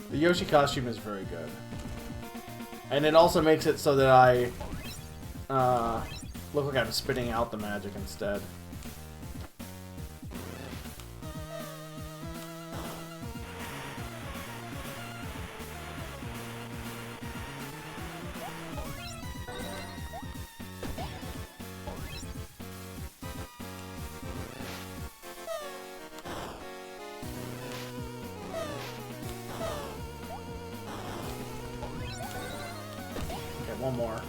The Yoshi costume is very good. And it also makes it so that I look like I'm spitting out the magic instead. One more.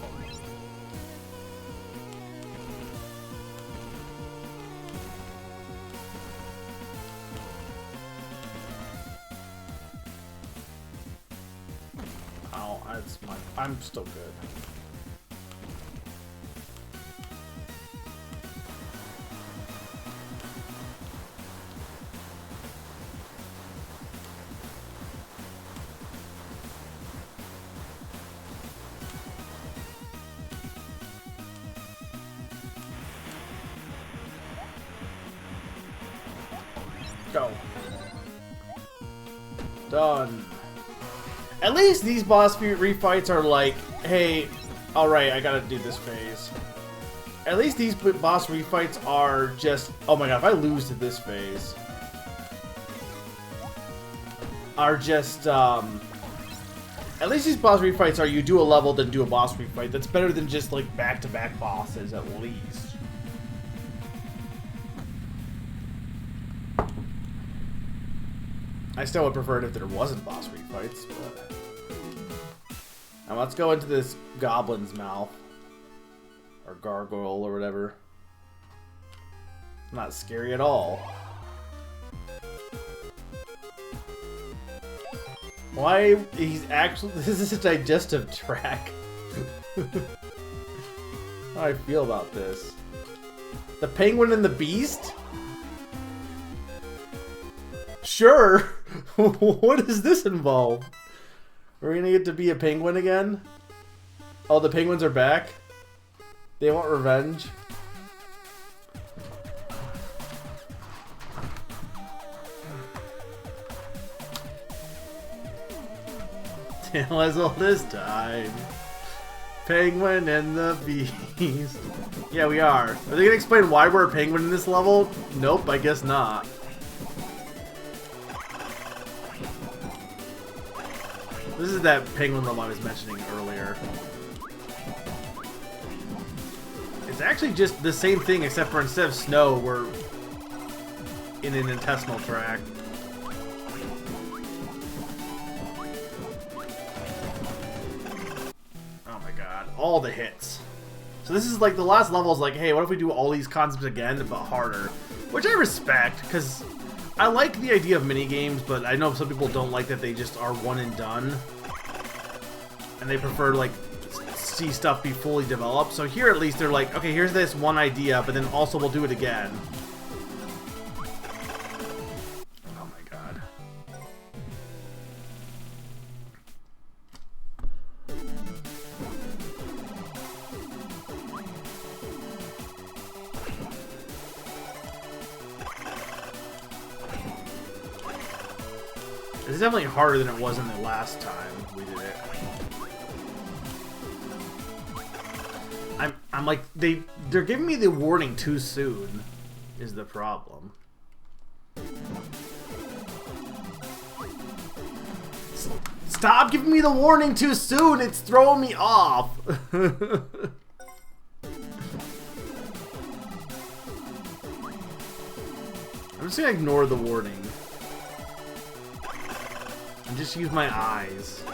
Oh, that's my. I'm still good. Go. Done. At least these boss refights are like, hey, alright, I gotta do this phase. At least these boss refights are just, oh my god, if I lose to this phase, are just, at least these boss refights are you do a level, then do a boss refight. That's better than just like back-to-back bosses, at least. I still would prefer it if there wasn't boss refights, but... Now let's go into this goblin's mouth. Or gargoyle or whatever. Not scary at all. Why? He's actually... This is a digestive tract. How do I feel about this? The penguin and the beast? Sure. What does this involve? We're gonna get to be a penguin again? Oh, the penguins are back? They want revenge? Tale as old as time. Penguin and the Beast. Yeah, we are. Are they gonna explain why we're a penguin in this level? Nope, I guess not. This is that penguin level I was mentioning earlier. It's actually just the same thing, except for instead of snow, we're in an intestinal tract. Oh my god, all the hits. So this is like the last level is like, hey, what if we do all these concepts again, but harder? Which I respect, because I like the idea of minigames, but I know some people don't like that they just are one and done. And they prefer, like, see stuff be fully developed. So here at least they're like, okay, here's this one idea, but then also we'll do it again. Oh my god. It's definitely harder than it was in the last time we did it. I'm like, they're giving me the warning too soon, is the problem. Stop giving me the warning too soon, it's throwing me off. I'm just gonna ignore the warning. And just use my eyes.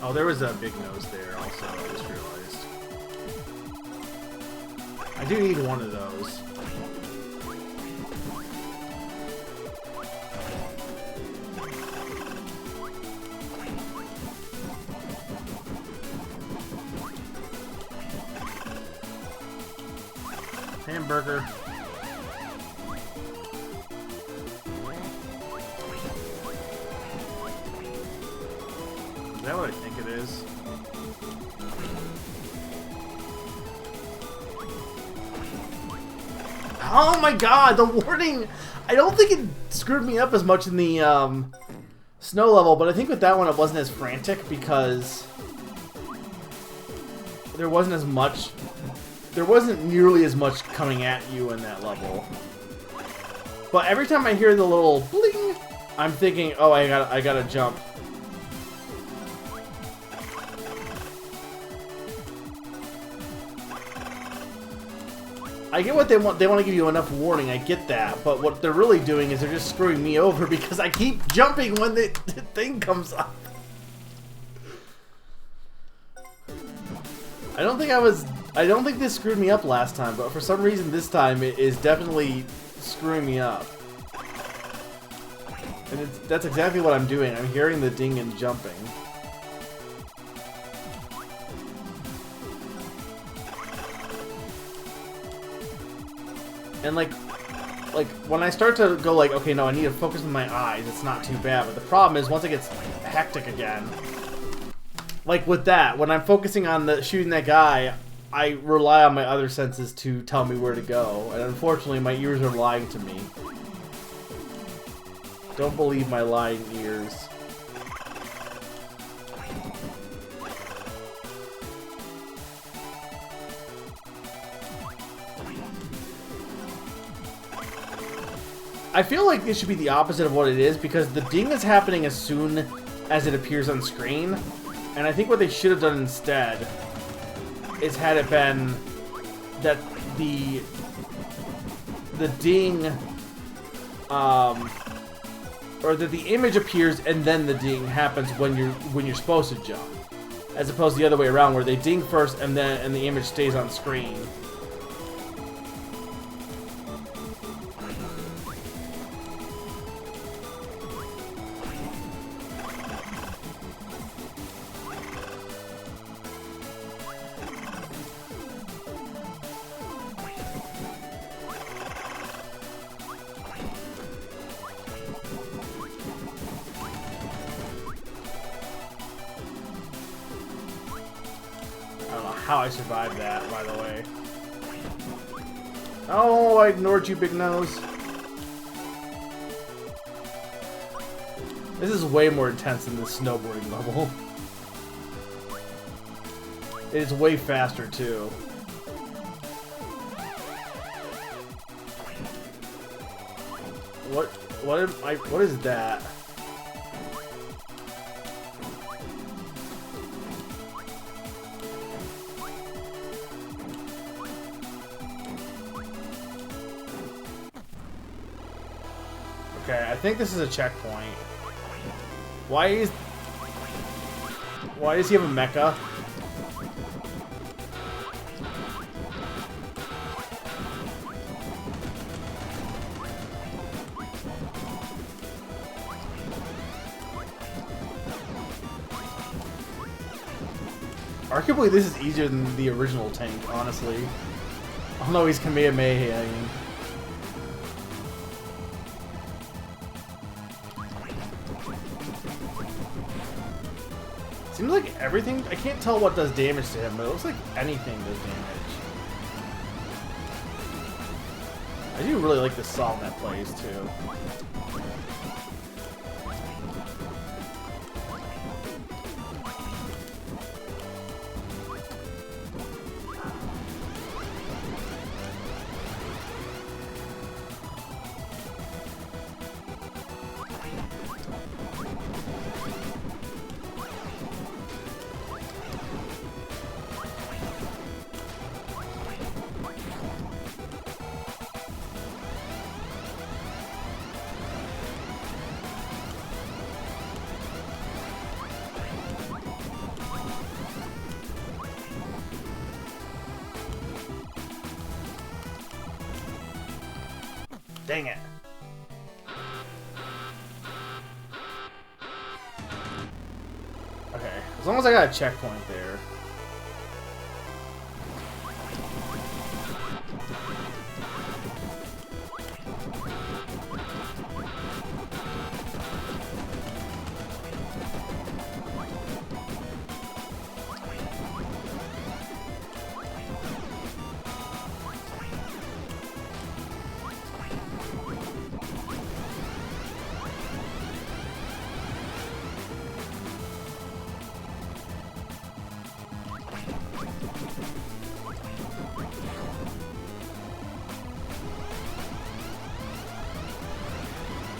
Oh, there was a big nose there also, I just realized. I do need one of those. Hamburger. Is that what I think it is? Oh my god, the warning! I don't think it screwed me up as much in the snow level, but I think with that one it wasn't as frantic because there wasn't as much, there wasn't nearly as much coming at you in that level. But every time I hear the little bling, I'm thinking, oh, I gotta jump. I get what they want. They want to give you enough warning. I get that. But what they're really doing is they're just screwing me over because I keep jumping when the thing comes up. I don't think this screwed me up last time, but for some reason this time it is definitely screwing me up. And that's exactly what I'm doing. I'm hearing the ding and jumping. And like when I start to go like, okay, no, I need to focus on my eyes, it's not too bad. But the problem is once it gets hectic again, like with that, when I'm focusing on shooting that guy, I rely on my other senses to tell me where to go. And unfortunately, my ears are lying to me. Don't believe my lying ears. I feel like it should be the opposite of what it is, because the ding is happening as soon as it appears on screen. And I think what they should have done instead is had it been that the ding, or that the image appears and then the ding happens when you're supposed to jump, as opposed to the other way around where they ding first and the image stays on screen. how I survived that, by the way. Oh, I ignored you, Big Nose. This is way more intense than the snowboarding level. It is way faster, too. What is that? Okay, I think this is a checkpoint. Why does he have a mecha? Arguably, this is easier than the original tank, honestly. Oh no, he's Kamehameha-ing. Seems like everything... I can't tell what does damage to him, but it looks like anything does damage. I do really like the song that plays, too. Dang it. Okay, as long as I got a checkpoint there.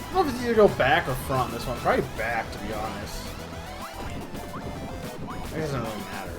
I don't know if it's either go back or front this one. Probably back, to be honest. It doesn't really matter.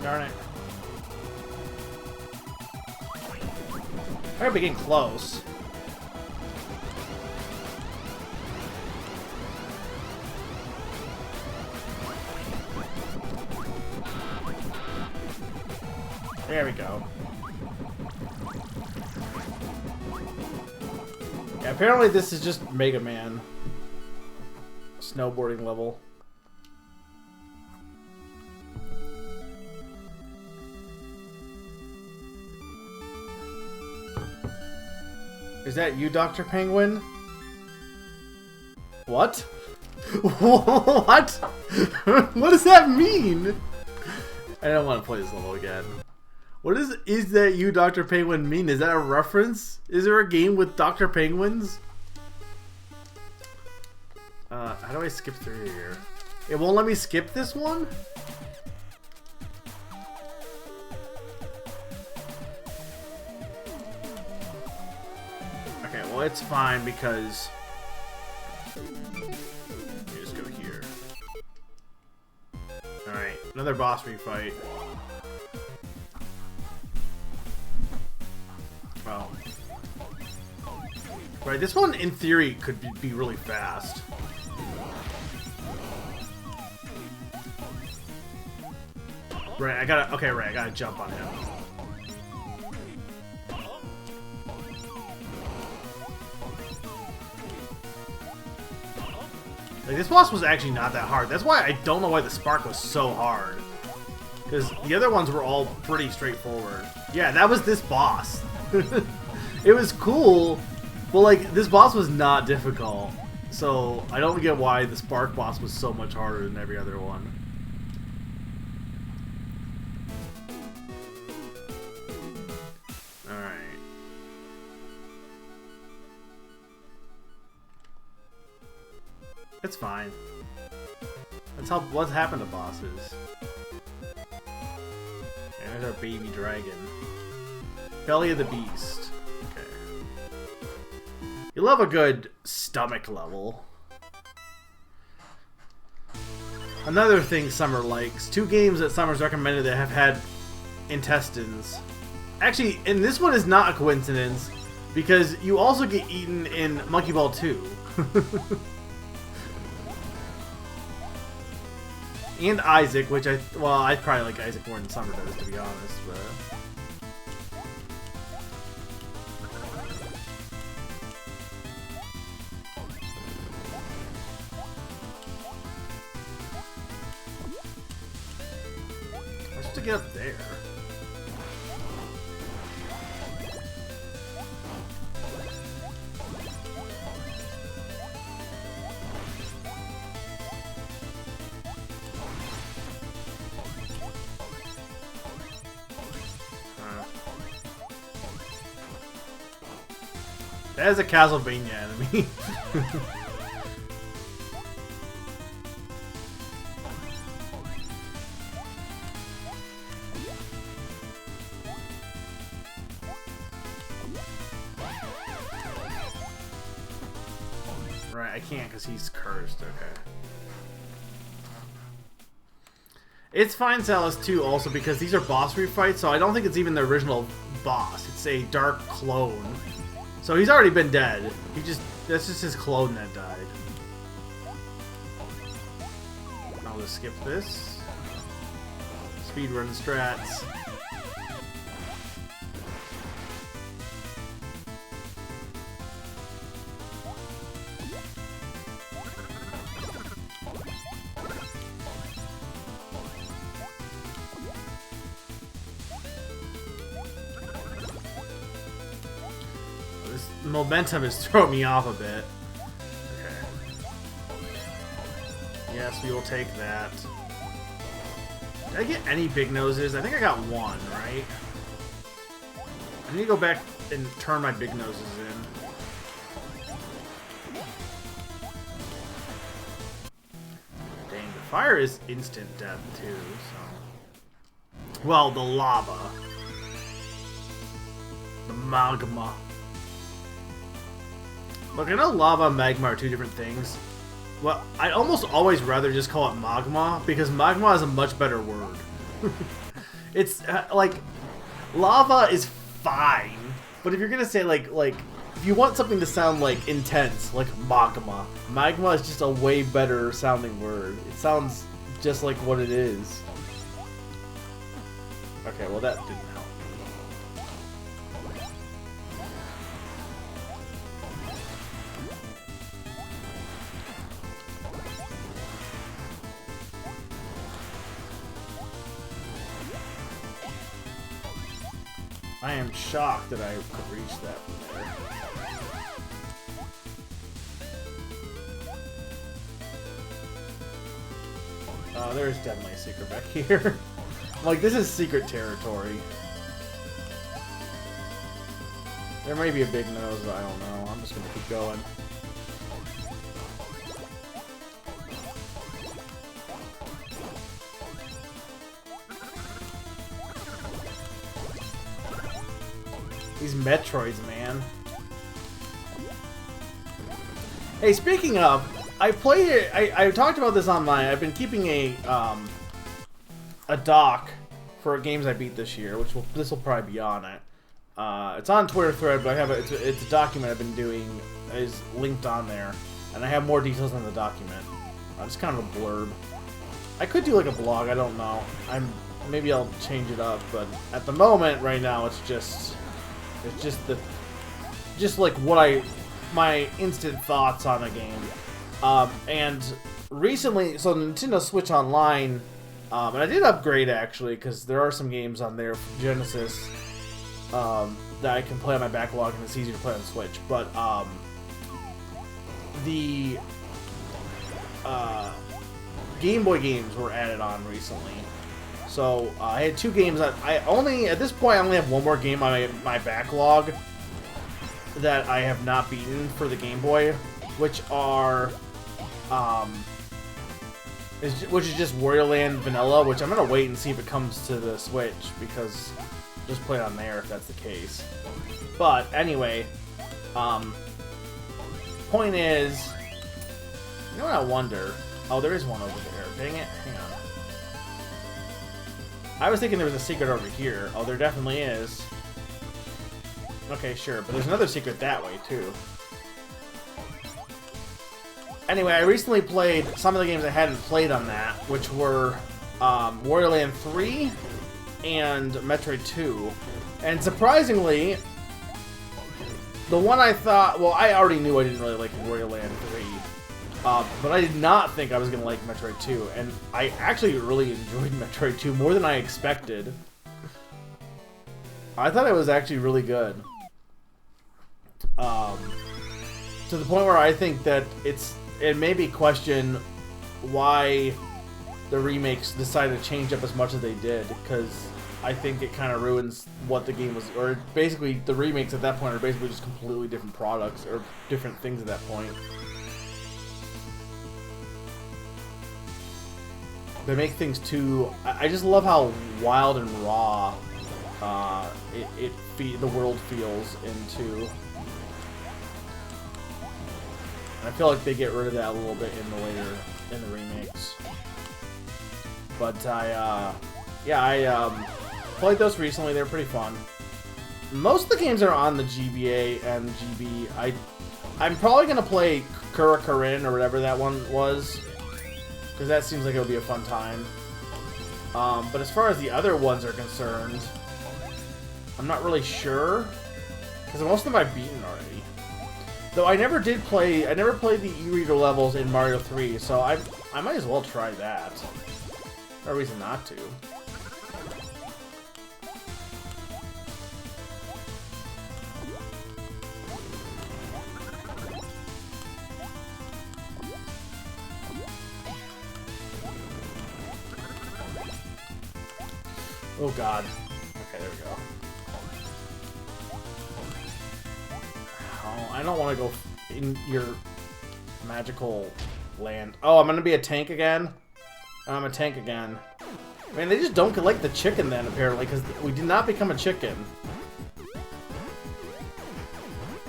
Darn it. I gotta be getting close. There we go. Yeah, apparently this is just Mega Man snowboarding level. Is that you, Dr. Penguin? What? What? What does that mean? I don't want to play this level again. What is that you, Dr. Penguin, mean? Is that a reference? Is there a game with Dr. Penguins? How do I skip through here? It won't let me skip this one? Okay, well it's fine because... Let me just go here. Alright, another boss fight. Well... Right, this one in theory could be really fast. Right, I gotta jump on him. Like, this boss was actually not that hard. That's why I don't know why the Spark was so hard. Because the other ones were all pretty straightforward. Yeah, that was this boss. It was cool, but like, this boss was not difficult. So, I don't get why the Spark boss was so much harder than every other one. Alright. It's fine. That's how what's happened to bosses. And there's our baby dragon. Belly of the Beast. Okay. You love a good stomach level. Another thing Summer likes. 2 games that Summer's recommended that have had intestines. Actually, and this one is not a coincidence, because you also get eaten in Monkey Ball 2. And Isaac, which I probably like Isaac more than Summer does, to be honest, but... Let's just get up there. That is a Castlevania enemy. Right, I can't because he's cursed. Okay. It's fine, Salas, too, also because these are boss refights, so I don't think it's even the original boss. It's a dark clone. So he's already been dead. That's just his clone that died. I'll just skip this. Speedrun strats. Momentum has thrown me off a bit. Okay. Yes, we will take that. Did I get any big noses? I think I got one, right? I need to go back and turn my big noses in. Dang, the fire is instant death too, so... Well, the lava. The magma. Look, I know lava and magma are 2 different things. Well, I'd almost always rather just call it magma, because magma is a much better word. It's, like, lava is fine, but if you're gonna say, like, if you want something to sound, like, intense, like magma, magma is just a way better sounding word. It sounds just like what it is. Okay, well that didn't help. I am shocked that I could reach that from there. Oh, there's definitely a secret back here. Like, this is secret territory. There may be a big nose, but I don't know. I'm just gonna keep going. These Metroids, man. Hey, speaking of, I played it. I talked about this online. I've been keeping a doc for games I beat this year, which this will probably be on it. It's on Twitter thread, but I have it's a document I've been doing is linked on there, and I have more details on the document. It's kind of a blurb. I could do like a blog. I don't know. Maybe I'll change it up, but at the moment, right now, it's just like my instant thoughts on a game. And recently, so Nintendo Switch Online, and I did upgrade actually, because there are some games on there for Genesis that I can play on my backlog, and it's easier to play on Switch. But the Game Boy games were added on recently. So I had 2 games that at this point I only have 1 more game on my backlog that I have not beaten for the Game Boy, which are which is just Wario Land Vanilla, which I'm gonna wait and see if it comes to the Switch, because just play it on there if that's the case. But anyway, point is, you know what I wonder? Oh, there is one over there. Dang it! Hang on. I was thinking there was a secret over here. Oh, there definitely is. Okay, sure, but there's another secret that way too. Anyway, I recently played some of the games I hadn't played on that, which were Wario Land 3 and Metroid 2. And surprisingly, the one I thought... Well, I already knew I didn't really like Wario Land 3. But I did not think I was going to like Metroid 2. And I actually really enjoyed Metroid 2 more than I expected. I thought it was actually really good. To the point where I think that it made me question why the remakes decided to change up as much as they did, because I think it kind of ruins what the game was, or basically the remakes at that point are basically just completely different products or different things at that point. They make things too... I just love how wild and raw the world feels into. And I feel like they get rid of that a little bit in the remakes. But I played those recently. They're pretty fun. Most of the games are on the GBA and GB. I'm probably gonna play Kura Karin or whatever that one was, because that seems like it would be a fun time. But as far as the other ones are concerned, I'm not really sure, because most of them I've beaten already. Though I never played the e-reader levels in Mario 3, so I might as well try that. No reason not to. Oh god. Okay, there we go. Oh, I don't want to go in your magical land. Oh, I'm gonna be a tank again? I'm a tank again. Man, they just don't like the chicken then, apparently, because we did not become a chicken.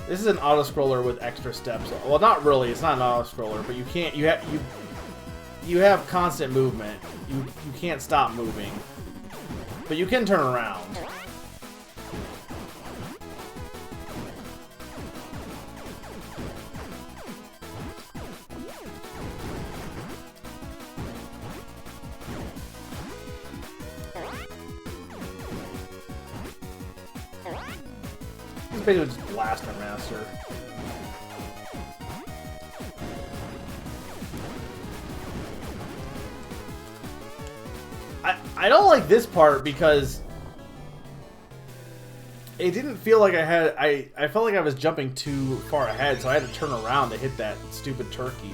This is an auto-scroller with extra steps. Well, not really. It's not an auto-scroller, but you can't... You have constant movement. You can't stop moving. But you can turn around. This is basically just Blaster Master. I don't like this part because it didn't feel like I felt like I was jumping too far ahead, so I had to turn around to hit that stupid turkey.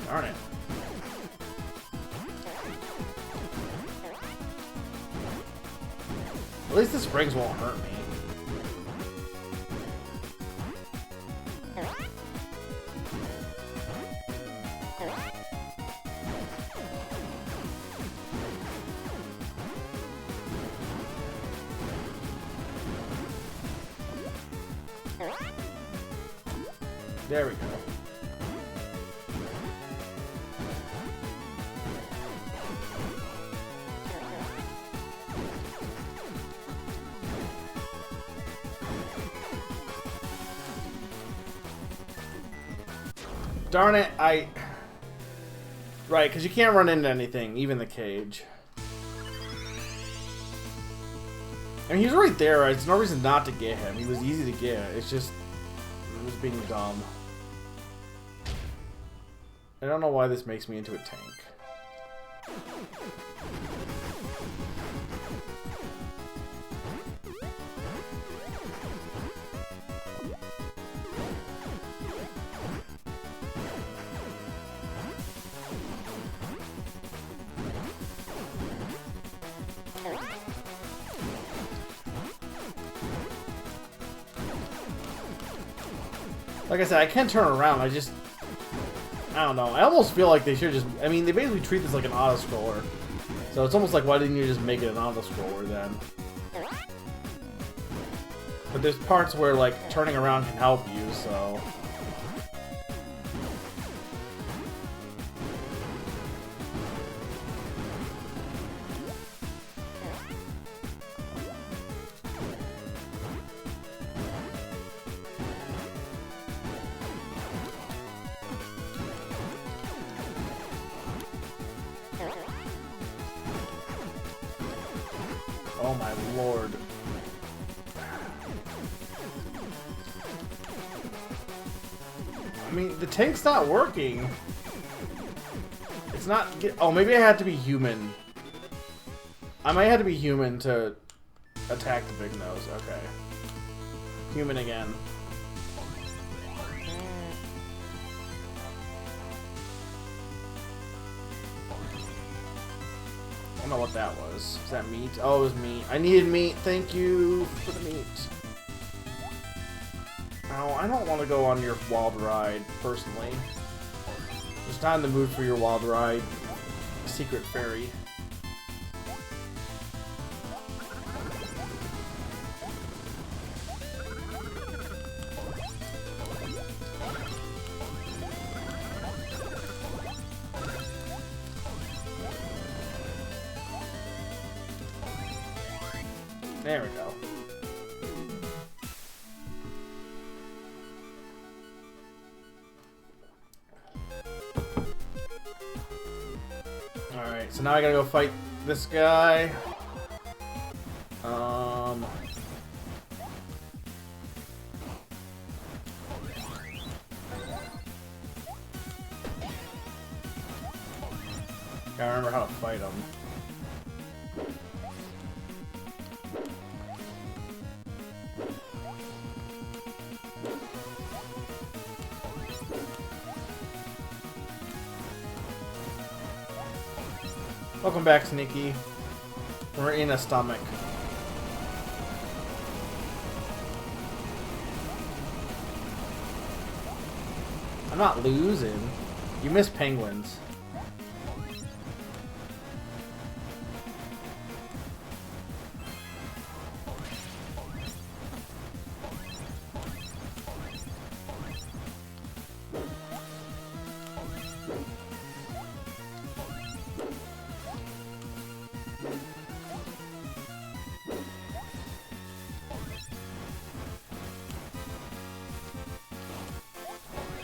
Darn it. At least the springs won't hurt me. There we go. Darn it, Right, because you can't run into anything, even the cage. I mean, he was right there, right? There's no reason not to get him. He was easy to get. It's just... it was being dumb. I don't know why this makes me into a tank. Like I said, I can turn around, I don't know. I almost feel like they should just... I mean, they basically treat this like an auto-scroller. So it's almost like, why didn't you just make it an auto-scroller then? But there's parts where, like, turning around can help you, so... Oh my lord. I mean, the tank's not working. It's not... oh, maybe I had to be human. I might have to be human to attack the big nose. Okay. Human again. I don't know what that was. Is that meat? Oh, it was meat. I needed meat. Thank you for the meat. Oh, I don't want to go on your wild ride, personally. Just not in the mood for your wild ride, Secret Fairy. There we go. Alright, so now I gotta go fight this guy. Gotta remember how to fight him. Welcome back, Sneaky. We're in a stomach. I'm not losing. You miss penguins.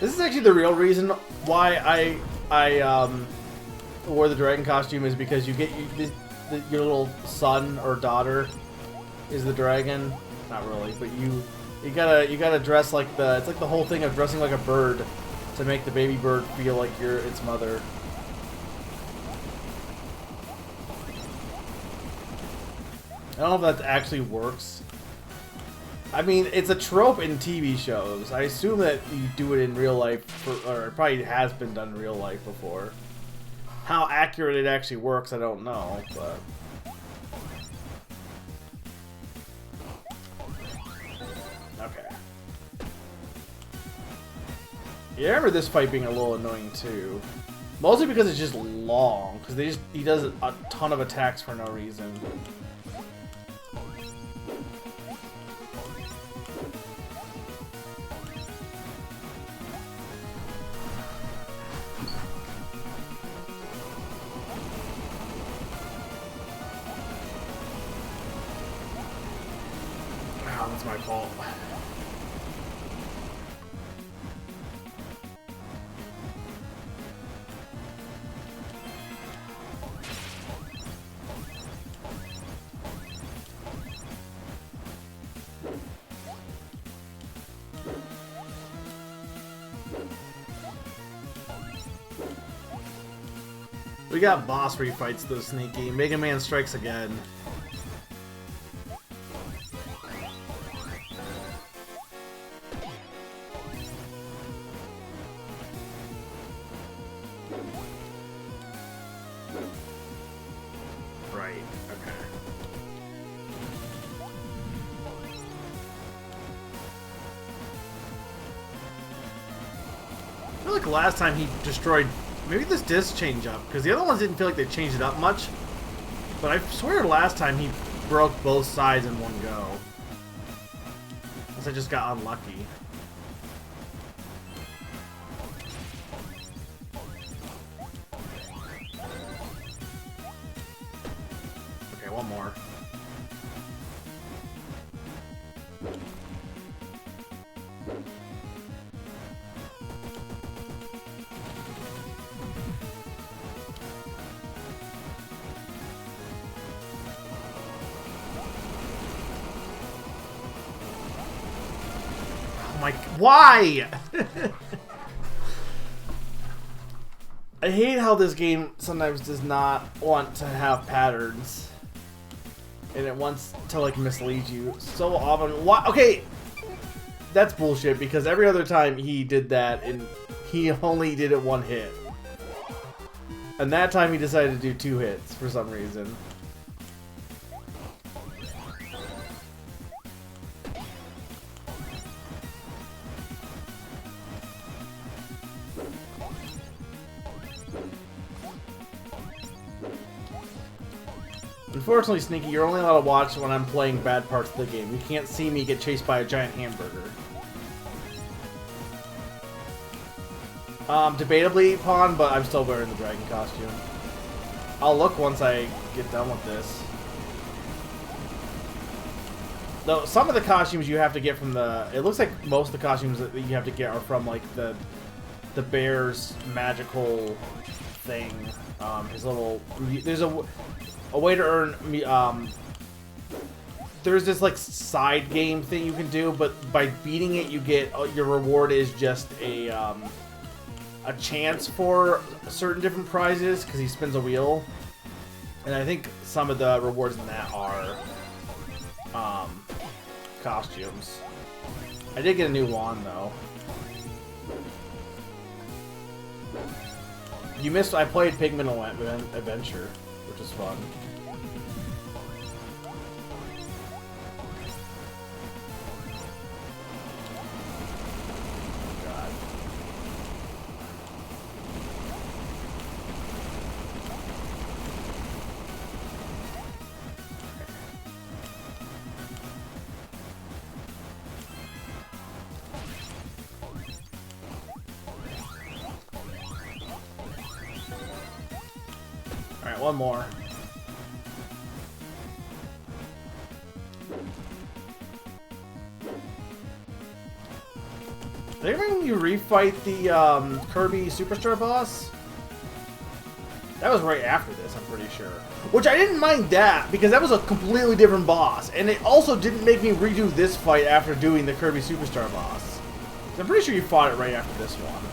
This is actually the real reason why I wore the dragon costume, is because you get your little son or daughter is the dragon. Not really, but you gotta dress like it's like the whole thing of dressing like a bird to make the baby bird feel like you're its mother. I don't know if that actually works. I mean, it's a trope in TV shows. I assume that you do it in real life, or it probably has been done in real life before. How accurate it actually works, I don't know, but... Okay. Yeah, I remember this fight being a little annoying too. Mostly because it's just long, because he does a ton of attacks for no reason. Oh, that's my fault. We got boss refights though, Sneaky. Mega Man strikes again. Right, okay. I feel like last time he destroyed... Maybe this does change up, because the other ones didn't feel like they changed it up much. But I swear last time he broke both sides in one go. Unless I just got unlucky. Okay, one more. Like, why? I hate how this game sometimes does not want to have patterns. And it wants to, like, mislead you so often. Why? Okay, that's bullshit, because every other time he did that, and he only did it one hit. And that time he decided to do 2 hits for some reason. Unfortunately, Sneaky, you're only allowed to watch when I'm playing bad parts of the game. You can't see me get chased by a giant hamburger. Debatably, Pawn, but I'm still wearing the dragon costume. I'll look once I get done with this. Though, some of the costumes you have to get from the... It looks like most of the costumes that you have to get are from, like, the bear's magical thing. His little... There's a way to earn, there's this like side game thing you can do, but by beating it, you get your reward is just a chance for certain different prizes because he spins a wheel, and I think some of the rewards in that are costumes. I did get a new wand though. You missed. I played Pigment Adventure, which is fun. God. All right, one more. Did you refight the Kirby Superstar boss? That was right after this, I'm pretty sure. Which I didn't mind that, because that was a completely different boss. And it also didn't make me redo this fight after doing the Kirby Superstar boss. I'm pretty sure you fought it right after this one.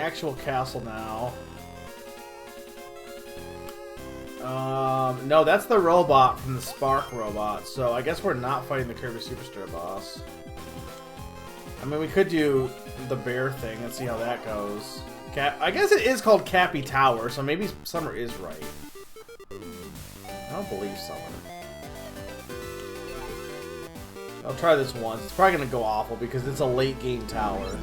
actual castle now. No, that's the robot from the Spark robot. So I guess we're not fighting the Kirby Superstar boss. I mean, we could do the bear thing and see how that goes. I guess it is called Cappy Tower, so maybe Summer is right. I don't believe Summer. I'll try this once. It's probably going to go awful because it's a late game tower.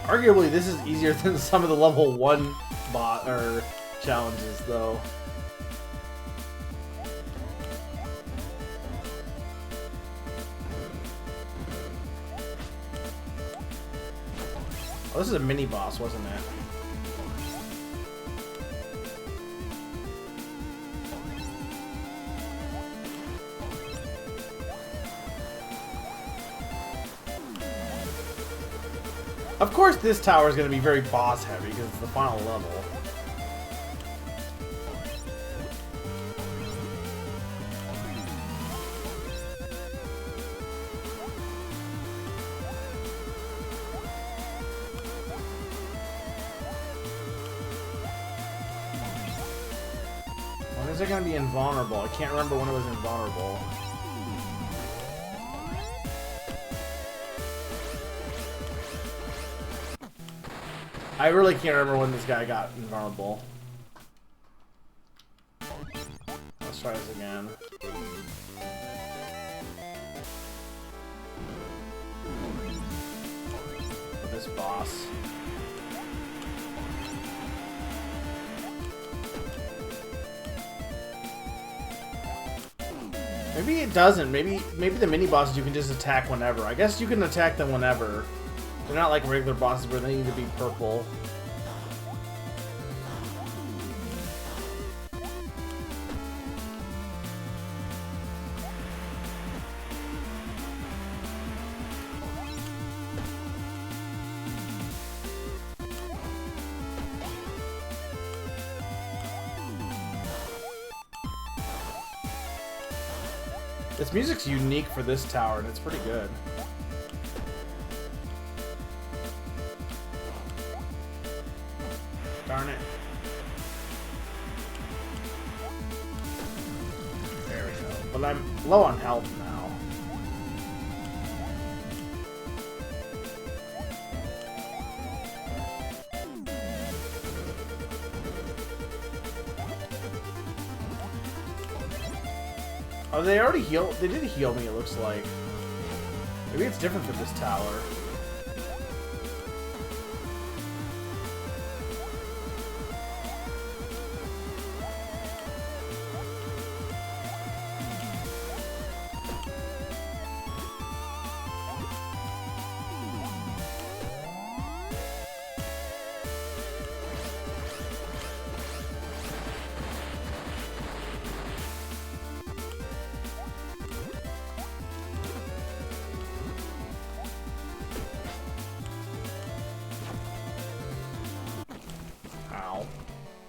Arguably, this is easier than some of the level 1 bot or challenges, though. Oh, this is a mini boss, wasn't it? Of course, this tower is going to be very boss heavy because it's the final level. When is it going to be invulnerable? I can't remember when it was invulnerable. I really can't remember when this guy got invulnerable. Let's try this again. For this boss. Maybe it doesn't. Maybe the mini bosses you can just attack whenever. I guess you can attack them whenever. They're not like regular bosses where they need to be purple. This music's unique for this tower, and it's pretty good. Darn it. There we go. But I'm low on health now. Oh, they already healed? They did heal me, it looks like. Maybe it's different for this tower.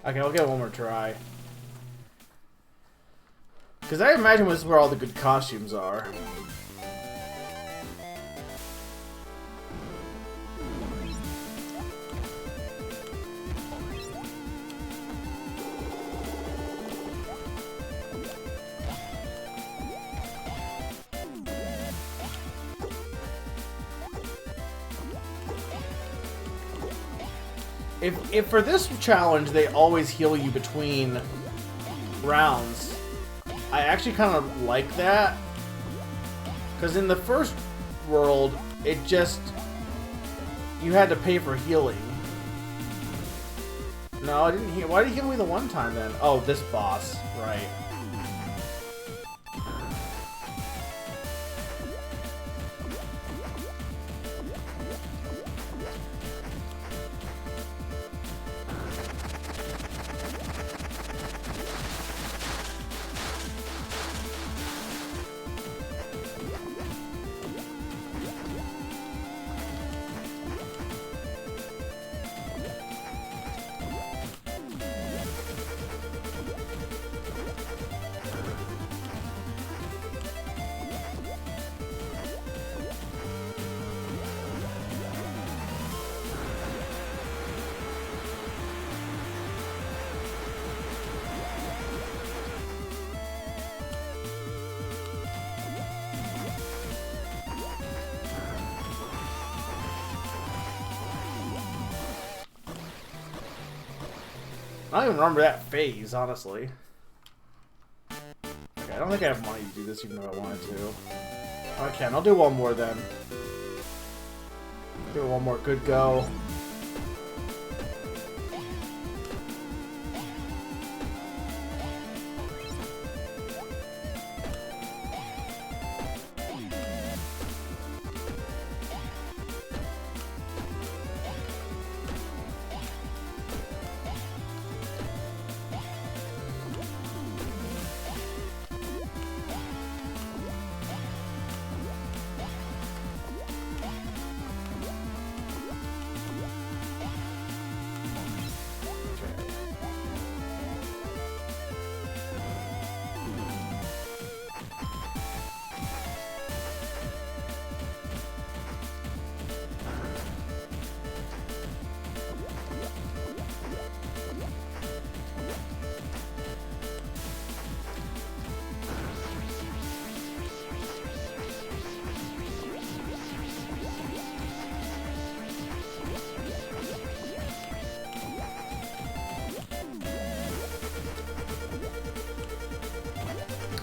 Okay, I'll give it one more try. Because I imagine this is where all the good costumes are. If for this challenge they always heal you between rounds, I actually kind of like that. Because in the first world, it just... you had to pay for healing. No, I didn't heal. Why did he heal me the one time then? Oh, this boss. Right. I don't even remember that phase, honestly. Okay, I don't think I have money to do this even though I wanted to. I can. I'll do one more then. Do one more good go.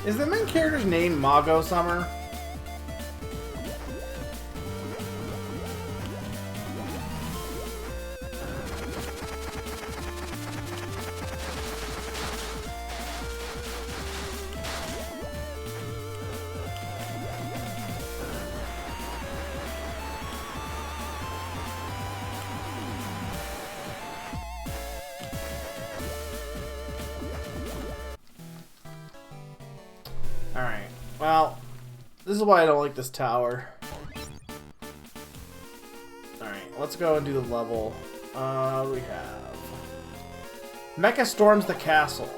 Is the main character's name Mago Summer? Alright, well, this is why I don't like this tower. Alright, let's go and do the level. We have... Mecha storms the castle.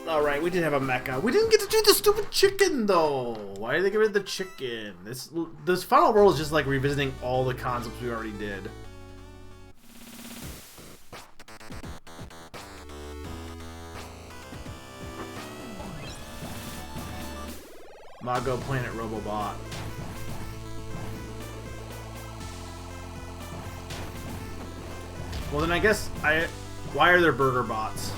Alright, we did have a mecha. We didn't get to do the stupid chicken, though! Why did they get rid of the chicken? This final world is just like revisiting all the concepts we already did. Mago Planet Robobot. Well then I guess why are there burger bots?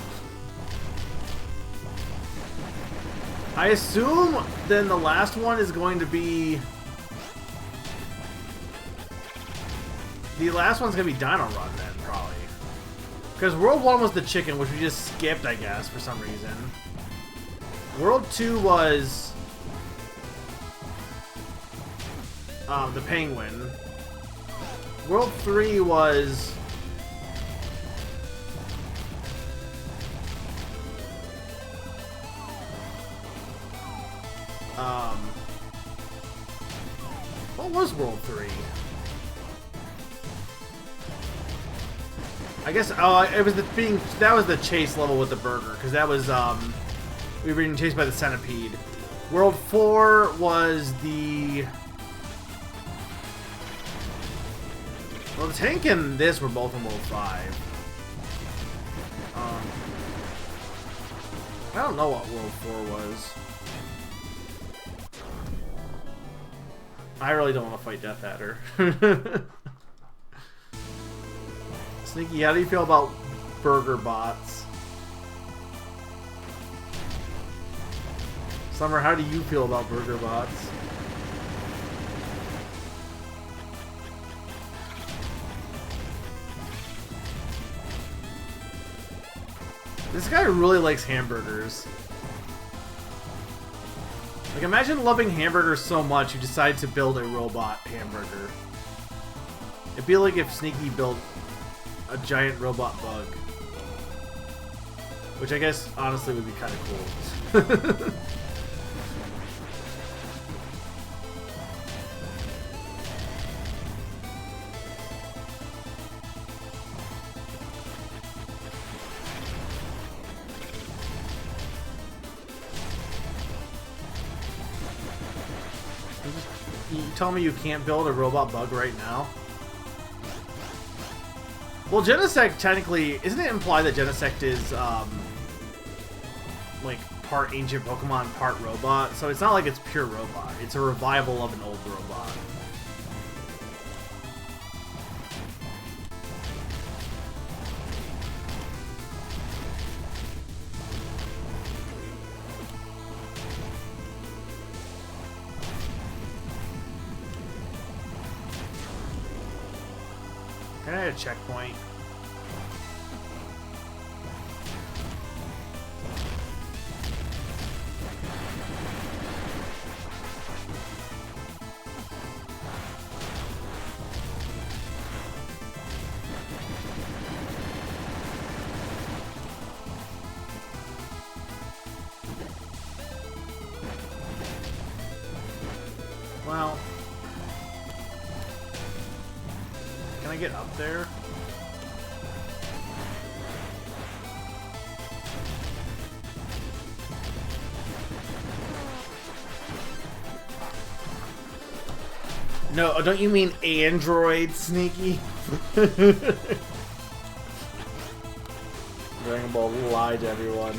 I assume then the last one is going to be... The last one's going to be Dino Run then, probably. Because World 1 was the chicken, which we just skipped, I guess, for some reason. World 2 was... the penguin. World 3 was... What was World 3? I guess, it was that was the chase level with the burger, because that was, we were being chased by the centipede. World 4 was the... Well, the tank and this were both in World 5. I don't know what World 4 was. I really don't want to fight Death Adder. Sneaky, how do you feel about burger bots? Summer, how do you feel about burger bots? This guy really likes hamburgers. Like, imagine loving hamburgers so much you decide to build a robot hamburger. It'd be like if Sneaky built a giant robot bug. Which I guess, honestly, would be kind of cool. You tell me you can't build a robot bug right now? Well, Genesect technically, isn't it implied that Genesect is, like, part ancient Pokemon, part robot? So it's not like it's pure robot. It's a revival of an old robot. Can I have a checkpoint? Well, can I get up there? No, don't you mean Android, Sneaky? Dragon Ball lied to everyone.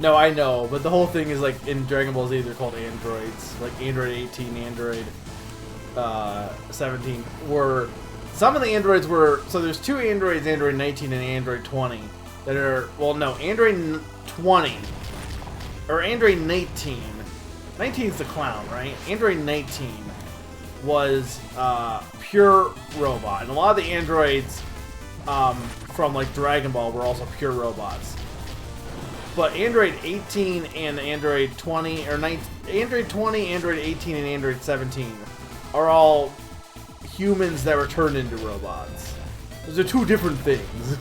No, I know, but the whole thing is like in Dragon Ball Z they're called androids. Like Android 18, Android 17 were... Some of the androids were... So there's two androids, Android 19 and Android 20, that are... Well, no, Android 20, or Android 19. 19 is the clown, right? Android 19 was pure robot. And a lot of the androids from like Dragon Ball were also pure robots. But Android 18 and Android 20, or 19, Android 20, Android 18, and Android 17 are all humans that were turned into robots. Those are two different things.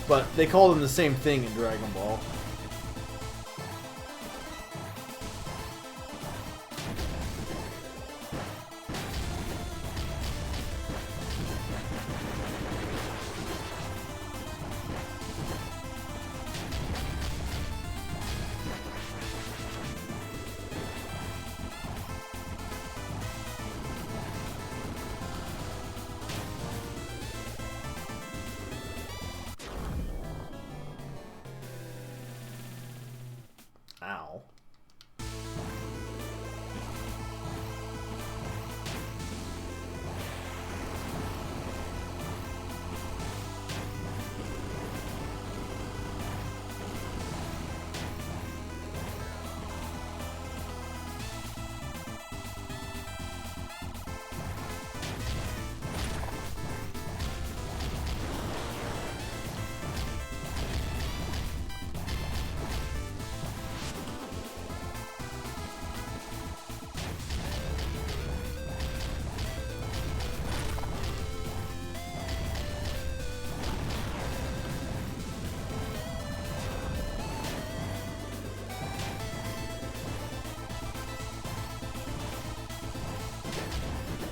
But they call them the same thing in Dragon Ball. Ow.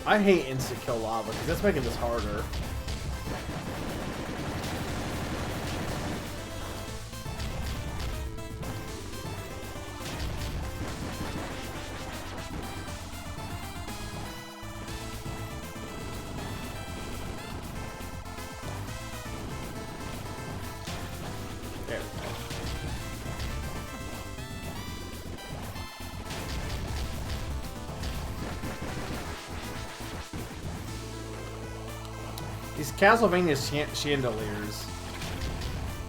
I hate instant kill lava because that's making this harder. There we go. These Castlevania chandeliers.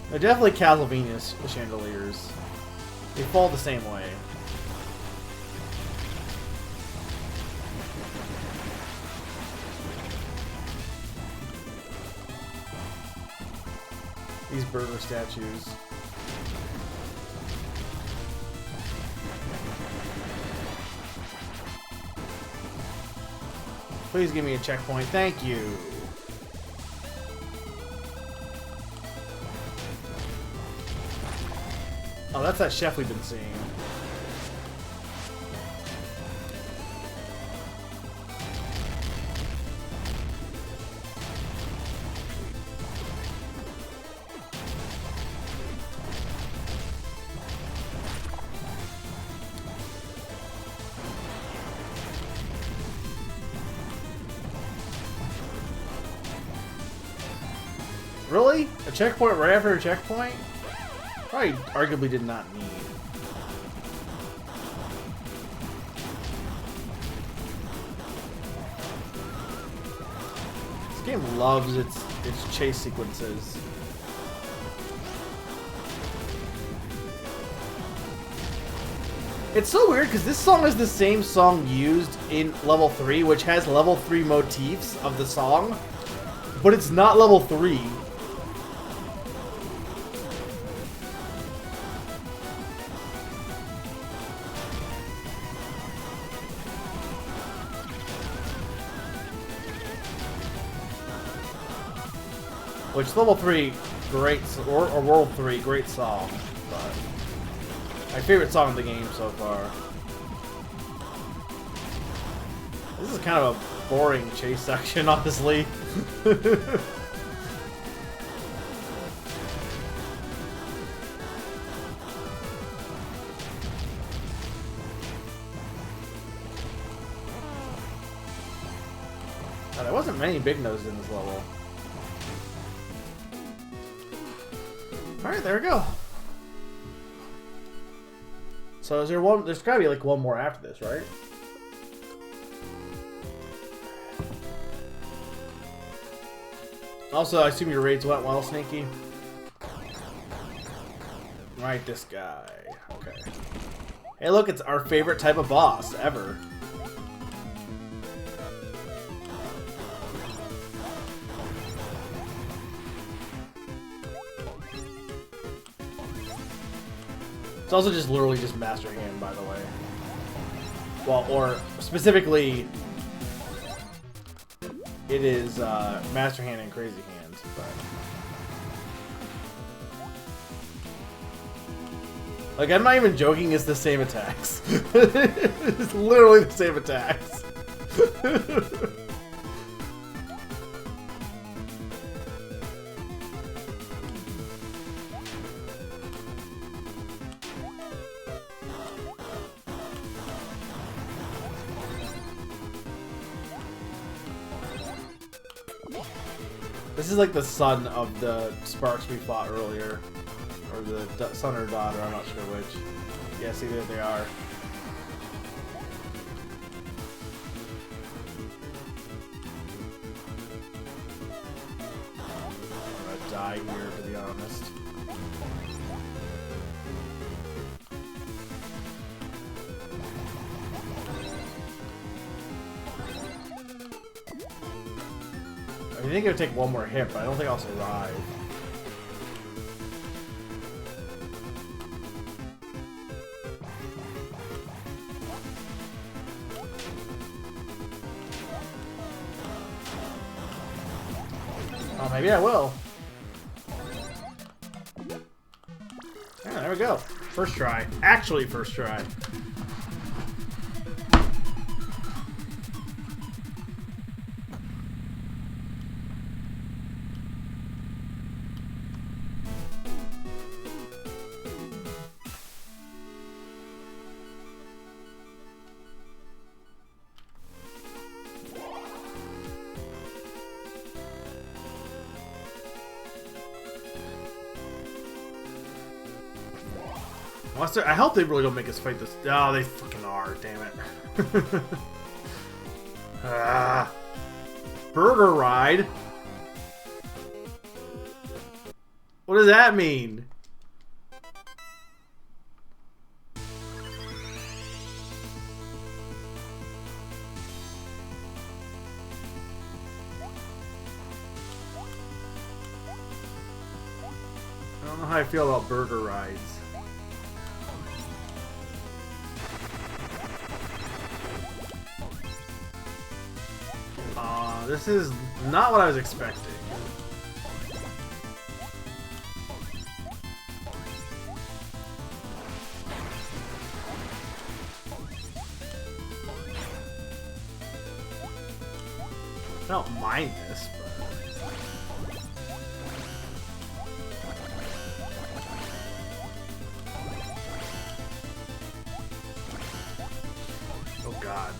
They're definitely Castlevania chandeliers. They fall the same way. These burger statues. Please give me a checkpoint. Thank you. Oh, that's that chef we've been seeing. Really? A checkpoint right after a checkpoint? Probably arguably did not need. game loves its chase sequences. It's so weird because this song is the same song used in level 3, which has level 3 motifs of the song, but it's not level 3. Which level 3, great, or world 3, great song, but my favorite song in the game so far. This is kind of a boring chase section, honestly. There wasn't many big noses in this level. Alright, there we go. So is there one? There's gotta be like one more after this, right? Also, I assume your raids went well, Sneaky. Right, this guy. Okay. Hey, look, it's our favorite type of boss ever. It's also just literally just Master Hand, by the way. Well, or specifically, it is Master Hand and Crazy Hands, but like I'm not even joking. It's the same attacks. It's literally the same attacks. This is like the son of the Sparks we fought earlier. Or the son or daughter, I'm not sure which. Yeah, see, there they are. I'm gonna die here, to be honest. I think it would take one more hit, but I don't think I'll survive. Oh, maybe I will. Yeah, there we go. First try. Actually, first try. I hope they really don't make us fight this. Oh, they fucking are. Damn it. Burger ride? What does that mean? I don't know how I feel about burger rides. This is not what I was expecting. I don't mind this, but... Oh god.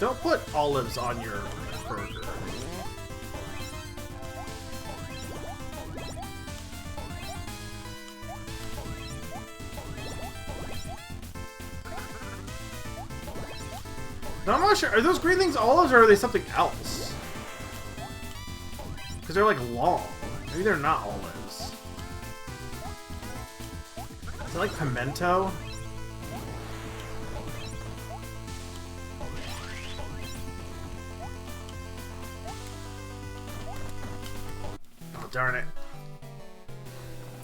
Don't put olives on your burger. No, I'm not sure. Are those green things olives or are they something else? Because they're like long. Maybe they're not olives. Is it like pimento? Oh, darn it.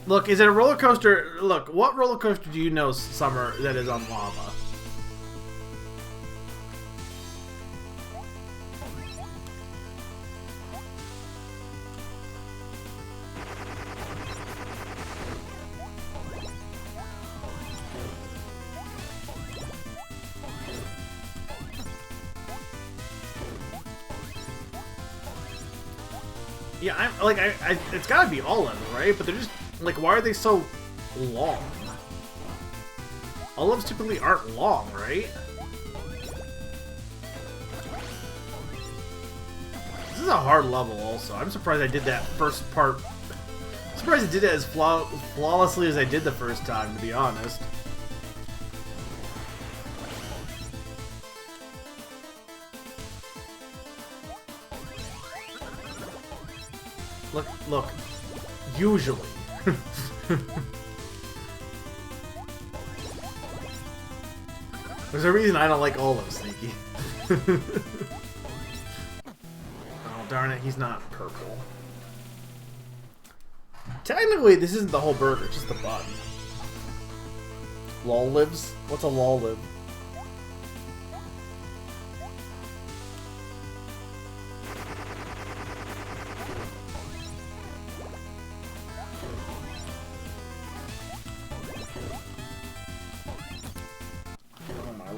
Look, is it a roller coaster? Look, what roller coaster do you know, Summer, that is on lava? Yeah, I'm like, it's gotta be olive, right? But they're just like, why are they so long? Olives typically aren't long, right? This is a hard level, also. I'm surprised I did that first part. I'm surprised I did it as flawlessly as I did the first time, to be honest. Look. Usually. There's a reason I don't like olives, Sneaky. Oh, darn it, he's not purple. Technically, this isn't the whole burger, just the bun. Lol lives? What's a lol live?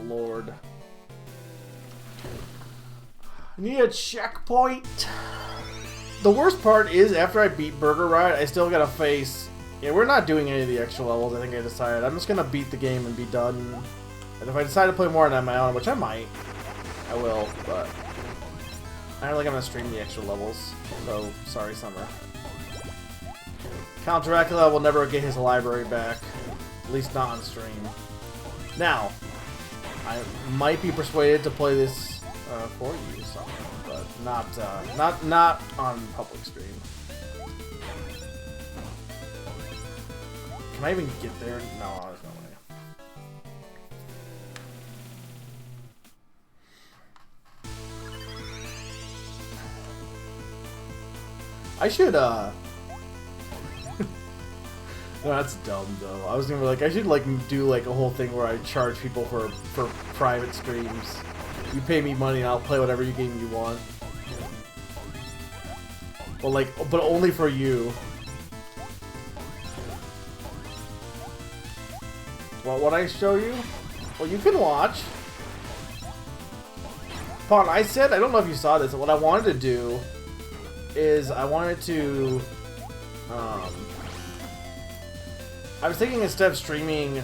Lord. I need a checkpoint. The worst part is, after I beat Burger Ride, I still gotta face... Yeah, we're not doing any of the extra levels, I think I decided. I'm just gonna beat the game and be done. And if I decide to play more on my own, which I might, I will, but... I don't think I'm gonna stream the extra levels. So, sorry, Summer. Count Dracula will never get his library back. At least not on stream. Now... I might be persuaded to play this for you, Summer, but not on public stream. Can I even get there? No, there's no way. I should No, that's dumb though. I was gonna be like, I should like do like a whole thing where I charge people for private streams. You pay me money and I'll play whatever game you want. But only for you. What I show you? Well, you can watch. Pawn, I said, I don't know if you saw this, what I wanted to do is I wanted to I was thinking instead of streaming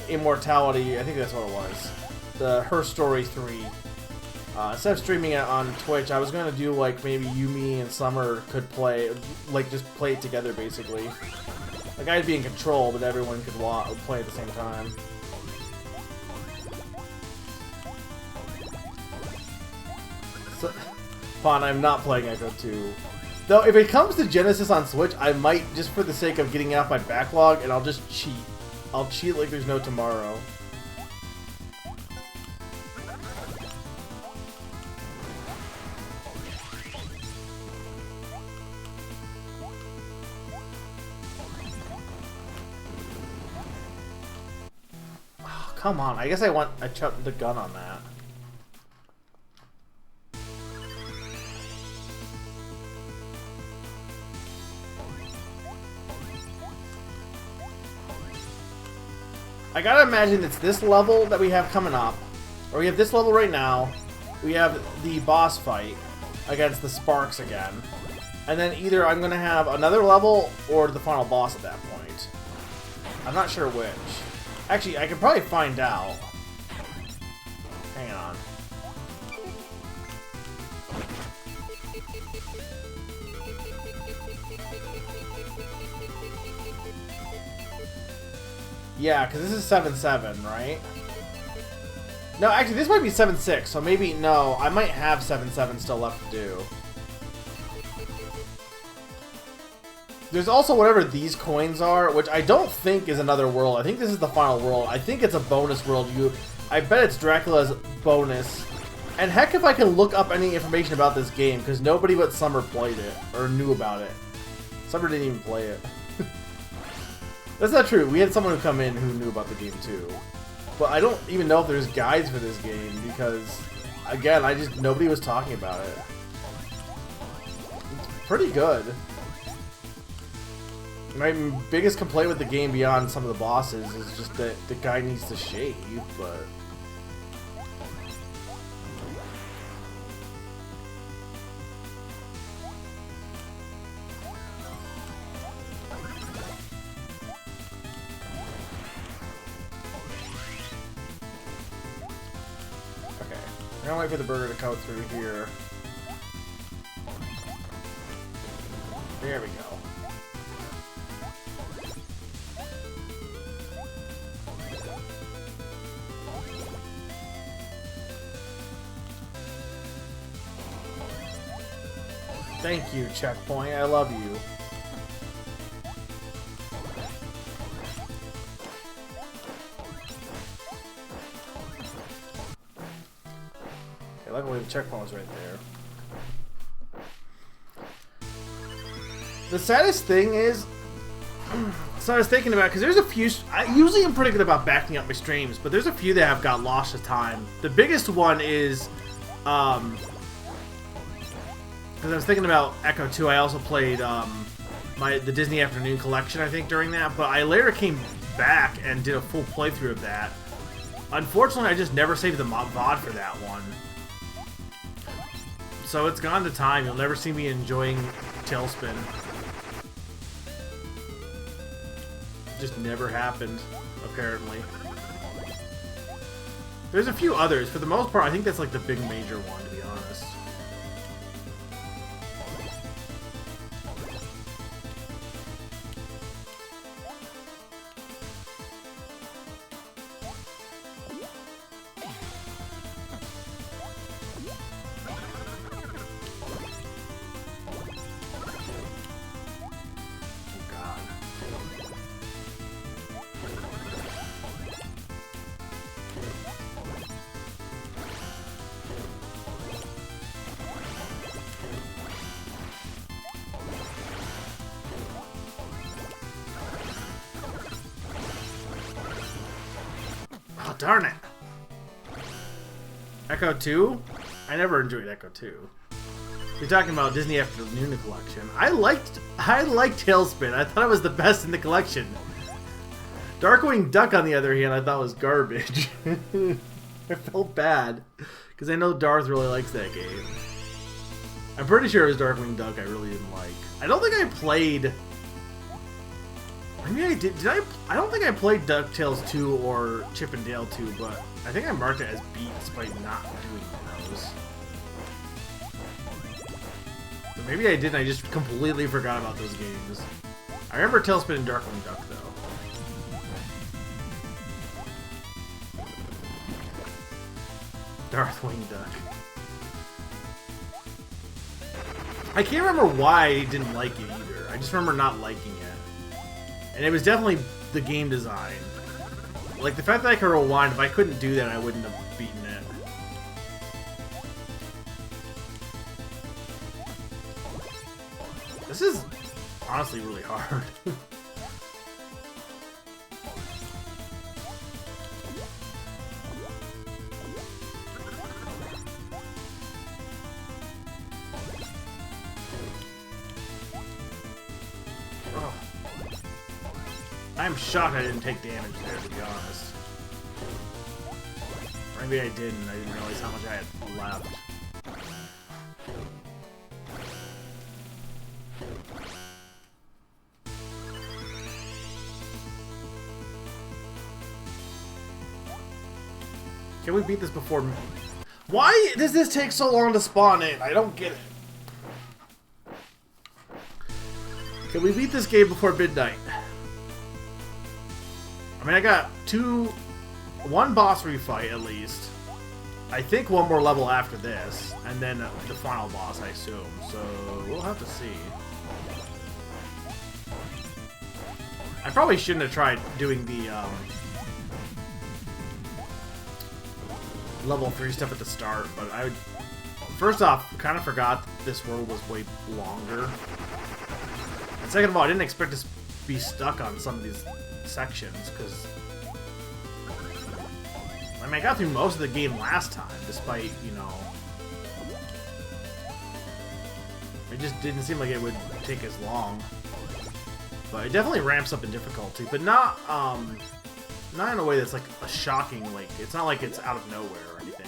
Immortality, I think that's what it was, the Her Story 3. Instead of streaming it on Twitch, I was gonna do like maybe you, me, and Summer could play, like just play it together basically. Like I'd be in control, but everyone could play at the same time. So, Pawn, I'm not playing Echo 2. Though, if it comes to Genesis on Switch, I might, just for the sake of getting off my backlog, and I'll just cheat. I'll cheat like there's no tomorrow. Oh, come on, I guess I chucked the gun on that. I gotta imagine it's this level that we have coming up. Or we have this level right now. We have the boss fight against the Sparks again. And then either I'm gonna have another level or the final boss at that point. I'm not sure which. Actually, I can probably find out. Hang on. Yeah, because this is 7-7, right? No, actually, this might be 7-6, so maybe, no, I might have 7-7 still left to do. There's also whatever these coins are, which I don't think is another world. I think this is the final world. I think it's a bonus world. I bet it's Dracula's bonus. And heck if I can look up any information about this game, because nobody but Summer played it, or knew about it. Summer didn't even play it. That's not true. We had someone who come in who knew about the game too. But I don't even know if there's guides for this game, because, again, nobody was talking about it. It's pretty good. My biggest complaint with the game beyond some of the bosses is just that the guy needs to shave, but... Okay, I'm gonna wait for the burger to come through here. There we go. Thank you, Checkpoint. I love you. Okay, luckily the checkpoint was right there. The saddest thing is, so I was thinking about, because there's a few, I usually am pretty good about backing up my streams, but there's a few that have got lost to time. The biggest one is, because I was thinking about Echo 2, I also played the Disney Afternoon Collection, I think, during that, but I later came back and did a full playthrough of that. Unfortunately, I just never saved the VOD for that one. So it's gone to time. You'll never see me enjoying Tailspin. Just never happened, apparently. There's a few others. For the most part, I think that's like the big major one, to be honest. Oh, darn it. Echo 2? I never enjoyed Echo 2. You're talking about Disney Afternoon Collection. I liked Tailspin. I thought it was the best in the collection. Darkwing Duck, on the other hand, I thought was garbage. I felt bad, because I know Darth really likes that game. I'm pretty sure it was Darkwing Duck I really didn't like. I don't think I played... Maybe I did. I don't think I played DuckTales 2 or Chip and Dale 2, but I think I marked it as beat despite not doing those. But maybe I didn't. I just completely forgot about those games. I remember Tailspin and Darkwing Duck, though. Darthwing Duck. I can't remember why I didn't like it either. I just remember not liking it. And it was definitely the game design. Like, the fact that I could rewind, if I couldn't do that, I wouldn't have beaten it. This is honestly really hard. I'm shocked I didn't take damage there, to be honest. Or maybe I didn't. I didn't realize how much I had left. Can we beat this before... Why does this take so long to spawn in? I don't get it. Can we beat this game before midnight? I mean, I got one boss refight at least. I think one more level after this, and then the final boss, I assume. So we'll have to see. I probably shouldn't have tried doing the level 3 stuff at the start, but I would... First off, kind of forgot that this world was way longer. And second of all, I didn't expect to be stuck on some of these sections, because... I mean, I got through most of the game last time, despite, you know... It just didn't seem like it would take as long. But it definitely ramps up in difficulty, but not in a way that's like a shocking, like, it's not like it's out of nowhere or anything.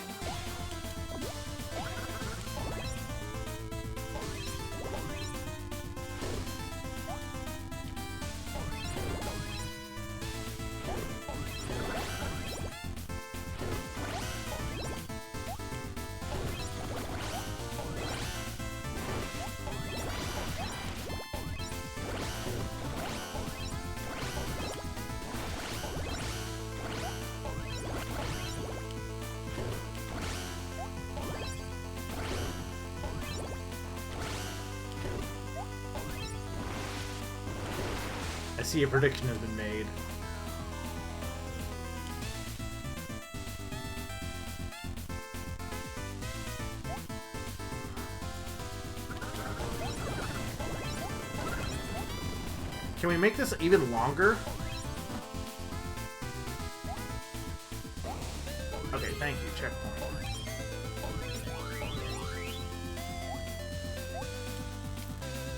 I see a prediction has been made. Can we make this even longer? Okay, thank you. Checkpoint.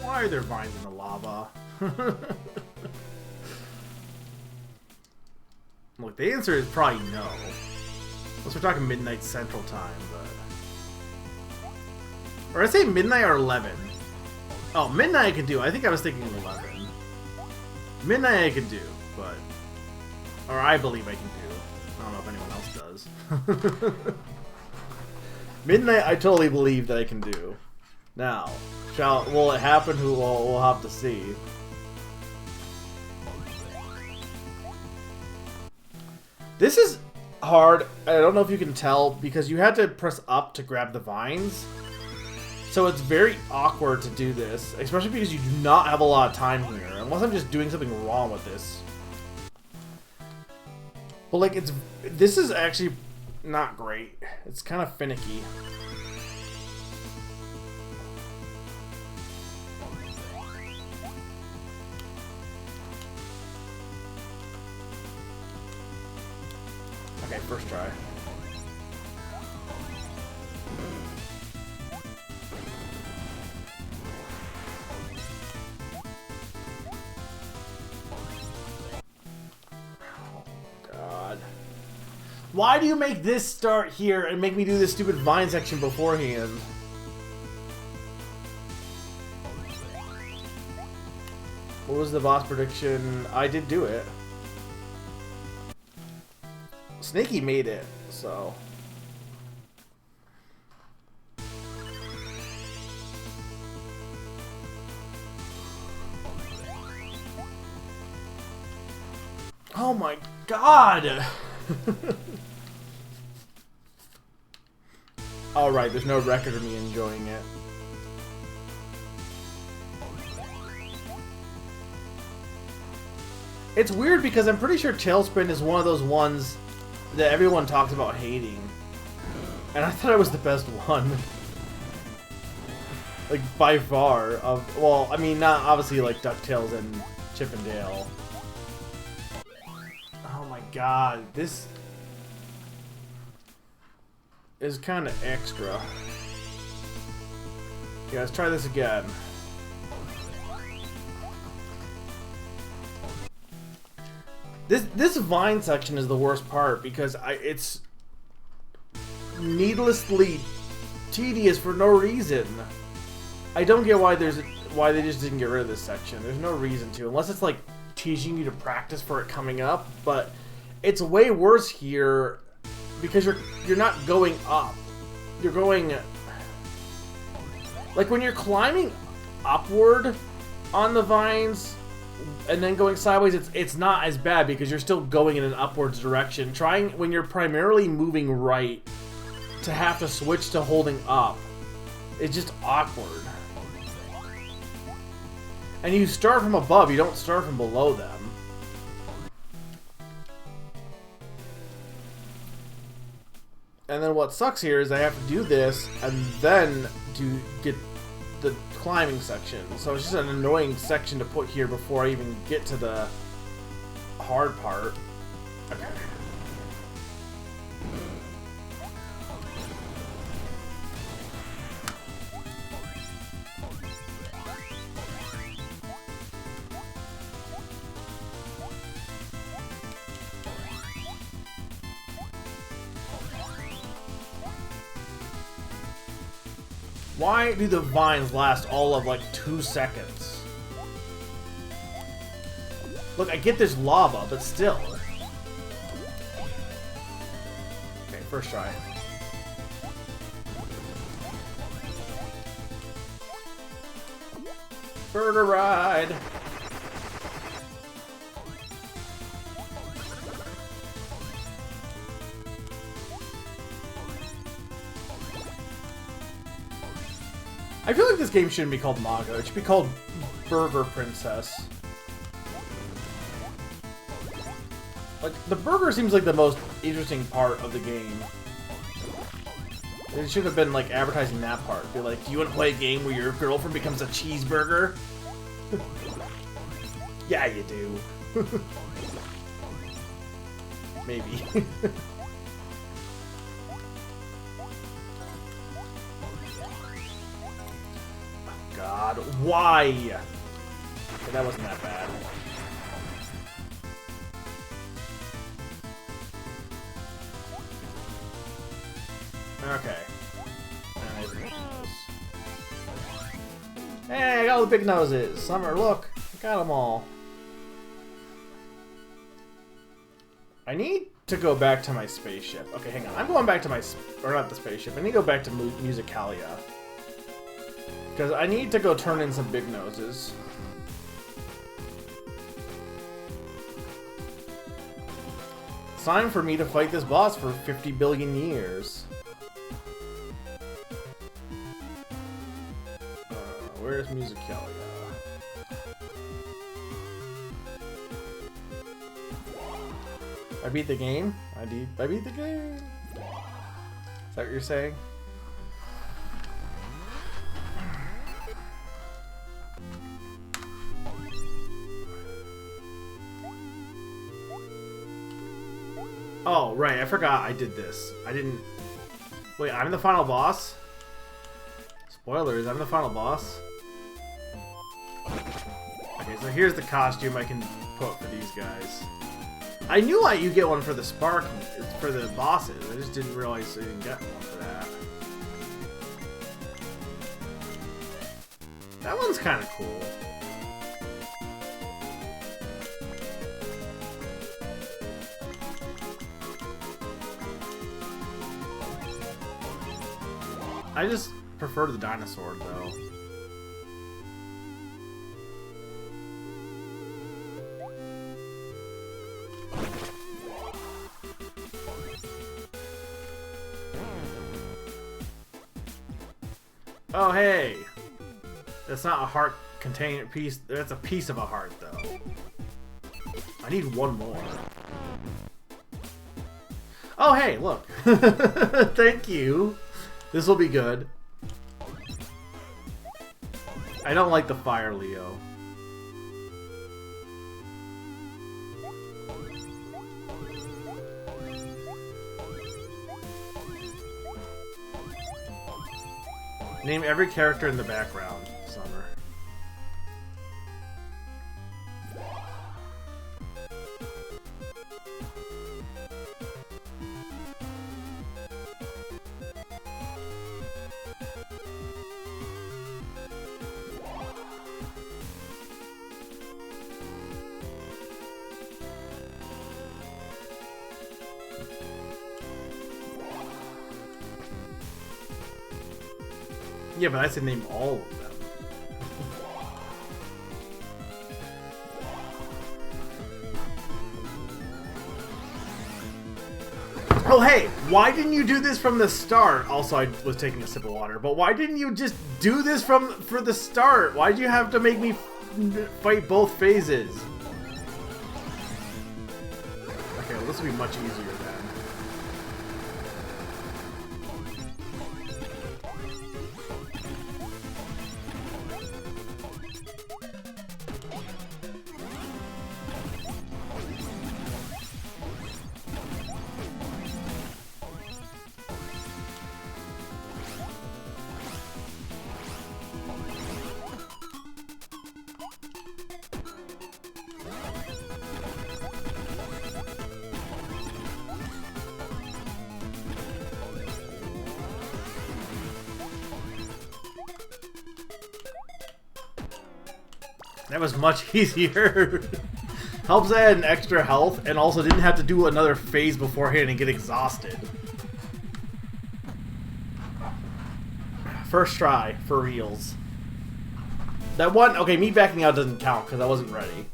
Why are there vines in the lava? Look, the answer is probably no. Unless we're talking midnight central time, but... Or I say midnight or 11. Oh, midnight I can do. I think I was thinking 11. Midnight I can do, but... Or I believe I can do. I don't know if anyone else does. Midnight I totally believe that I can do. Now, will it happen? We'll have to see. This is hard. I don't know if you can tell, because you had to press up to grab the vines. So it's very awkward to do this, especially because you do not have a lot of time here, unless I'm just doing something wrong with this. But like, this is actually not great. It's kind of finicky. Okay, first try. Oh, God. Why do you make this start here and make me do this stupid vine section beforehand? What was the boss prediction? I did do it. Snaky made it, so... Oh my God! Alright, there's no record of me enjoying it. It's weird because I'm pretty sure Tailspin is one of those ones that everyone talks about hating. And I thought it was the best one. Like, by far. Well, I mean, not obviously like DuckTales and Chip and Dale. Oh my God, this is kind of extra. Yeah, let's try this again. This vine section is the worst part because it's needlessly tedious for no reason. I don't get why they just didn't get rid of this section. There's no reason to, unless it's like teaching you to practice for it coming up. But it's way worse here because you're not going up. You're going, like, when you're climbing upward on the vines and then going sideways, it's not as bad because you're still going in an upwards direction. When you're primarily moving right to have to switch to holding up. It's just awkward. And you start from above, you don't start from below them. And then what sucks here is I have to do this and then to get the climbing section. So it's just an annoying section to put here before I even get to the hard part. Okay. Why do the vines last all of like 2 seconds? Look, I get there's lava, but still. Okay, first try. Burger ride! I feel like this game shouldn't be called Mago. It should be called Burger Princess. Like, the burger seems like the most interesting part of the game. It should have been, like, advertising that part. Be like, do you want to play a game where your girlfriend becomes a cheeseburger? Yeah, you do. Maybe. God, why? Okay, that wasn't that bad. Okay. Hey, I got all the big noses. Summer, look. I got them all. I need to go back to my spaceship. Okay, hang on. I'm going back to my... Or not the spaceship. I need to go back to Musicalia. Because I need to go turn in some big noses. It's time for me to fight this boss for 50 billion years. Where's Musicalia? I beat the game? I beat the game? Is that what you're saying? Oh, right, I forgot I did this. I didn't... Wait, I'm the final boss? Spoilers, I'm the final boss? Okay, so here's the costume I can put for these guys. I knew you get one for the spark, for the bosses. I just didn't realize I didn't get one for that. That one's kind of cool. I just prefer the dinosaur, though. Oh, hey! That's not a heart container piece. That's a piece of a heart, though. I need one more. Oh, hey, look. Thank you. This will be good. I don't like the fire, Leo. Name every character in the background, Summer. Yeah, but I said name all of them. Oh, hey, why didn't you do this from the start? Also, I was taking a sip of water, but why didn't you just do this for the start? Why'd you have to make me fight both phases? Okay, well, this will be much easier then. That was much easier. Helps I had an extra health and also didn't have to do another phase beforehand and get exhausted. First try, for reals. That one, okay, me backing out doesn't count because I wasn't ready.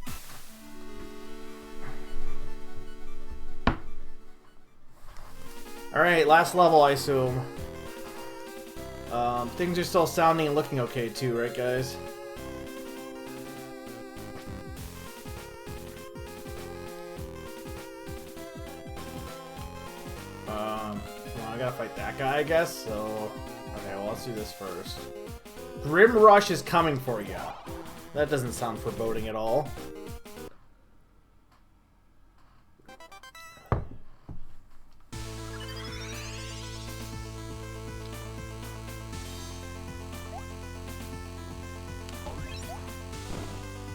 Alright, last level, I assume. Things are still sounding and looking okay too, right guys? Well, I gotta fight that guy, I guess, so... Okay, well, let's do this first. Grim Rush is coming for you. That doesn't sound foreboding at all.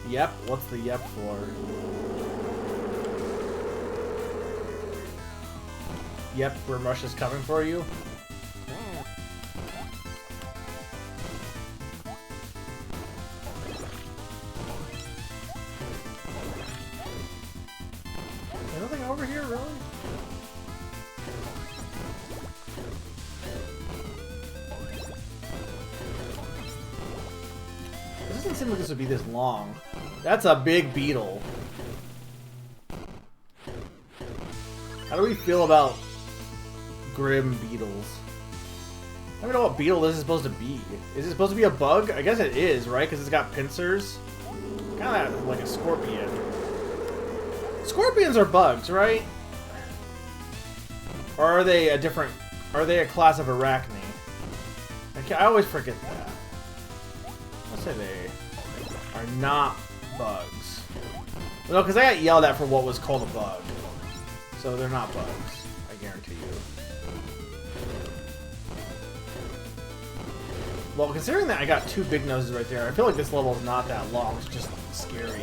Yep, what's the yep for? Yep, Grim Rush is coming for you. Anything over here, really? This doesn't seem like this would be this long. That's a big beetle. How do we feel about Grim beetles? I don't know what beetle this is supposed to be. Is it supposed to be a bug? I guess it is, right? Because it's got pincers. Kind of like a scorpion. Scorpions are bugs, right? Or are they a different... Are they a class of arachne? I always forget that. I'll say they are not bugs. No, because I got yelled at for what was called a bug. So they're not bugs. I guarantee you. Well, considering that I got two big noses right there, I feel like this level is not that long. It's just scary.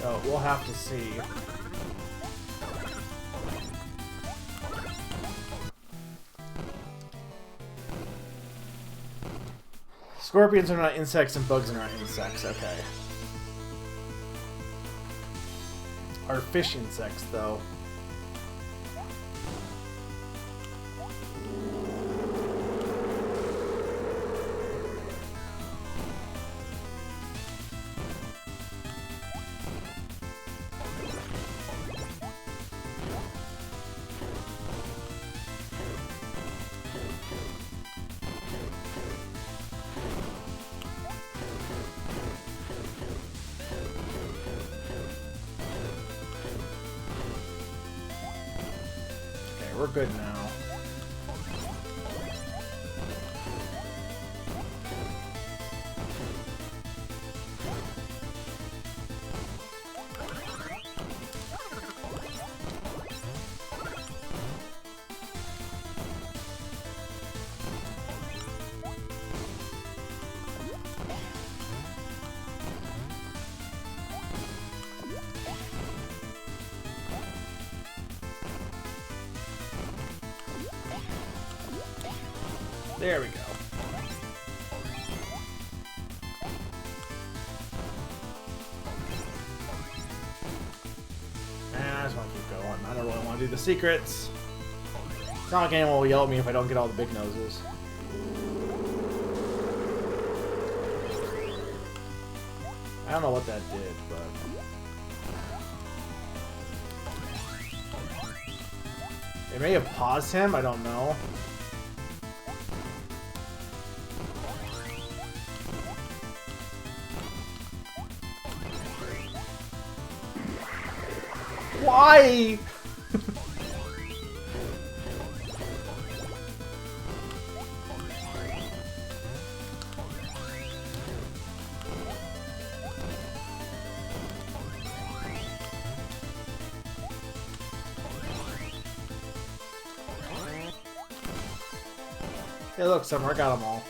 Oh, we'll have to see. Scorpions are not insects and bugs are not insects, okay. Are fish insects, though? We're good now. There we go. I just want to keep going. I don't really want want to do the secrets. It's not like anyone will yell at me if I don't get all the big noses. I don't know what that did, but... It may have paused him, I don't know. Why? Hey, look, Summer, I got them all.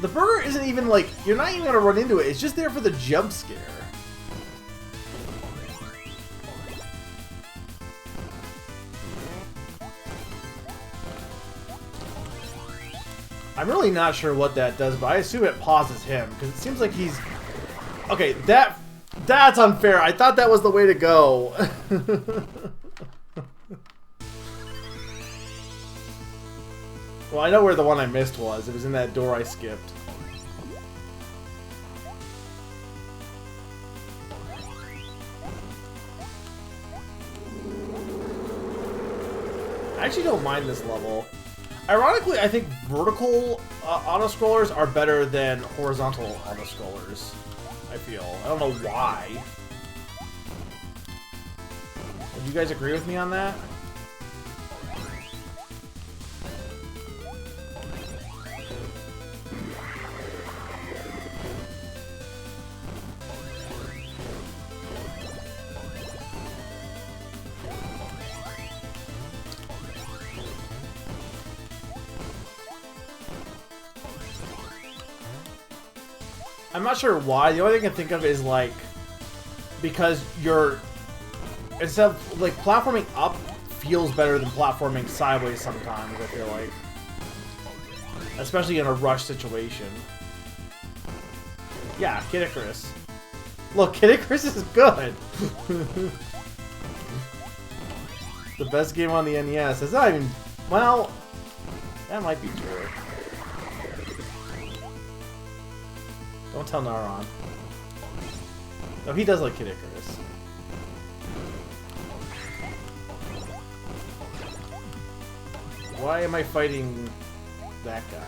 The burger isn't even like, you're not even gonna run into it, it's just there for the jump scare. I'm really not sure what that does, but I assume it pauses him, because it seems like he's... Okay, that's unfair. I thought that was the way to go. Well, I know where the one I missed was. It was in that door I skipped. I actually don't mind this level. Ironically, I think vertical auto-scrollers are better than horizontal auto-scrollers. I feel. I don't know why. Would you guys agree with me on that? I'm not sure why. The only thing I can think of is like because you're instead of like platforming up feels better than platforming sideways sometimes, I feel like. Especially in a rush situation. Yeah, Kid Icarus. Look, Kid Icarus is good. The best game on the NES. It's not even well, that might be true. Don't tell Naron. No, he does like Kid Icarus. Why am I fighting that guy?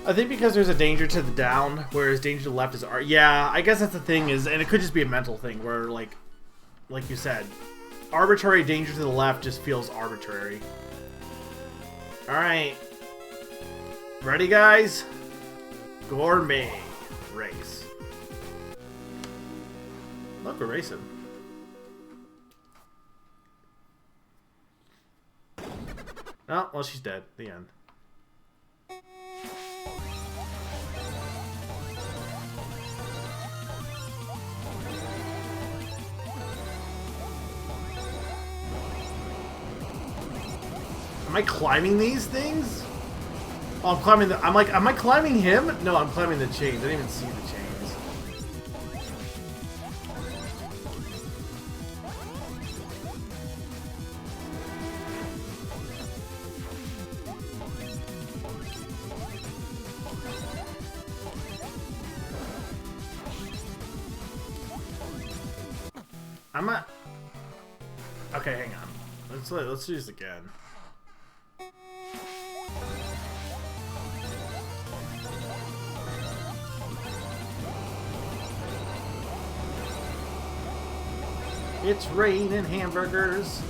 I think because there's a danger to the down, whereas danger to the left is art. Yeah, I guess that's the thing is, and it could just be a mental thing where, like you said, arbitrary danger to the left just feels arbitrary. Alright. Ready, guys? Gourmet race. Look, we're racing. Oh, well, she's dead. The end. Am I climbing these things? Oh, I'm climbing the... I'm like, am I climbing him? No, I'm climbing the chains. I didn't even see the chains. I'm not... Okay, hang on. Let's do this again. It's raining hamburgers.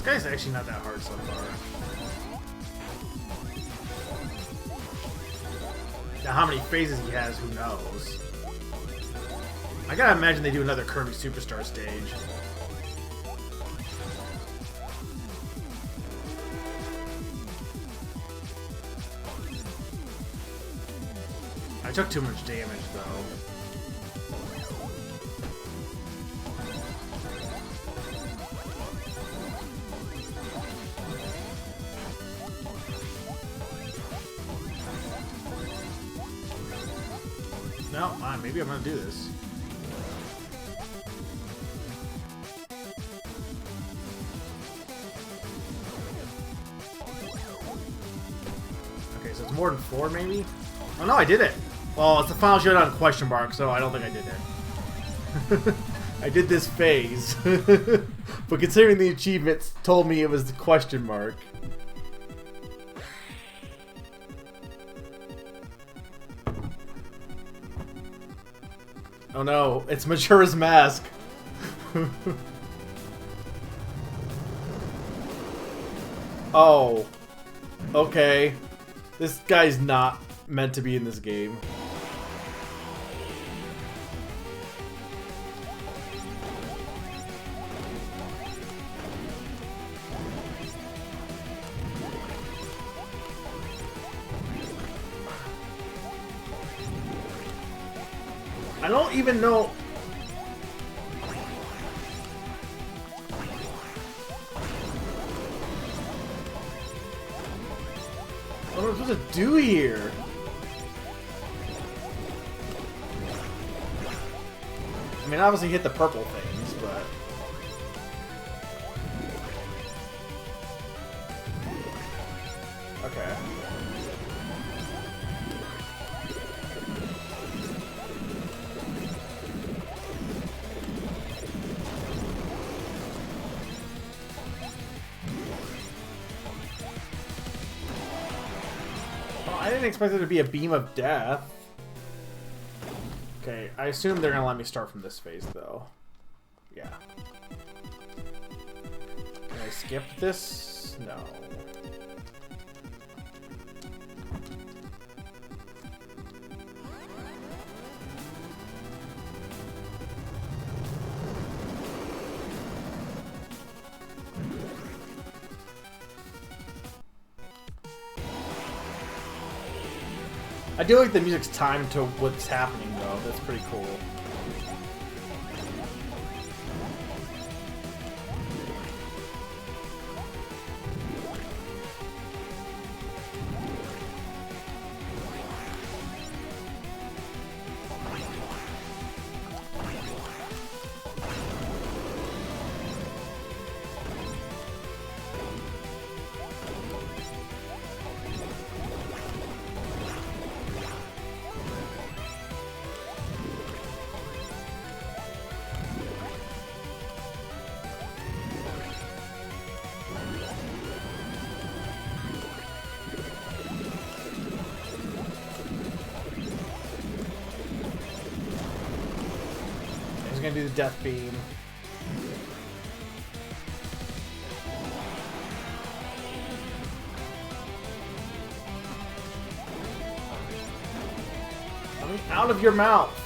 guy's actually not that hard so far. Now, how many phases he has, who knows? I gotta imagine they do another Kirby Superstar stage. I took too much damage, though. No, fine. Maybe I'm gonna do this. Okay, so it's more than 4, maybe? Oh no, I did it! Well, it's the final showdown question mark, so I don't think I did it. I did this phase. But considering the achievements told me it was the question mark. Oh no, it's Majora's Mask. Oh. Okay. This guy's not meant to be in this game. I don't even know. What am I supposed to do here? I mean, obviously hit the purple things, but... Okay. I didn't expect it to be a beam of death. Okay, I assume they're gonna let me start from this phase, though. Yeah. Can I skip this? No. I do like the music's timed to what's happening, though. That's pretty cool. He's gonna do the death beam. I mean, out of your mouth.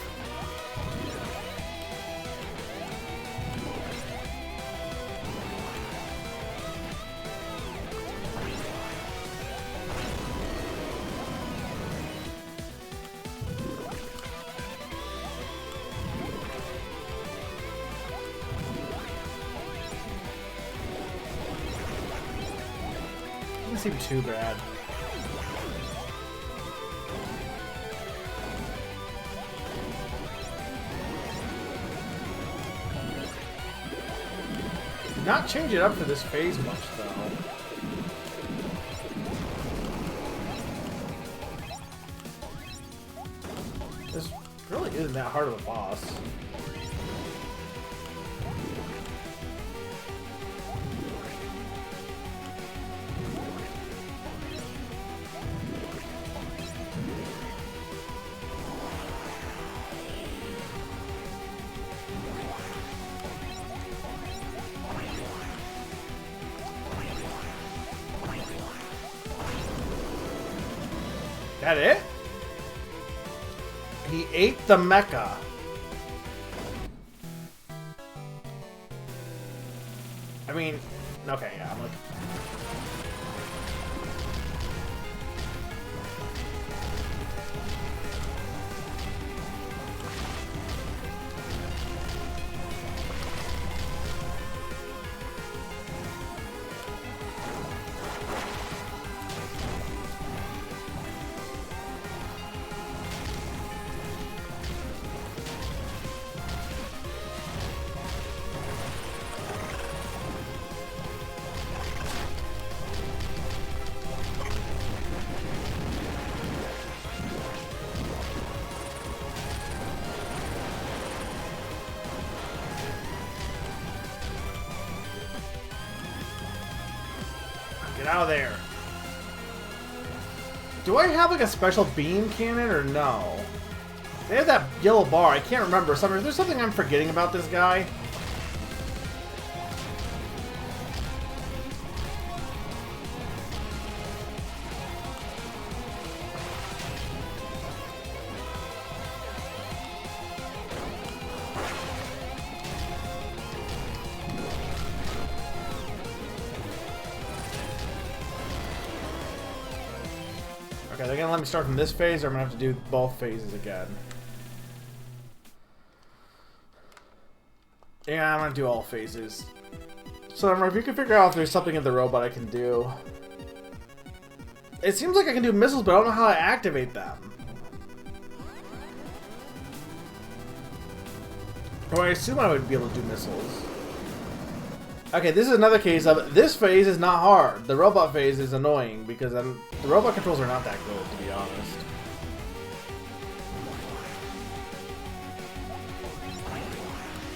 Doesn't seem too bad. Did not change it up for this phase much, though. This really isn't that hard of a boss. that it? He ate the mecha. I mean, okay, yeah, I'm like... Get out of there. Do I have like a special beam cannon or no? They have that yellow bar. I can't remember. Is there something I'm forgetting about this guy? Okay, they're gonna let me start from this phase, or I'm gonna have to do both phases again. Yeah, I'm gonna do all phases. So, if you can figure out if there's something in the robot I can do. It seems like I can do missiles, but I don't know how to activate them. Or I assume I would be able to do missiles. Okay, this is another case of this phase is not hard. The robot phase is annoying because the robot controls are not that good, to be honest.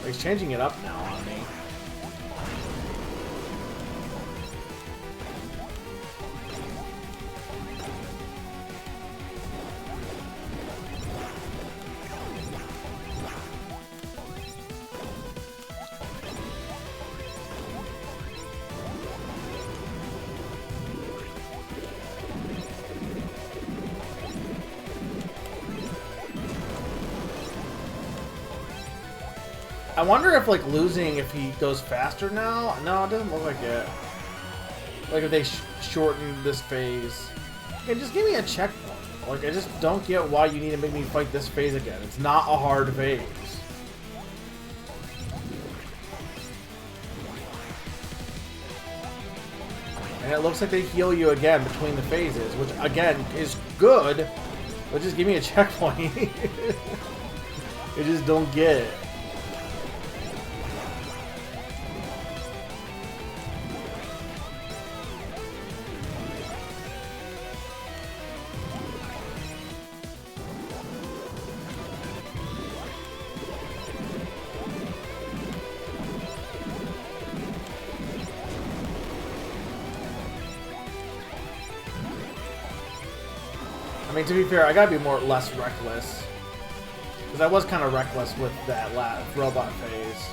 He's changing it up now on me. I wonder if, like, losing if he goes faster now? No, it doesn't look like it. Like, if they shorten this phase. Okay, just give me a checkpoint. Like, I just don't get why you need to make me fight this phase again. It's not a hard phase. And it looks like they heal you again between the phases, which, again, is good. But just give me a checkpoint. I just don't get it. I mean, to be fair, I gotta be less reckless. Because I was kind of reckless with that last robot phase.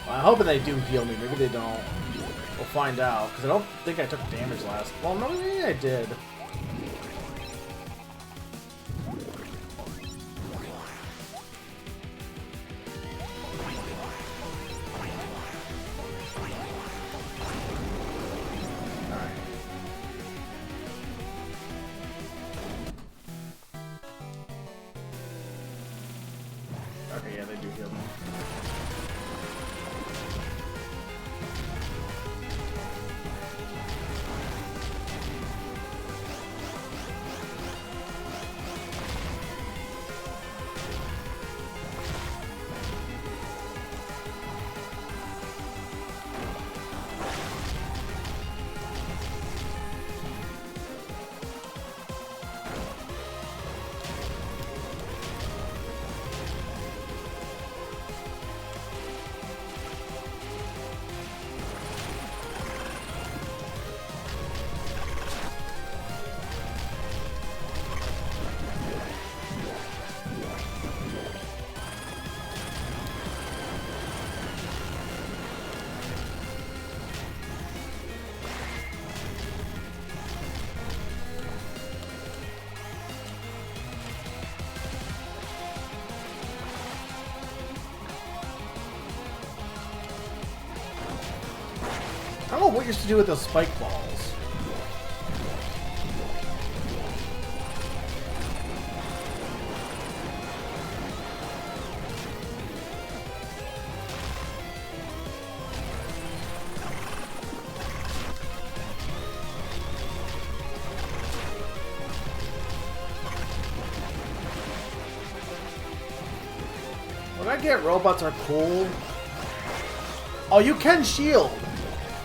Well, I'm hoping they do heal me. Maybe they don't. We'll find out. Because I don't think I took damage last. Well, no, maybe I did. Okay, yeah, they do heal me. I don't know what you're supposed to do with those spike balls. When I get robots are cool. Oh, you can shield.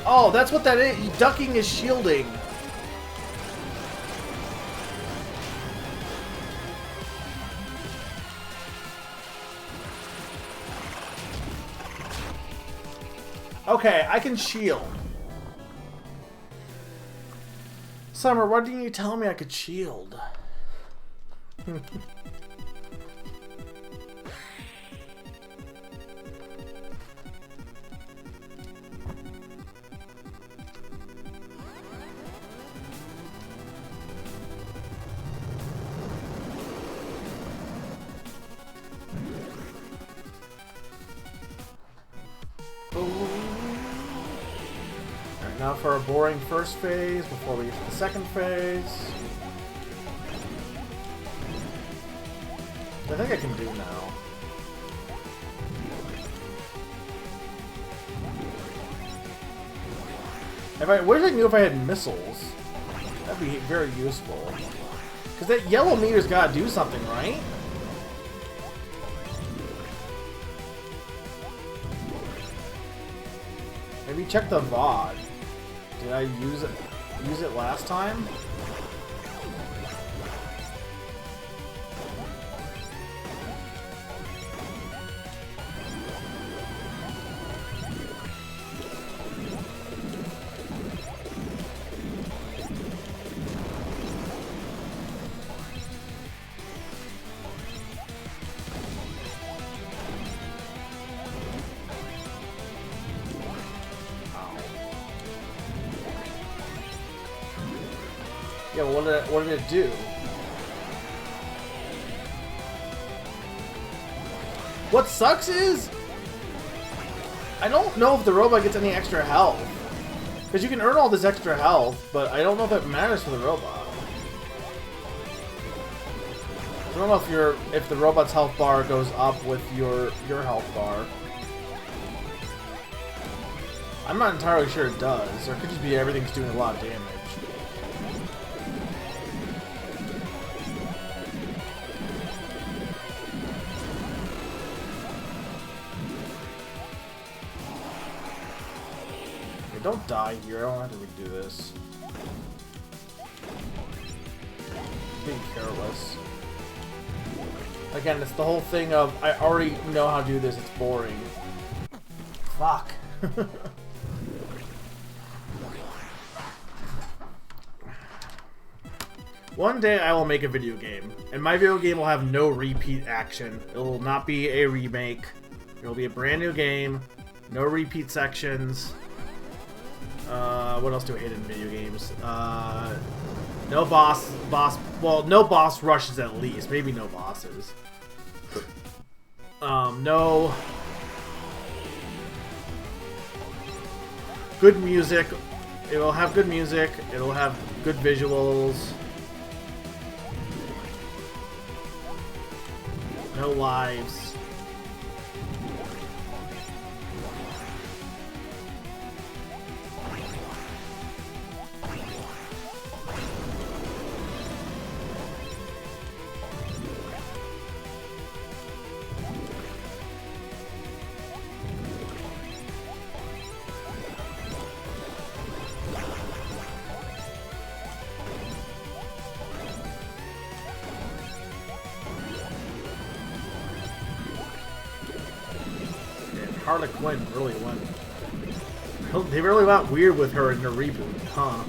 Oh, that's what that is. Ducking is shielding. Okay, I can shield. Summer, why didn't you tell me I could shield? Alright, now for a boring first phase before we get to the second phase. I think I can do now. I wish I knew if I had missiles. That'd be very useful. Because that yellow meter's gotta do something, right? Maybe check the VOD. Did I use it last time? Yeah, well, what did it do? What sucks is I don't know if the robot gets any extra health. Because you can earn all this extra health, but I don't know if it matters for the robot. I don't know if the robot's health bar goes up with your health bar. I'm not entirely sure it does, or it could just be everything's doing a lot of damage. Don't die here, I don't have to redo this. Being careless. Again, it's the whole thing of, I already know how to do this, it's boring. Fuck. One day I will make a video game, and my video game will have no repeat action. It will not be a remake. It will be a brand new game, no repeat sections. What else do I hate in video games? No no boss rushes at least. Maybe no bosses. No. Good music. It will have good music. It will have good visuals. No lives. Harlequin really went. They really went weird with her in the reboot, huh?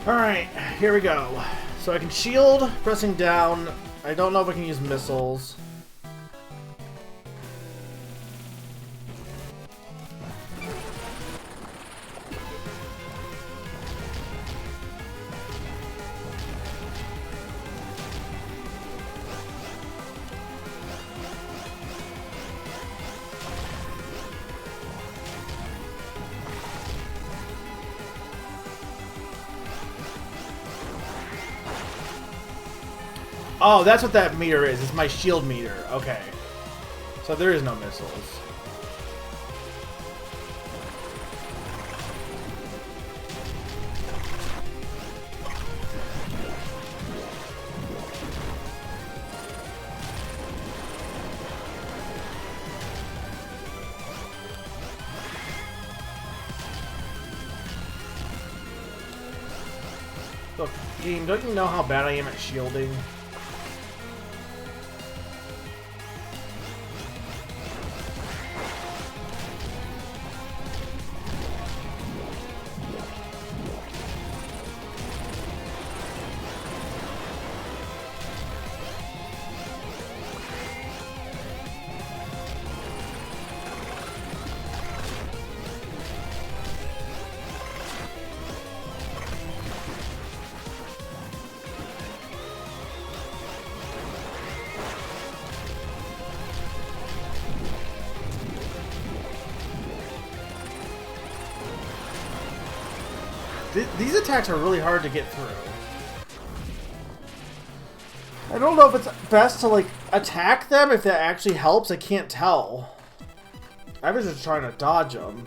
Alright, here we go. So I can shield, pressing down. I don't know if I can use missiles. Oh, that's what that meter is. It's my shield meter. Okay. So there is no missiles. Look, game, don't you know how bad I am at shielding? These attacks are really hard to get through. I don't know if it's best to, like, attack them, if that actually helps. I can't tell. I was just trying to dodge them.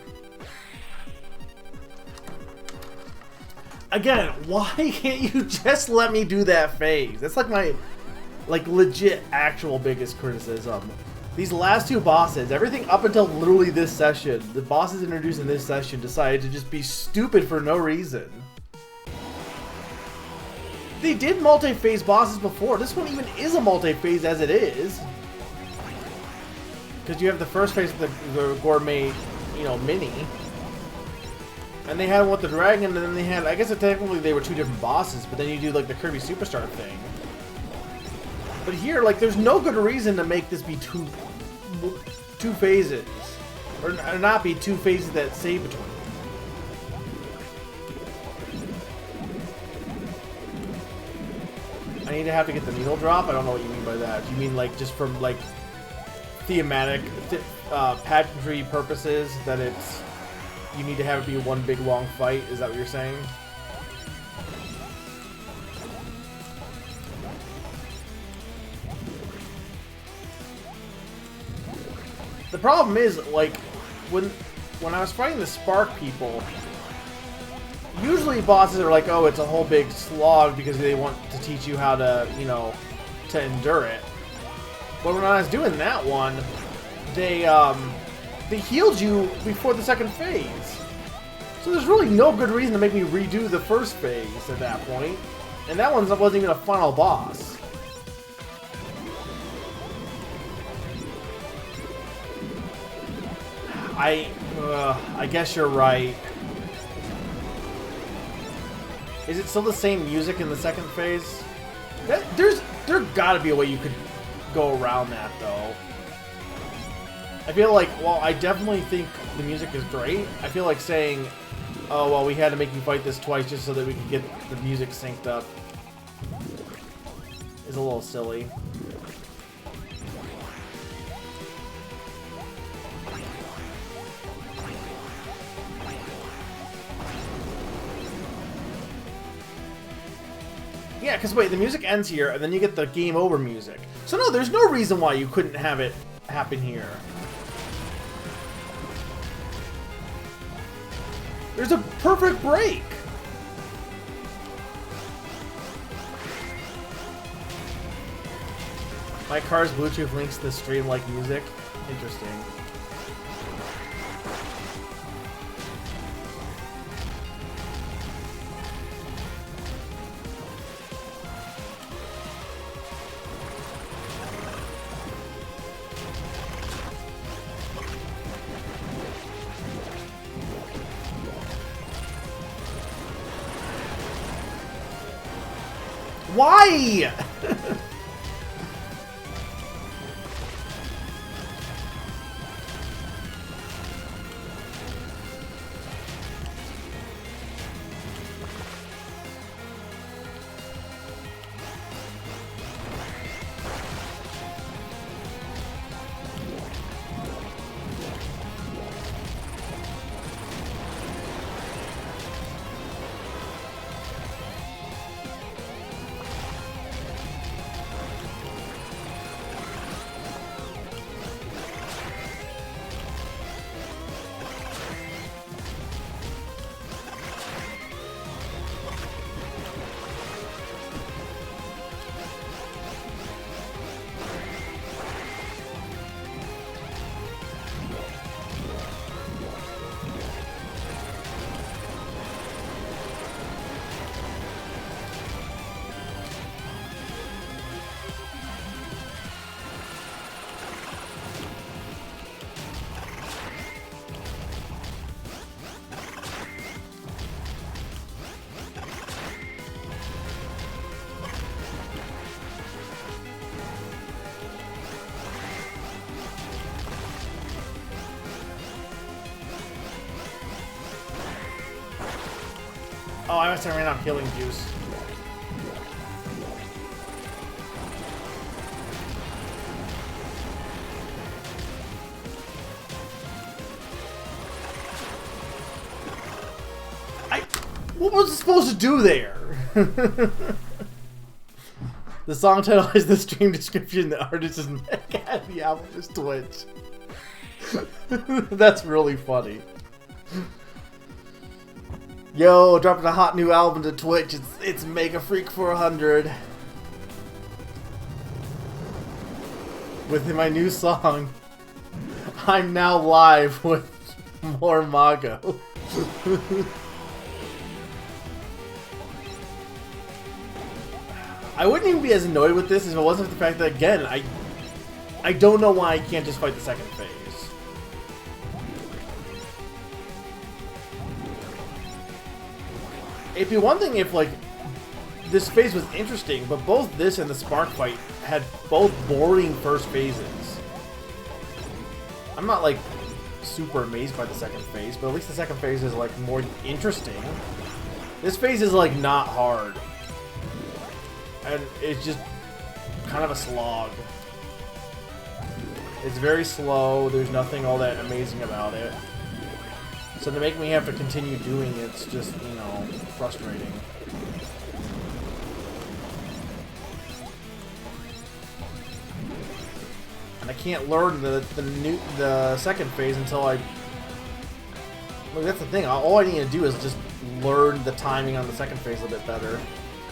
Again, why can't you just let me do that phase? That's like my, like, legit, actual biggest criticism. These last two bosses, everything up until literally this session, the bosses introduced in this session decided to just be stupid for no reason. They did multi-phase bosses before. This one even is a multi-phase as it is. Because you have the first phase of the gourmet, you know, mini. And they had one with the dragon, and then they had, I guess technically they were two different bosses, but then you do like the Kirby Superstar thing. But here, like, there's no good reason to make this be two phases. Or not be two phases that save between. I need to have to get the needle drop? I don't know what you mean by that. You mean, like, just from, like, thematic, pageantry purposes, that it's... You need to have it be one big, long fight? Is that what you're saying? The problem is, like, when I was fighting the Spark people, usually bosses are like, oh, it's a whole big slog because they want to teach you how to, you know, to endure it. But when I was doing that one, they healed you before the second phase. So there's really no good reason to make me redo the first phase at that point. And that one wasn't even a final boss. I guess you're right. Is it still the same music in the second phase? There gotta be a way you could go around that, though. I feel like, well, I definitely think the music is great. I feel like saying, oh, well, we had to make you fight this twice just so that we could get the music synced up is a little silly. Yeah, because wait, the music ends here, and then you get the game over music. So no, there's no reason why you couldn't have it happen here. There's a perfect break! My car's Bluetooth links to stream like music. Interesting. Why? Oh, I must have ran out of healing juice. What was it supposed to do there? The song title is the stream description. The artist is Mago. The album is Twitch. That's really funny. Yo, dropping a hot new album to Twitch. It's Mega Freak 400. With my new song, I'm now live with more Mago. I wouldn't even be as annoyed with this if it wasn't for the fact that, again, I don't know why I can't just fight the second phase. It'd be one thing if, like, this phase was interesting, but both this and the Spark fight had both boring first phases. I'm not, like, super amazed by the second phase, but at least the second phase is, like, more interesting. This phase is, like, not hard. And it's just kind of a slog. It's very slow, there's nothing all that amazing about it. So to make me have to continue doing it's just, you know, frustrating. And I can't learn the second phase until I... Well, that's the thing, all I need to do is just learn the timing on the second phase a little bit better.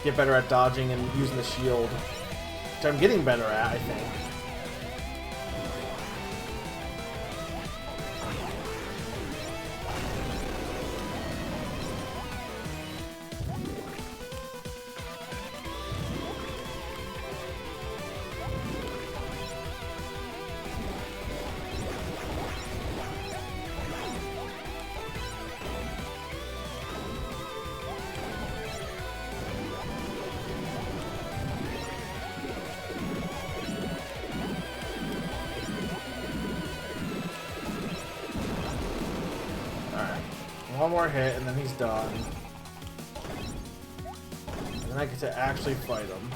Get better at dodging and using the shield. Which I'm getting better at, I think. One more hit, and then he's done. And then I get to actually fight him.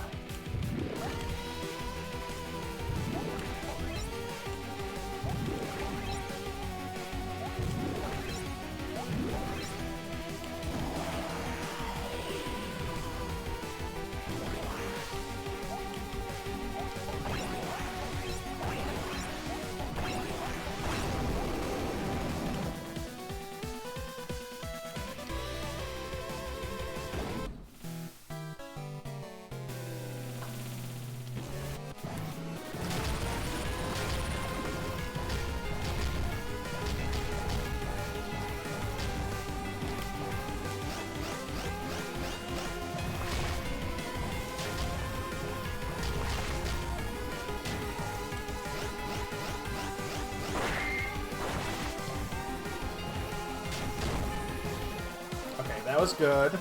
That was good.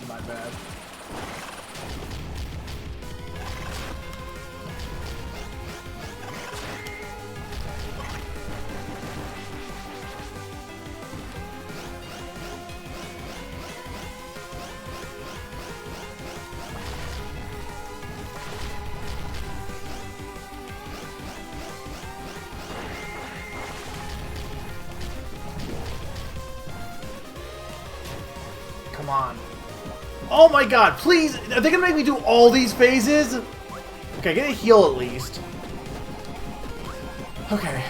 my bad. Come on. Oh my god, please! Are they gonna make me do all these phases? Okay, get a heal at least. Okay.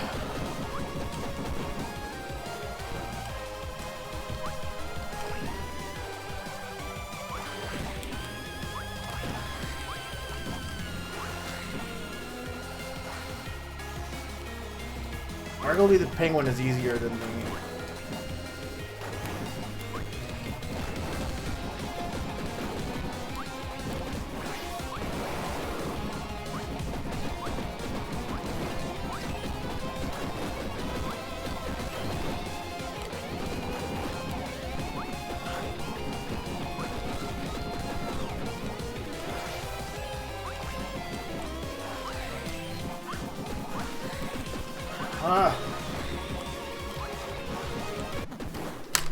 Arguably the penguin is easier than the...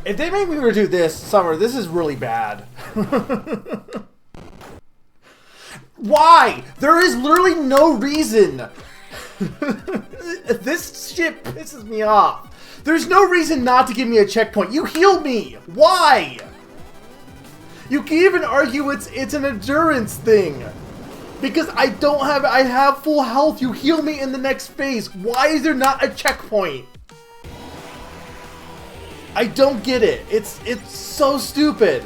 If they make me redo this, Summer, this is really bad. Why? There is literally no reason. This shit pisses me off. There's no reason not to give me a checkpoint. You healed me. Why? You can even argue it's an endurance thing. Because I have full health. You heal me in the next phase. Why is there not a checkpoint? I don't get it. It's so stupid.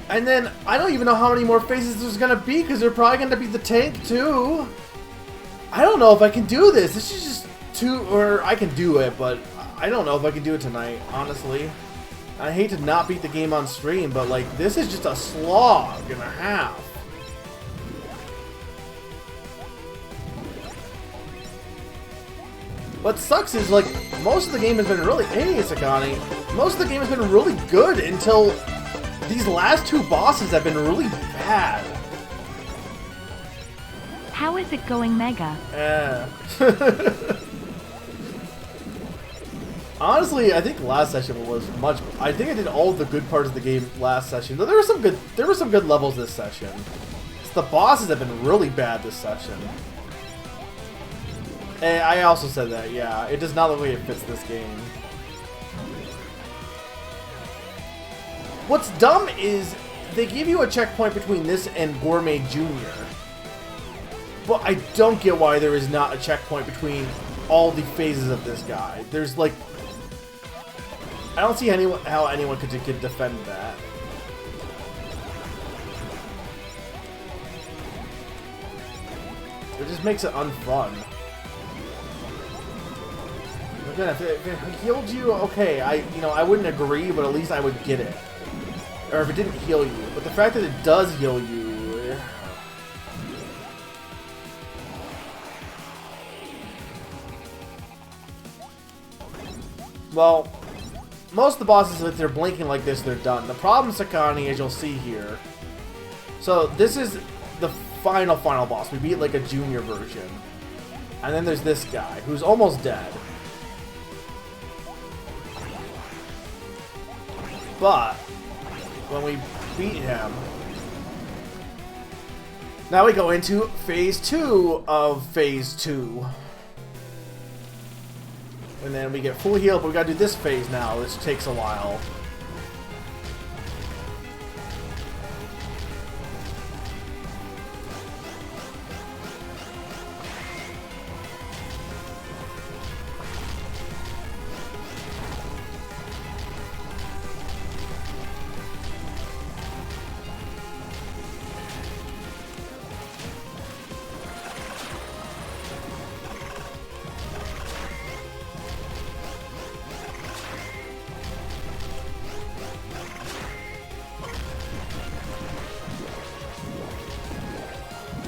And then I don't even know how many more phases there's gonna be because they're probably gonna be the tank too. I don't know if I can do this. This is just too, or I can do it, but I don't know if I can do it tonight, honestly. I hate to not beat the game on stream, but like this is just a slog and a half. What sucks is, like, most of the game has been really... Hey, Sakani. Most of the game has been really good until these last two bosses have been really bad. How is it going, Mega? Honestly, I think last session was much... I think I did all the good parts of the game last session. Though there were some good levels this session. It's the bosses have been really bad this session. And I also said that, yeah. It does not look like it fits this game. What's dumb is they give you a checkpoint between this and Gourmet Junior. But I don't get why there is not a checkpoint between all the phases of this guy. There's like... I don't see how anyone could defend that. It just makes it unfun. Again, if it healed you, okay, I wouldn't agree, but at least I would get it. Or if it didn't heal you. But the fact that it does heal you... Well, most of the bosses, if they're blinking like this, they're done. The problem, Sakani, as you'll see here... So, this is the final boss. We beat like a junior version. And then there's this guy, who's almost dead. But, when we beat him, now we go into phase 2 of phase 2. And then we get full heal, but we gotta do this phase now, which takes a while.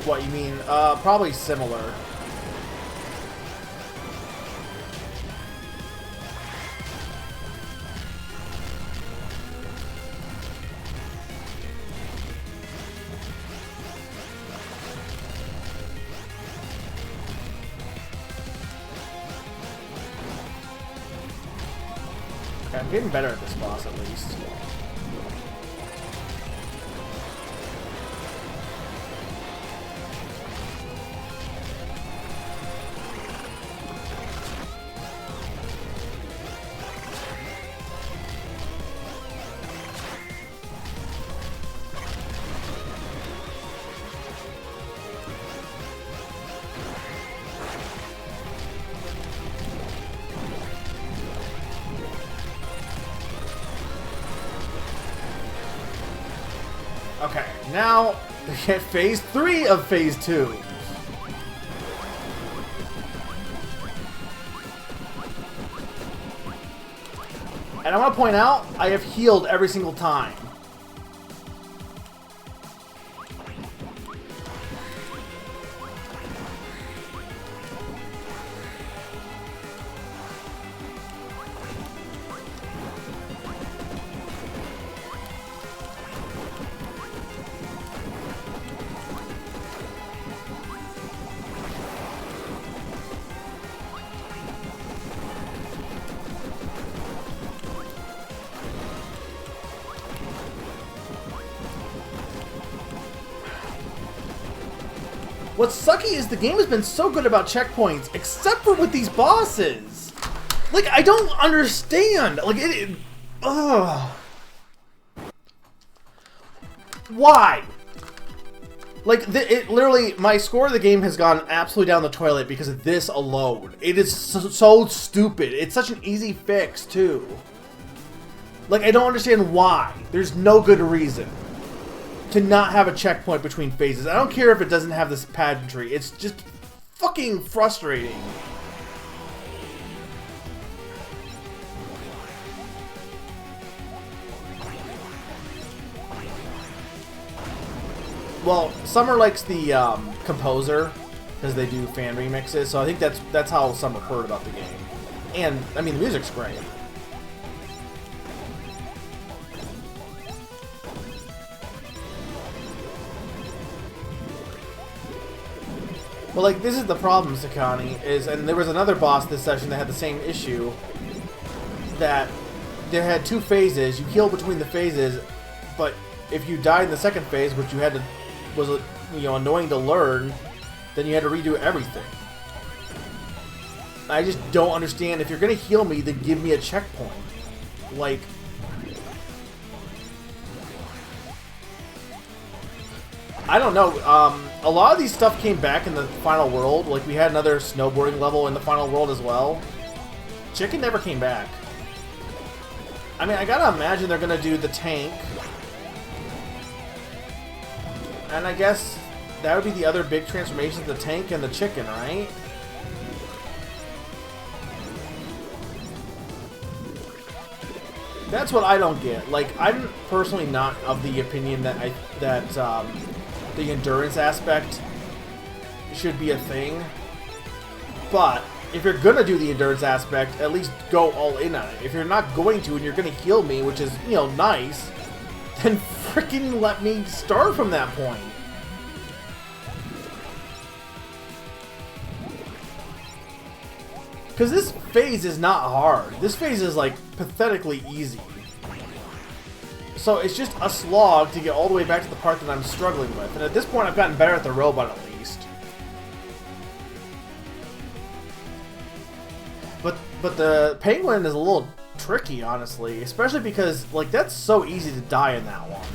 What you mean? Probably similar. Okay, I'm getting better at this boss at least. Okay, now we get phase 3 of phase 2. And I want to point out, I have healed every single time. What's sucky is the game has been so good about checkpoints, except for with these bosses. Like, I don't understand. Like, ugh. Why? Like, it literally, my score of the game has gone absolutely down the toilet because of this alone. It is so stupid. It's such an easy fix, too. Like, I don't understand why. There's no good reason to not have a checkpoint between phases. I don't care if it doesn't have this pageantry. It's just fucking frustrating. Well, Summer likes the composer because they do fan remixes, so I think that's how Summer heard about the game. And I mean, the music's great. Well, like, this is the problem, Sakani, and there was another boss this session that had the same issue, that there had 2 phases, you heal between the phases, but if you died in the second phase, which you had to, was, you know, annoying to learn, then you had to redo everything. I just don't understand, if you're gonna heal me, then give me a checkpoint. Like, I don't know, a lot of these stuff came back in the final world. Like, we had another snowboarding level in the final world as well. Chicken never came back. I mean, I gotta imagine they're gonna do the tank. And I guess that would be the other big transformations, the tank and the chicken, right? That's what I don't get. Like, I'm personally not of the opinion that the endurance aspect should be a thing. But if you're gonna do the endurance aspect, at least go all in on it. If you're not going to and you're gonna heal me, which is, you know, nice, then freaking let me start from that point. Because this phase is not hard. This phase is, like, pathetically easy. So it's just a slog to get all the way back to the part that I'm struggling with. And at this point, I've gotten better at the robot, at least. But the penguin is a little tricky, honestly. Especially because, like, that's so easy to die in that one.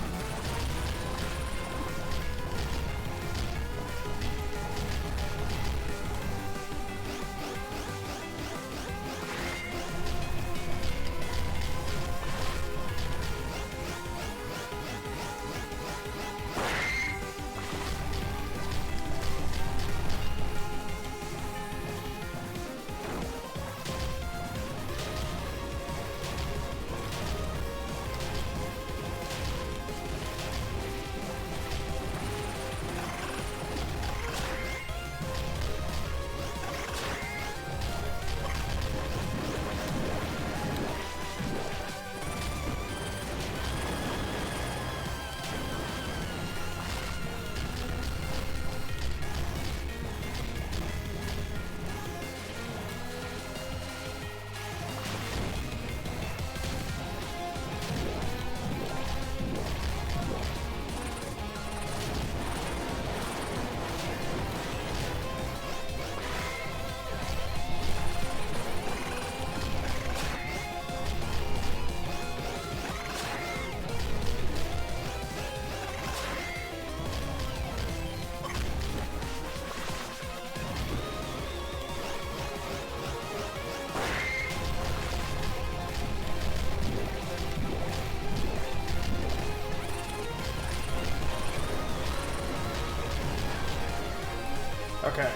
Okay.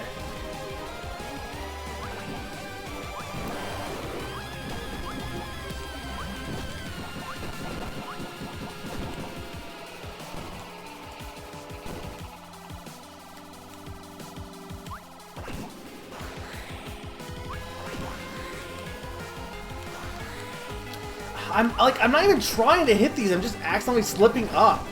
I'm not even trying to hit these, I'm just accidentally slipping up.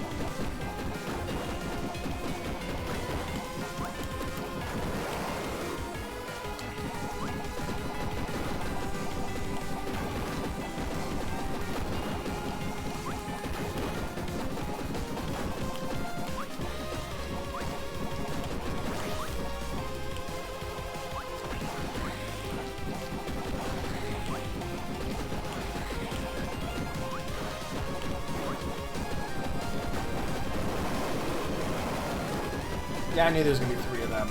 Yeah, I knew there was going to be 3 of them.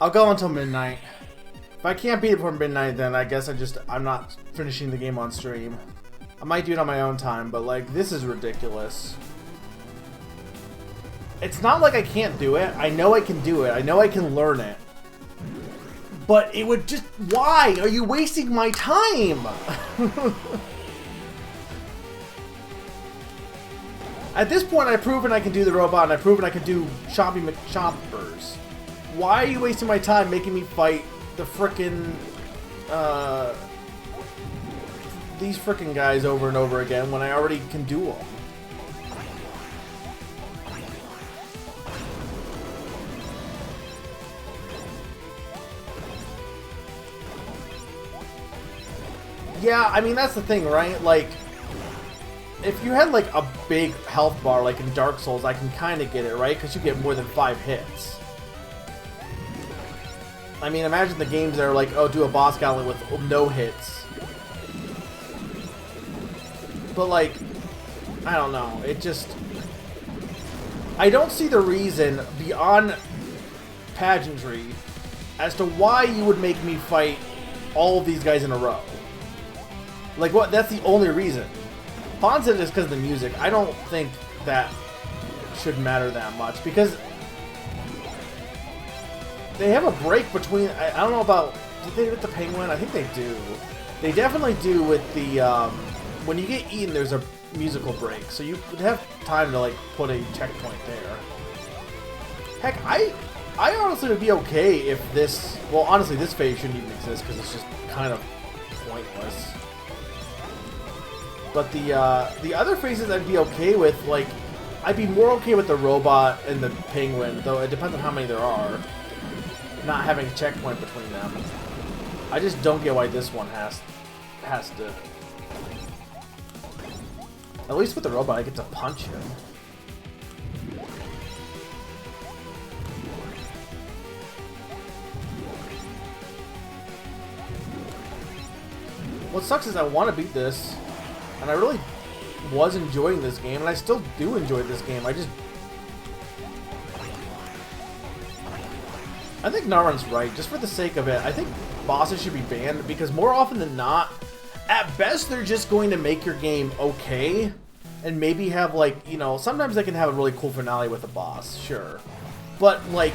I'll go until midnight. If I can't beat it before midnight, then I guess I'm not finishing the game on stream. I might do it on my own time, but like, this is ridiculous. It's not like I can't do it. I know I can do it. I know I can learn it. But it would just... Why are you wasting my time? At this point, I've proven I can do the robot, and I've proven I can do Choppy McChoppers. Why are you wasting my time making me fight the frickin'... these frickin' guys over and over again when I already can do them? Yeah, I mean, that's the thing, right? Like, if you had, like, a big health bar, like in Dark Souls, I can kind of get it, right? Because you get more than 5 hits. I mean, imagine the games that are like, oh, do a boss gauntlet with no hits. But, like, I don't know. It just... I don't see the reason, beyond pageantry, as to why you would make me fight all of these guys in a row. Like, what? That's the only reason. Pon said it's because of the music. I don't think that should matter that much, because they have a break between... I don't know about... Did they with the penguin? I think they do. They definitely do with the... when you get eaten, there's a musical break, so you would have time to, like, put a checkpoint there. Heck, I honestly would be okay if this... Well, honestly, this phase shouldn't even exist, because it's just kind of pointless. But the other phases I'd be okay with, like... I'd be more okay with the robot and the penguin, though it depends on how many there are. Not having a checkpoint between them. I just don't get why this one has to... At least with the robot, I get to punch him. What sucks is I want to beat this, and I really was enjoying this game, and I still do enjoy this game. I think Naran's right, just for the sake of it. I think bosses should be banned, because more often than not, at best, they're just going to make your game okay, and maybe have, like, you know, sometimes they can have a really cool finale with a boss, sure. But, like,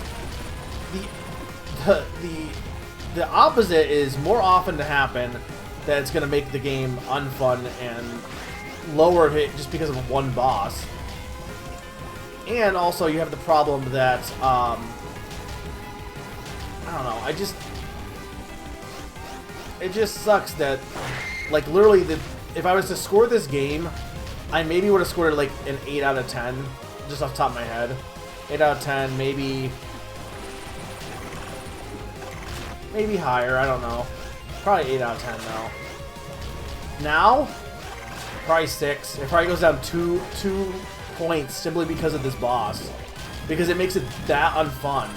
the opposite is more often to happen, that it's going to make the game unfun and lower hit just because of one boss. And also, you have the problem that, I don't know, it just sucks that, like, literally, if I was to score this game, I maybe would have scored like an 8 out of 10, just off the top of my head. 8 out of 10, maybe higher, I don't know. Probably 8 out of 10 though. Now, probably 6. It probably goes down two points simply because of this boss. Because it makes it that unfun.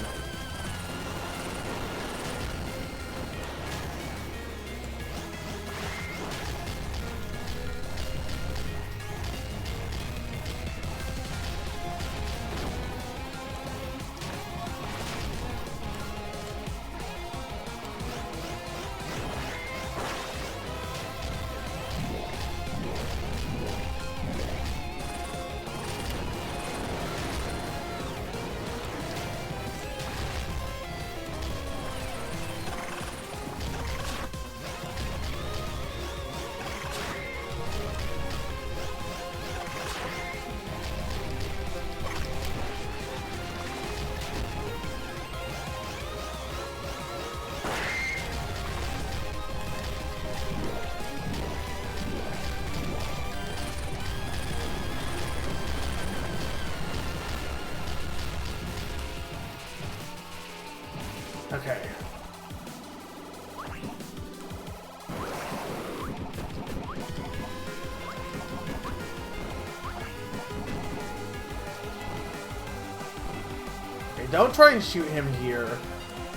Don't try and shoot him here.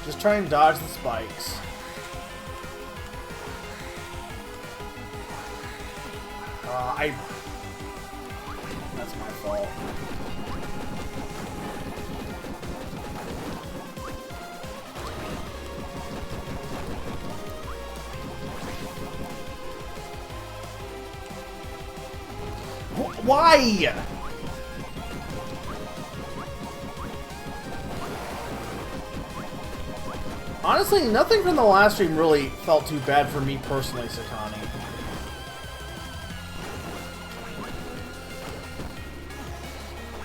Just try and dodge the spikes. That's my fault. Why? Honestly, nothing from the last stream really felt too bad for me personally, Sakani.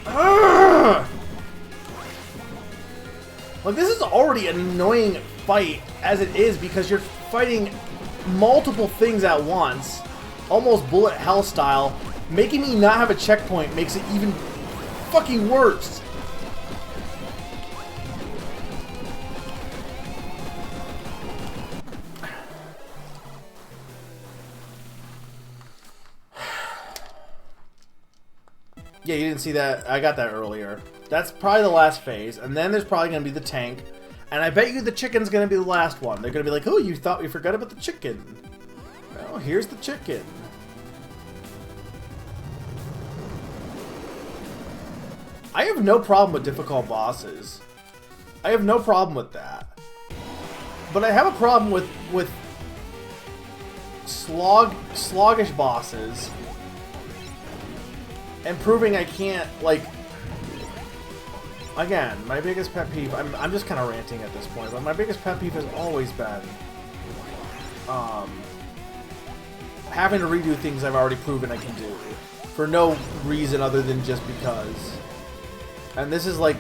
Ugh! Like, this is already an annoying fight as it is because you're fighting multiple things at once, almost bullet hell style. Making me not have a checkpoint makes it even fucking worse. Yeah, you didn't see that. I got that earlier. That's probably the last phase, and then there's probably going to be the tank, and I bet you the chicken's going to be the last one. They're going to be like, oh, you thought we forgot about the chicken. Well, here's the chicken. I have no problem with difficult bosses. I have no problem with that. But I have a problem with sluggish bosses and proving I can't, like... Again, my biggest pet peeve... I'm just kind of ranting at this point, but my biggest pet peeve has always been... having to redo things I've already proven I can do. For no reason other than just because. And this is, like,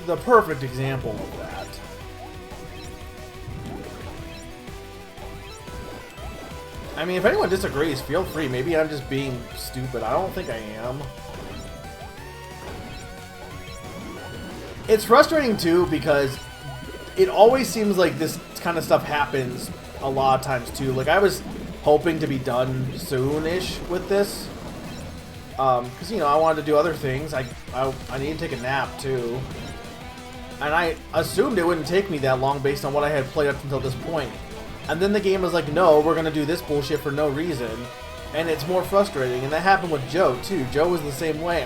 the perfect example of that. I mean, if anyone disagrees, feel free. Maybe I'm just being stupid. I don't think I am. It's frustrating, too, because it always seems like this kind of stuff happens a lot of times, too. Like, I was hoping to be done soon-ish with this. Because, you know, I wanted to do other things. I need to take a nap, too. And I assumed it wouldn't take me that long based on what I had played up until this point. And then the game was like, no, we're going to do this bullshit for no reason. And it's more frustrating. And that happened with Joe, too. Joe was the same way.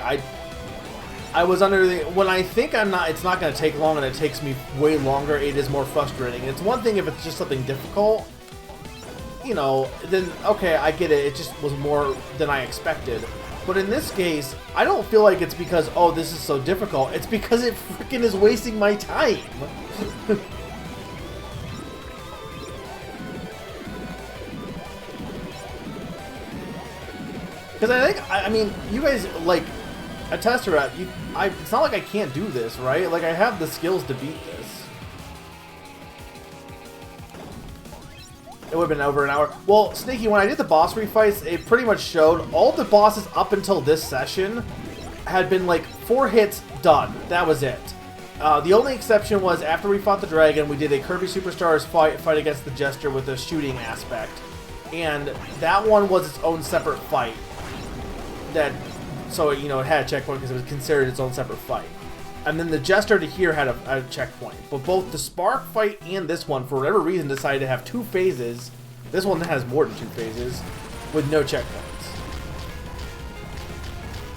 I was under the... When I think it's not going to take long and it takes me way longer, it is more frustrating. It's one thing if it's just something difficult. You know, then, okay, I get it. It just was more than I expected. But in this case, I don't feel like it's because, oh, this is so difficult. It's because it freaking is wasting my time. Because I think, I mean, you guys, like, attest to that. It's not like I can't do this, right? Like, I have the skills to beat this. It would have been over an hour. Well, Sneaky, when I did the boss refights, it pretty much showed all the bosses up until this session had been, like, 4 hits, done. That was it. The only exception was after we fought the dragon, we did a Kirby Superstars fight against the Jester with a shooting aspect. And that one was its own separate fight. So, you know, it had a checkpoint because it was considered its own separate fight. And then the Jester to here had a checkpoint. But both the Spark fight and this one, for whatever reason, decided to have 2 phases. This one has more than 2 phases, with no checkpoints.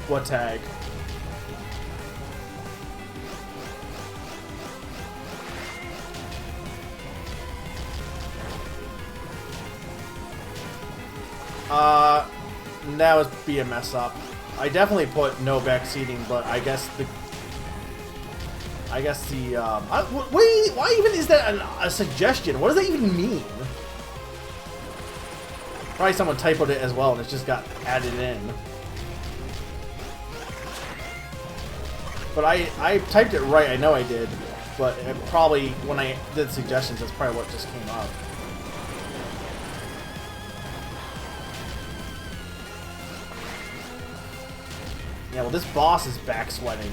What tag? That was be a mess up. I definitely put no backseating, but I guess the why even is that a suggestion? What does that even mean? Probably someone typoed it as well and it just got added in. But I typed it right, I know I did. But it probably, when I did suggestions, that's probably what just came up. Yeah, well, this boss is back sweating.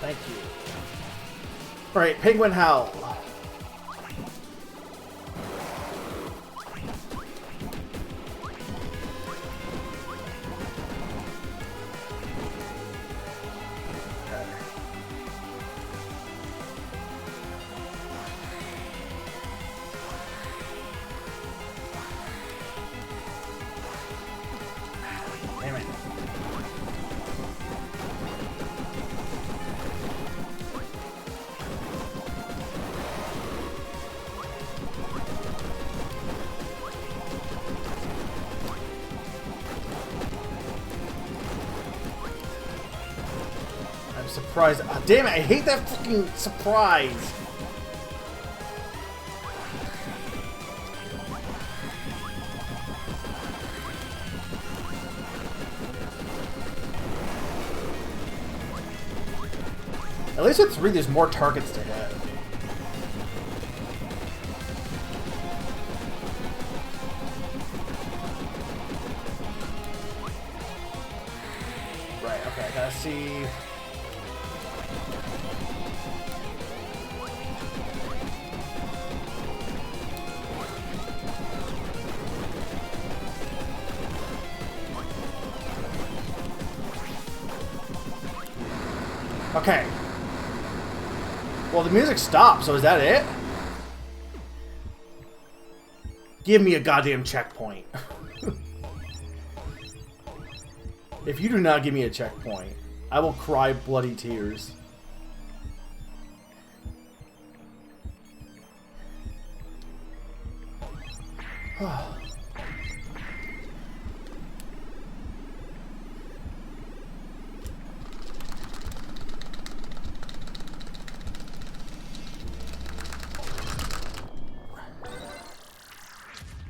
Thank you. Alright, Penguin Howl. Damn it. I'm surprised. Oh, damn it, I hate that fucking surprise. At least with 3, there's more targets to hit. Right, okay, I gotta see. Okay. Well, the music stopped, so is that it? Give me a goddamn checkpoint. If you do not give me a checkpoint, I will cry bloody tears.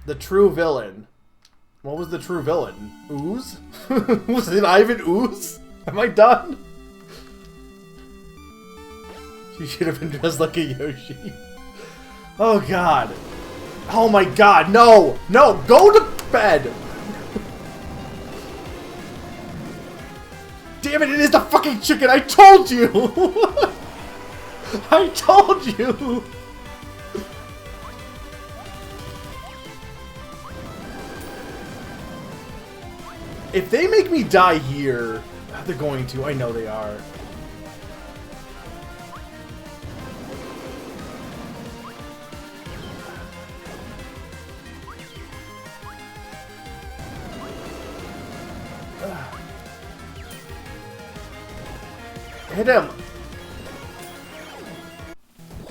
The true villain. What was the true villain? Ooze? Was it Ivan Ooze? Am I done? She should have been dressed like a Yoshi. Oh god. Oh my god, no! No! Go to bed! Damn it, it is the fucking chicken! I told you! I told you! If they make me die here, they're going to. I know they are. Hit him!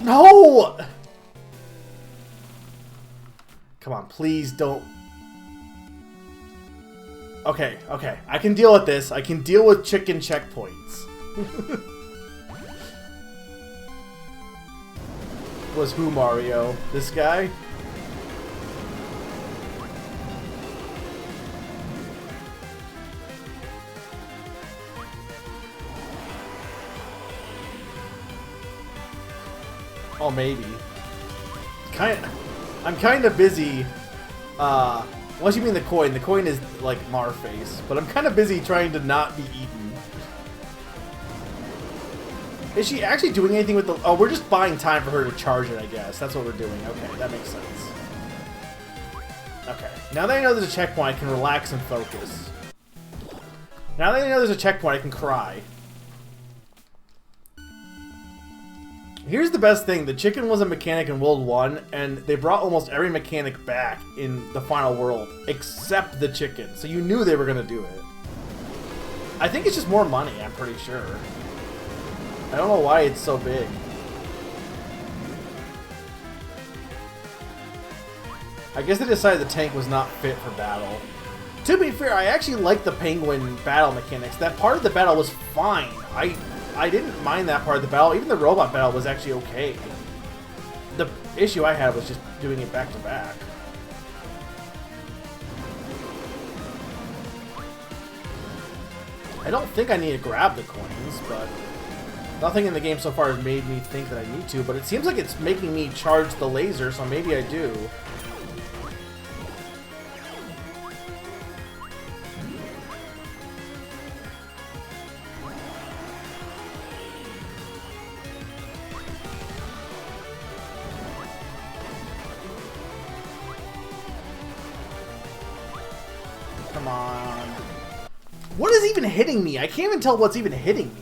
No! Come on, please don't. Okay, okay. I can deal with this. I can deal with chicken checkpoints. Was who, Mario? This guy? Oh, maybe. I'm kind of busy. Unless you mean the coin. The coin is like Marface, but I'm kind of busy trying to not be eaten. Is she actually doing anything with the? Oh, we're just buying time for her to charge it. I guess that's what we're doing. Okay, that makes sense. Okay, now that I know there's a checkpoint, I can relax and focus. Now that I know there's a checkpoint, I can cry. Here's the best thing. The chicken was a mechanic in World 1, and they brought almost every mechanic back in the final world, except the chicken. So you knew they were going to do it. I think it's just more money, I'm pretty sure. I don't know why it's so big. I guess they decided the tank was not fit for battle. To be fair, I actually like the penguin battle mechanics. That part of the battle was fine. I didn't mind that part of the battle. Even the robot battle was actually okay. The issue I had was just doing it back to back. I don't think I need to grab the coins, but nothing in the game so far has made me think that I need to, but it seems like it's making me charge the laser, so maybe I do. even hitting me? I can't even tell what's even hitting me.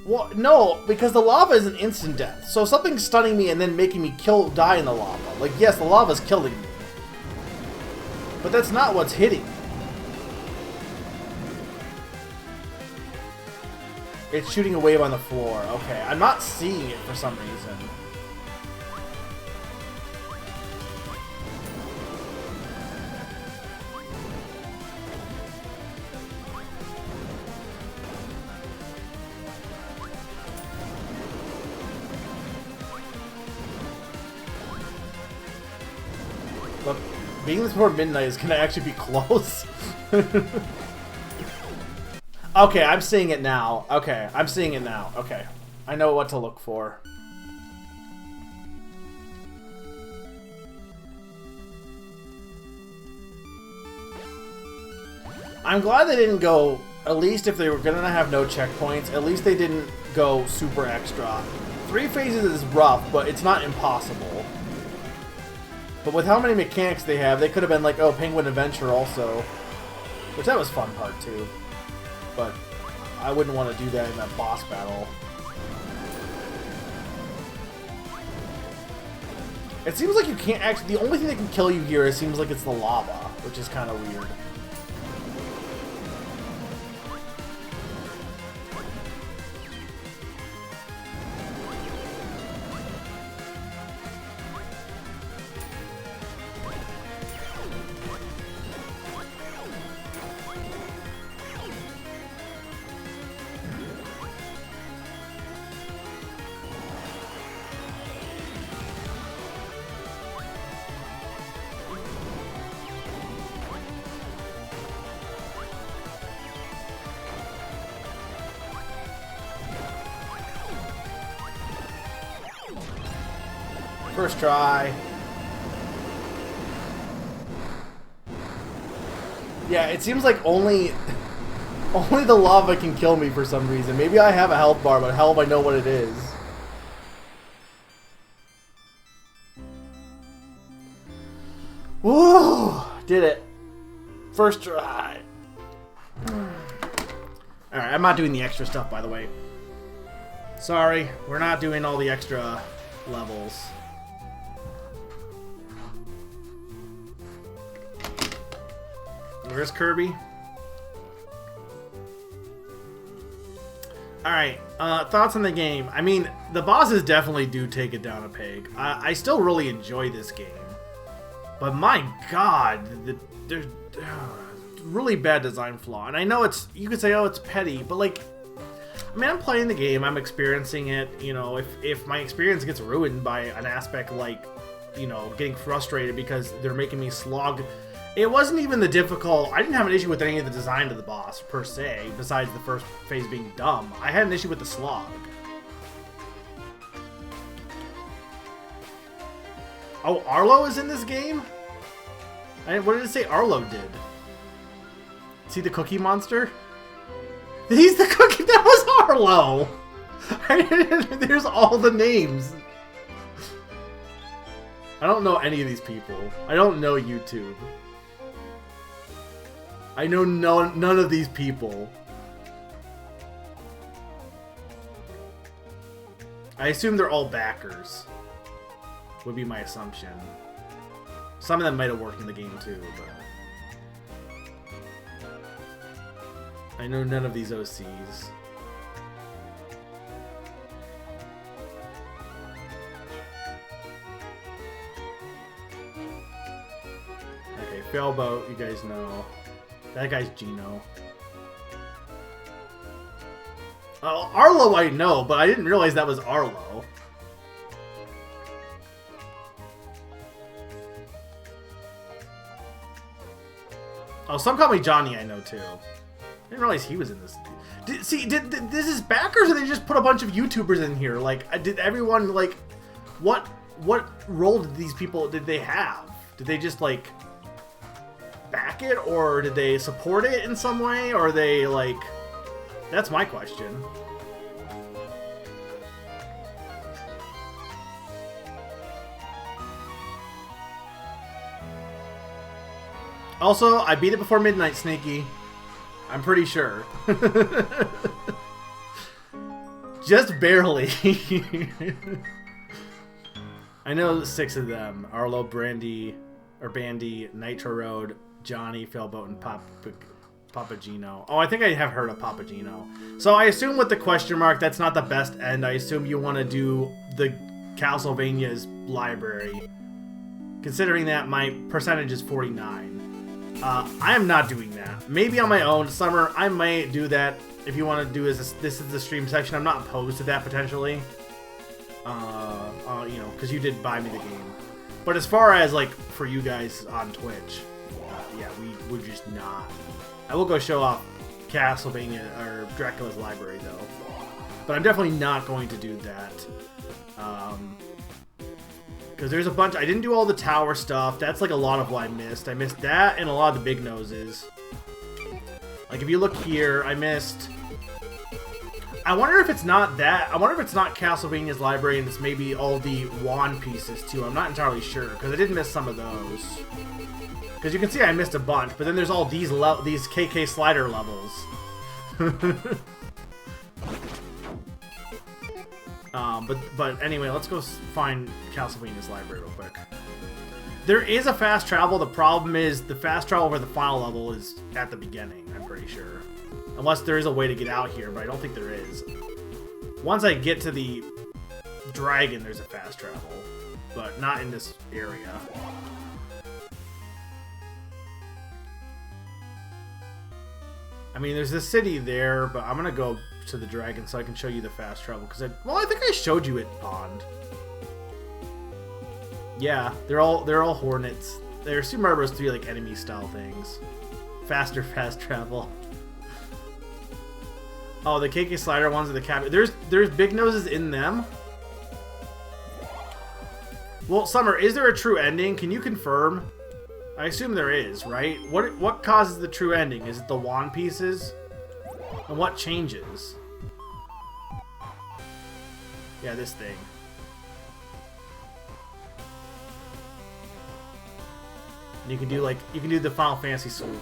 Well, no, because the lava is an instant death. So something's stunning me and then making me die in the lava. Like, yes, the lava's killing me. But that's not what's hitting me. It's shooting a wave on the floor. Okay, I'm not seeing it for some reason. Look, being this before midnight is gonna actually be close. Okay, I'm seeing it now. Okay, I'm seeing it now. Okay, I know what to look for. I'm glad they didn't go, at least if they were gonna have no checkpoints, at least they didn't go super extra. 3 phases is rough, but it's not impossible. But with how many mechanics they have, they could have been like, oh, Penguin Adventure also. Which that was fun part too. But I wouldn't want to do that in that boss battle. It seems like you can't actually... The only thing that can kill you here, it seems like it's the lava, which is kind of weird. First try. Yeah, it seems like only the lava can kill me for some reason. Maybe I have a health bar, but hell if I know what it is. Woo! Did it. First try. Alright, I'm not doing the extra stuff, by the way. Sorry, we're not doing all the extra levels. Where's Kirby? Alright, thoughts on the game. I mean, the bosses definitely do take it down a peg. I still really enjoy this game. But my god, there's really bad design flaw. And I know it's, you could say, oh, it's petty, but like, I mean, I'm playing the game, I'm experiencing it, you know, if my experience gets ruined by an aspect like, you know, getting frustrated because they're making me slog. It wasn't even the difficult... I didn't have an issue with any of the design of the boss, per se, besides the first phase being dumb. I had an issue with the slog. Oh, Arlo is in this game? What did it say Arlo did? See the Cookie Monster? He's the Cookie... That was Arlo! There's all the names. I don't know any of these people. I don't know YouTube. I know none of these people. I assume they're all backers. Would be my assumption. Some of them might have worked in the game too, but... I know none of these OCs. Okay, Failboat, you guys know. That guy's Gino. Arlo I know, but I didn't realize that was Arlo. Oh, some call me Johnny I know too. I didn't realize he was in this. Did this is backers or they just put a bunch of YouTubers in here? Like, did everyone, like, what role did these people, did they have? Did they just, like... back it, or did they support it in some way, or are they like... That's my question. Also, I beat it before midnight, Sneaky. I'm pretty sure. Just barely. I know 6 of them. Arlo, Brandy, or Bandy, Nitro Road, Johnny, Failboat, and Papagino. Oh, I think I have heard of Papagino. So I assume with the question mark, that's not the best end. I assume you want to do the Castlevania's library. Considering that my percentage is 49. I am not doing that. Maybe on my own. Summer, I might do that. If you want to do this is the stream section. I'm not opposed to that potentially. You know, because you did buy me the game. But as far as like for you guys on Twitch, yeah, we're just not. I will go show off Castlevania or Dracula's library though, but I'm definitely not going to do that. Because there's a bunch. I didn't do all the tower stuff. That's like a lot of what I missed. I missed that and a lot of the big noses. Like if you look here, I missed. I wonder if it's not that. I wonder if it's not Castlevania's library and it's maybe all the wand pieces too. I'm not entirely sure because I did miss some of those. Because you can see I missed a bunch, but then there's all these KK slider levels. But anyway, let's go find Castlevania's library real quick. There is a fast travel. The problem is the fast travel for the final level is at the beginning, I'm pretty sure. Unless there is a way to get out here, but I don't think there is. Once I get to the dragon, there's a fast travel. But not in this area. I mean, there's this city there, but I'm gonna go to the dragon so I can show you the fast travel. Because I think I showed you it, Pond. Yeah, they're all hornets. They're Super Mario Bros. 3 like enemy style things. Faster fast travel. Oh, the KK slider ones are the cap. There's big noses in them. Well, Summer, is there a true ending? Can you confirm? I assume there is, right? What causes the true ending? Is it the wand pieces? And what changes? Yeah, this thing. And you can do the Final Fantasy swoop.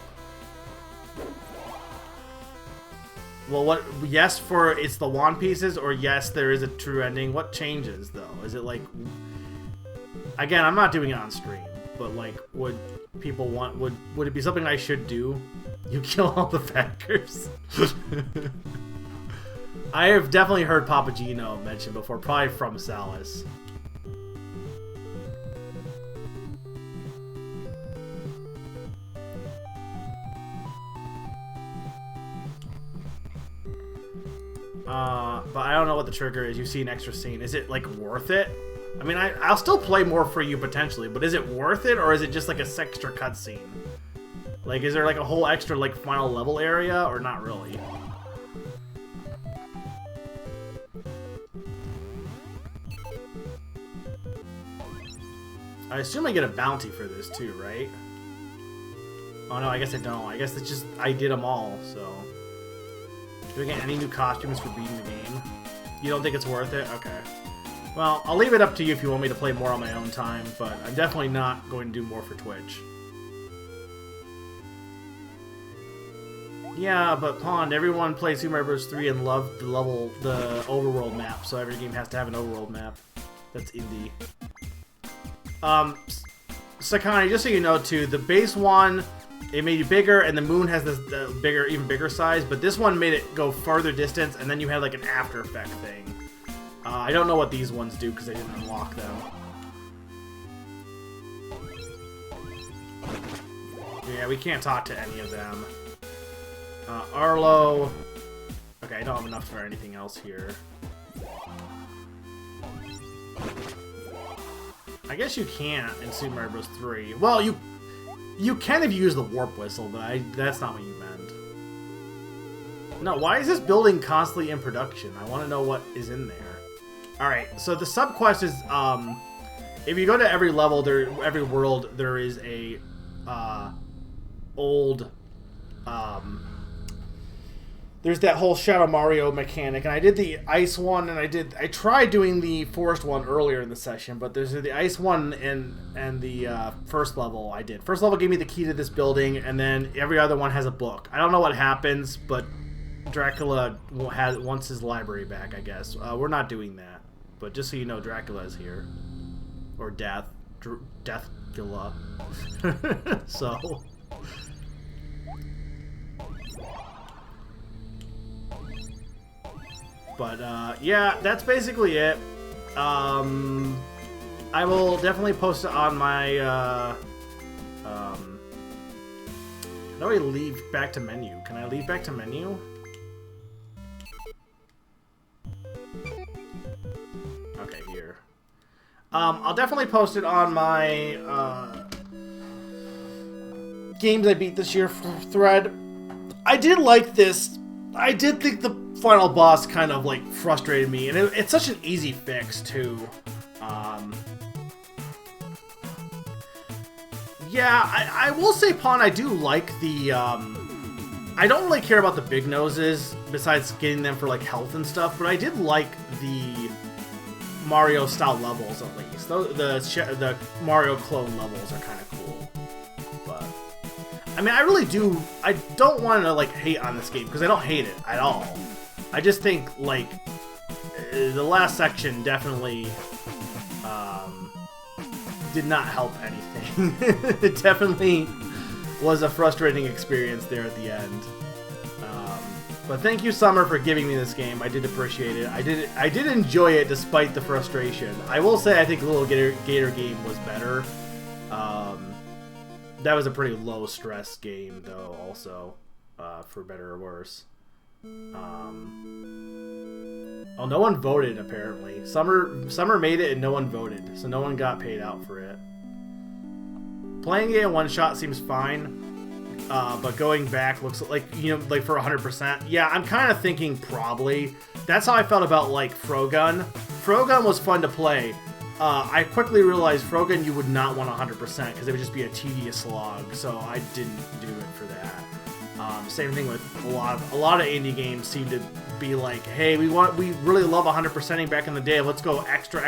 Well, what? Yes, for it's the wand pieces, or yes, there is a true ending. What changes though? Is it like? Again, I'm not doing it on stream, but like, would people want? Would it be something I should do? You kill all the backers. I have definitely heard Papagino mentioned before, probably from Salis. But I don't know what the trigger is. You see an extra scene. Is it like worth it? I mean, I'll still play more for you potentially, but is it worth it, or is it just like a extra cutscene? Like, is there like a whole extra like final level area, or not really? I assume I get a bounty for this too, right? Oh no, I guess I don't. I guess it's just I did them all, so. Do I get any new costumes for beating the game? You don't think it's worth it? Okay. Well, I'll leave it up to you if you want me to play more on my own time, but I'm definitely not going to do more for Twitch. Yeah, but Pond, everyone plays Super Mario Bros. 3 and loved the overworld map, so every game has to have an overworld map. That's indie. Sakani, just so you know too, the base one, it made you bigger, and the moon has this even bigger size, but this one made it go farther distance, and then you had like an after effect thing. I don't know what these ones do because I didn't unlock them. Yeah, we can't talk to any of them. Arlo. Okay, I don't have enough for anything else here. I guess you can't in Super Mario Bros. 3. Well, you can if you use the warp whistle, but that's not what you meant. No, why is this building constantly in production? I want to know what is in there. Alright, so the sub-quest is, if you go to every level, every world, there is a, there's that whole Shadow Mario mechanic, and I did the ice one, and I tried doing the forest one earlier in the session, but there's the ice one and the first level I did. First level gave me the key to this building, and then every other one has a book. I don't know what happens, but Dracula wants his library back, I guess. We're not doing that, but just so you know, Dracula is here. Or Deathgula. So... But, yeah, that's basically it. I will definitely post it on my, how do I leave back to menu? Can I leave back to menu? Okay, here. I'll definitely post it on my, games I beat this year thread. I did like this. I did think the final boss kind of like frustrated me, and it's such an easy fix too. Yeah, I will say, Pawn, I do like the I don't really care about the big noses besides getting them for like health and stuff, but I did like the Mario style levels at least. The Mario clone levels are kind of cool. But I mean, I don't want to like hate on this game because I don't hate it at all. I just think, like, the last section definitely did not help anything. It definitely was a frustrating experience there at the end. But thank you, Summer, for giving me this game. I did appreciate it. I did enjoy it despite the frustration. I will say I think the Little Gator game was better. That was a pretty low-stress game, though, also, for better or worse. Oh, no one voted, apparently. Summer made it and no one voted, so no one got paid out for it. Playing it in one shot seems fine, but going back looks like, you know, like for 100%. Yeah, I'm kind of thinking probably. That's how I felt about, like, Frogun. Frogun was fun to play. I quickly realized Frogun you would not want 100% because it would just be a tedious slog, so I didn't do it for that. Same thing with a lot of indie games seem to be like, hey, we really love 100%ing back in the day. Let's go extra,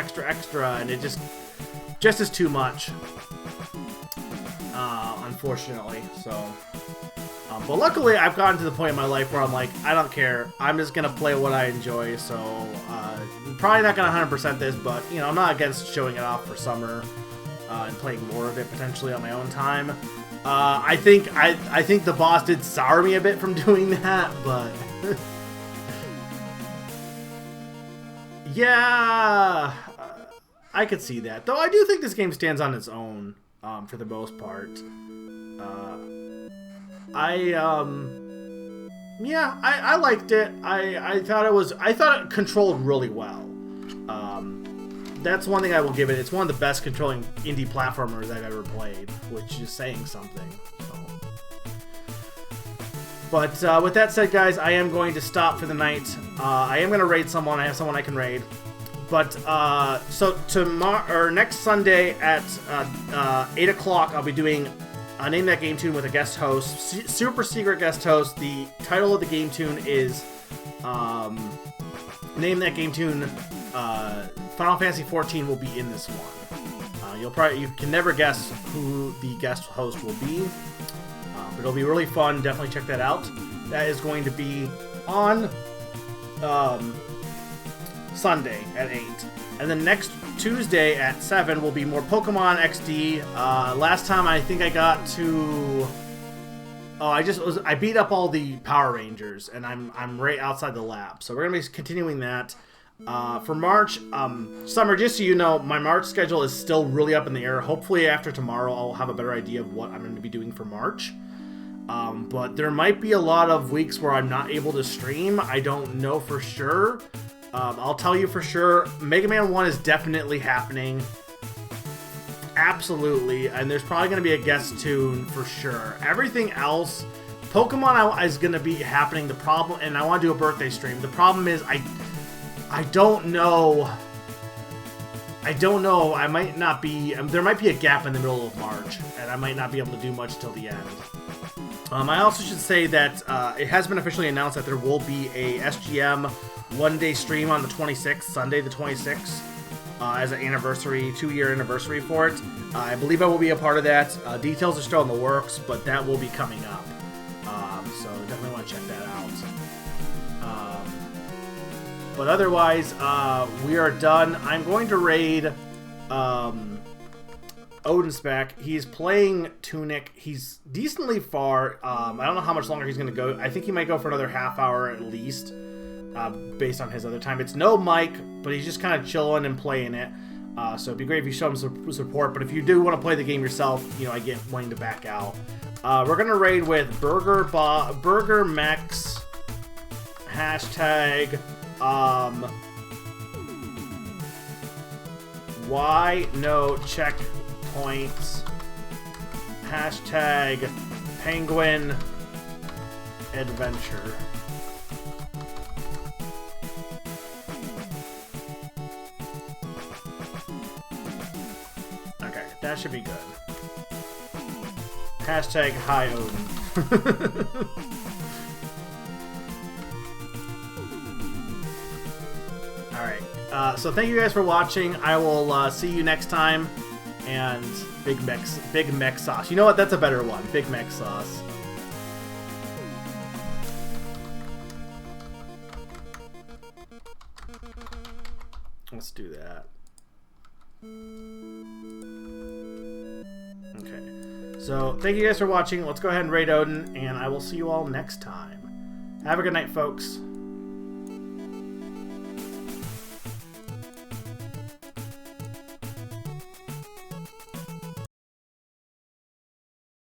and it just is too much, unfortunately. So, but luckily I've gotten to the point in my life where I'm like, I don't care. I'm just gonna play what I enjoy. So, probably not gonna 100% this, but you know, I'm not against showing it off for summer and playing more of it potentially on my own time. I think the boss did sour me a bit from doing that, but yeah, I could see that. Though I do think this game stands on its own for the most part. Yeah, I liked it. I thought it controlled really well. That's one thing I will give it. It's one of the best controlling indie platformers I've ever played, which is saying something. So. But with that said, guys, I am going to stop for the night. I am going to raid someone. I have someone I can raid. But so next Sunday at 8 o'clock, I'll be doing Name That Game Tune with a guest host, super secret guest host. The title of the game tune is Name That Game Tune. Final Fantasy XIV will be in this one. You can never guess who the guest host will be, but it'll be really fun. Definitely check that out. That is going to be on Sunday at 8, and then next Tuesday at 7 will be more Pokemon XD. Last time I think I got to. Oh, I beat up all the Power Rangers, and I'm right outside the lab. So we're gonna be continuing that. For March, Summer, just so you know, my March schedule is still really up in the air. Hopefully after tomorrow I'll have a better idea of what I'm going to be doing for March. But there might be a lot of weeks where I'm not able to stream. I don't know for sure. I'll tell you for sure, Mega Man 1 is definitely happening. Absolutely. And there's probably going to be a guest tune for sure. Everything else, Pokemon is going to be happening. The problem, and I want to do a birthday stream. The problem is I don't know. I might not be. There might be a gap in the middle of March, and I might not be able to do much till the end. I also should say that it has been officially announced that there will be a SGM one-day stream on the 26th, Sunday the 26th, as an anniversary, 2-year anniversary for it. I believe I will be a part of that. Details are still in the works, but that will be coming up. So definitely want to check that out. But otherwise, we are done. I'm going to raid Odin's back. He's playing Tunic. He's decently far. I don't know how much longer he's going to go. I think he might go for another half hour at least, based on his other time. It's no mic, but he's just kind of chilling and playing it. So it'd be great if you show him some support. But if you do want to play the game yourself, you know, I get wanting to back out. We're going to raid with Burger Mex, hashtag, why no checkpoints, hashtag penguin adventure. Okay, that should be good. Hashtag hi Odin. Alright, so thank you guys for watching. I will see you next time. And Big Mech Sauce. You know what? That's a better one. Big Mech Sauce. Let's do that. Okay. So, thank you guys for watching. Let's go ahead and raid Odin, and I will see you all next time. Have a good night, folks.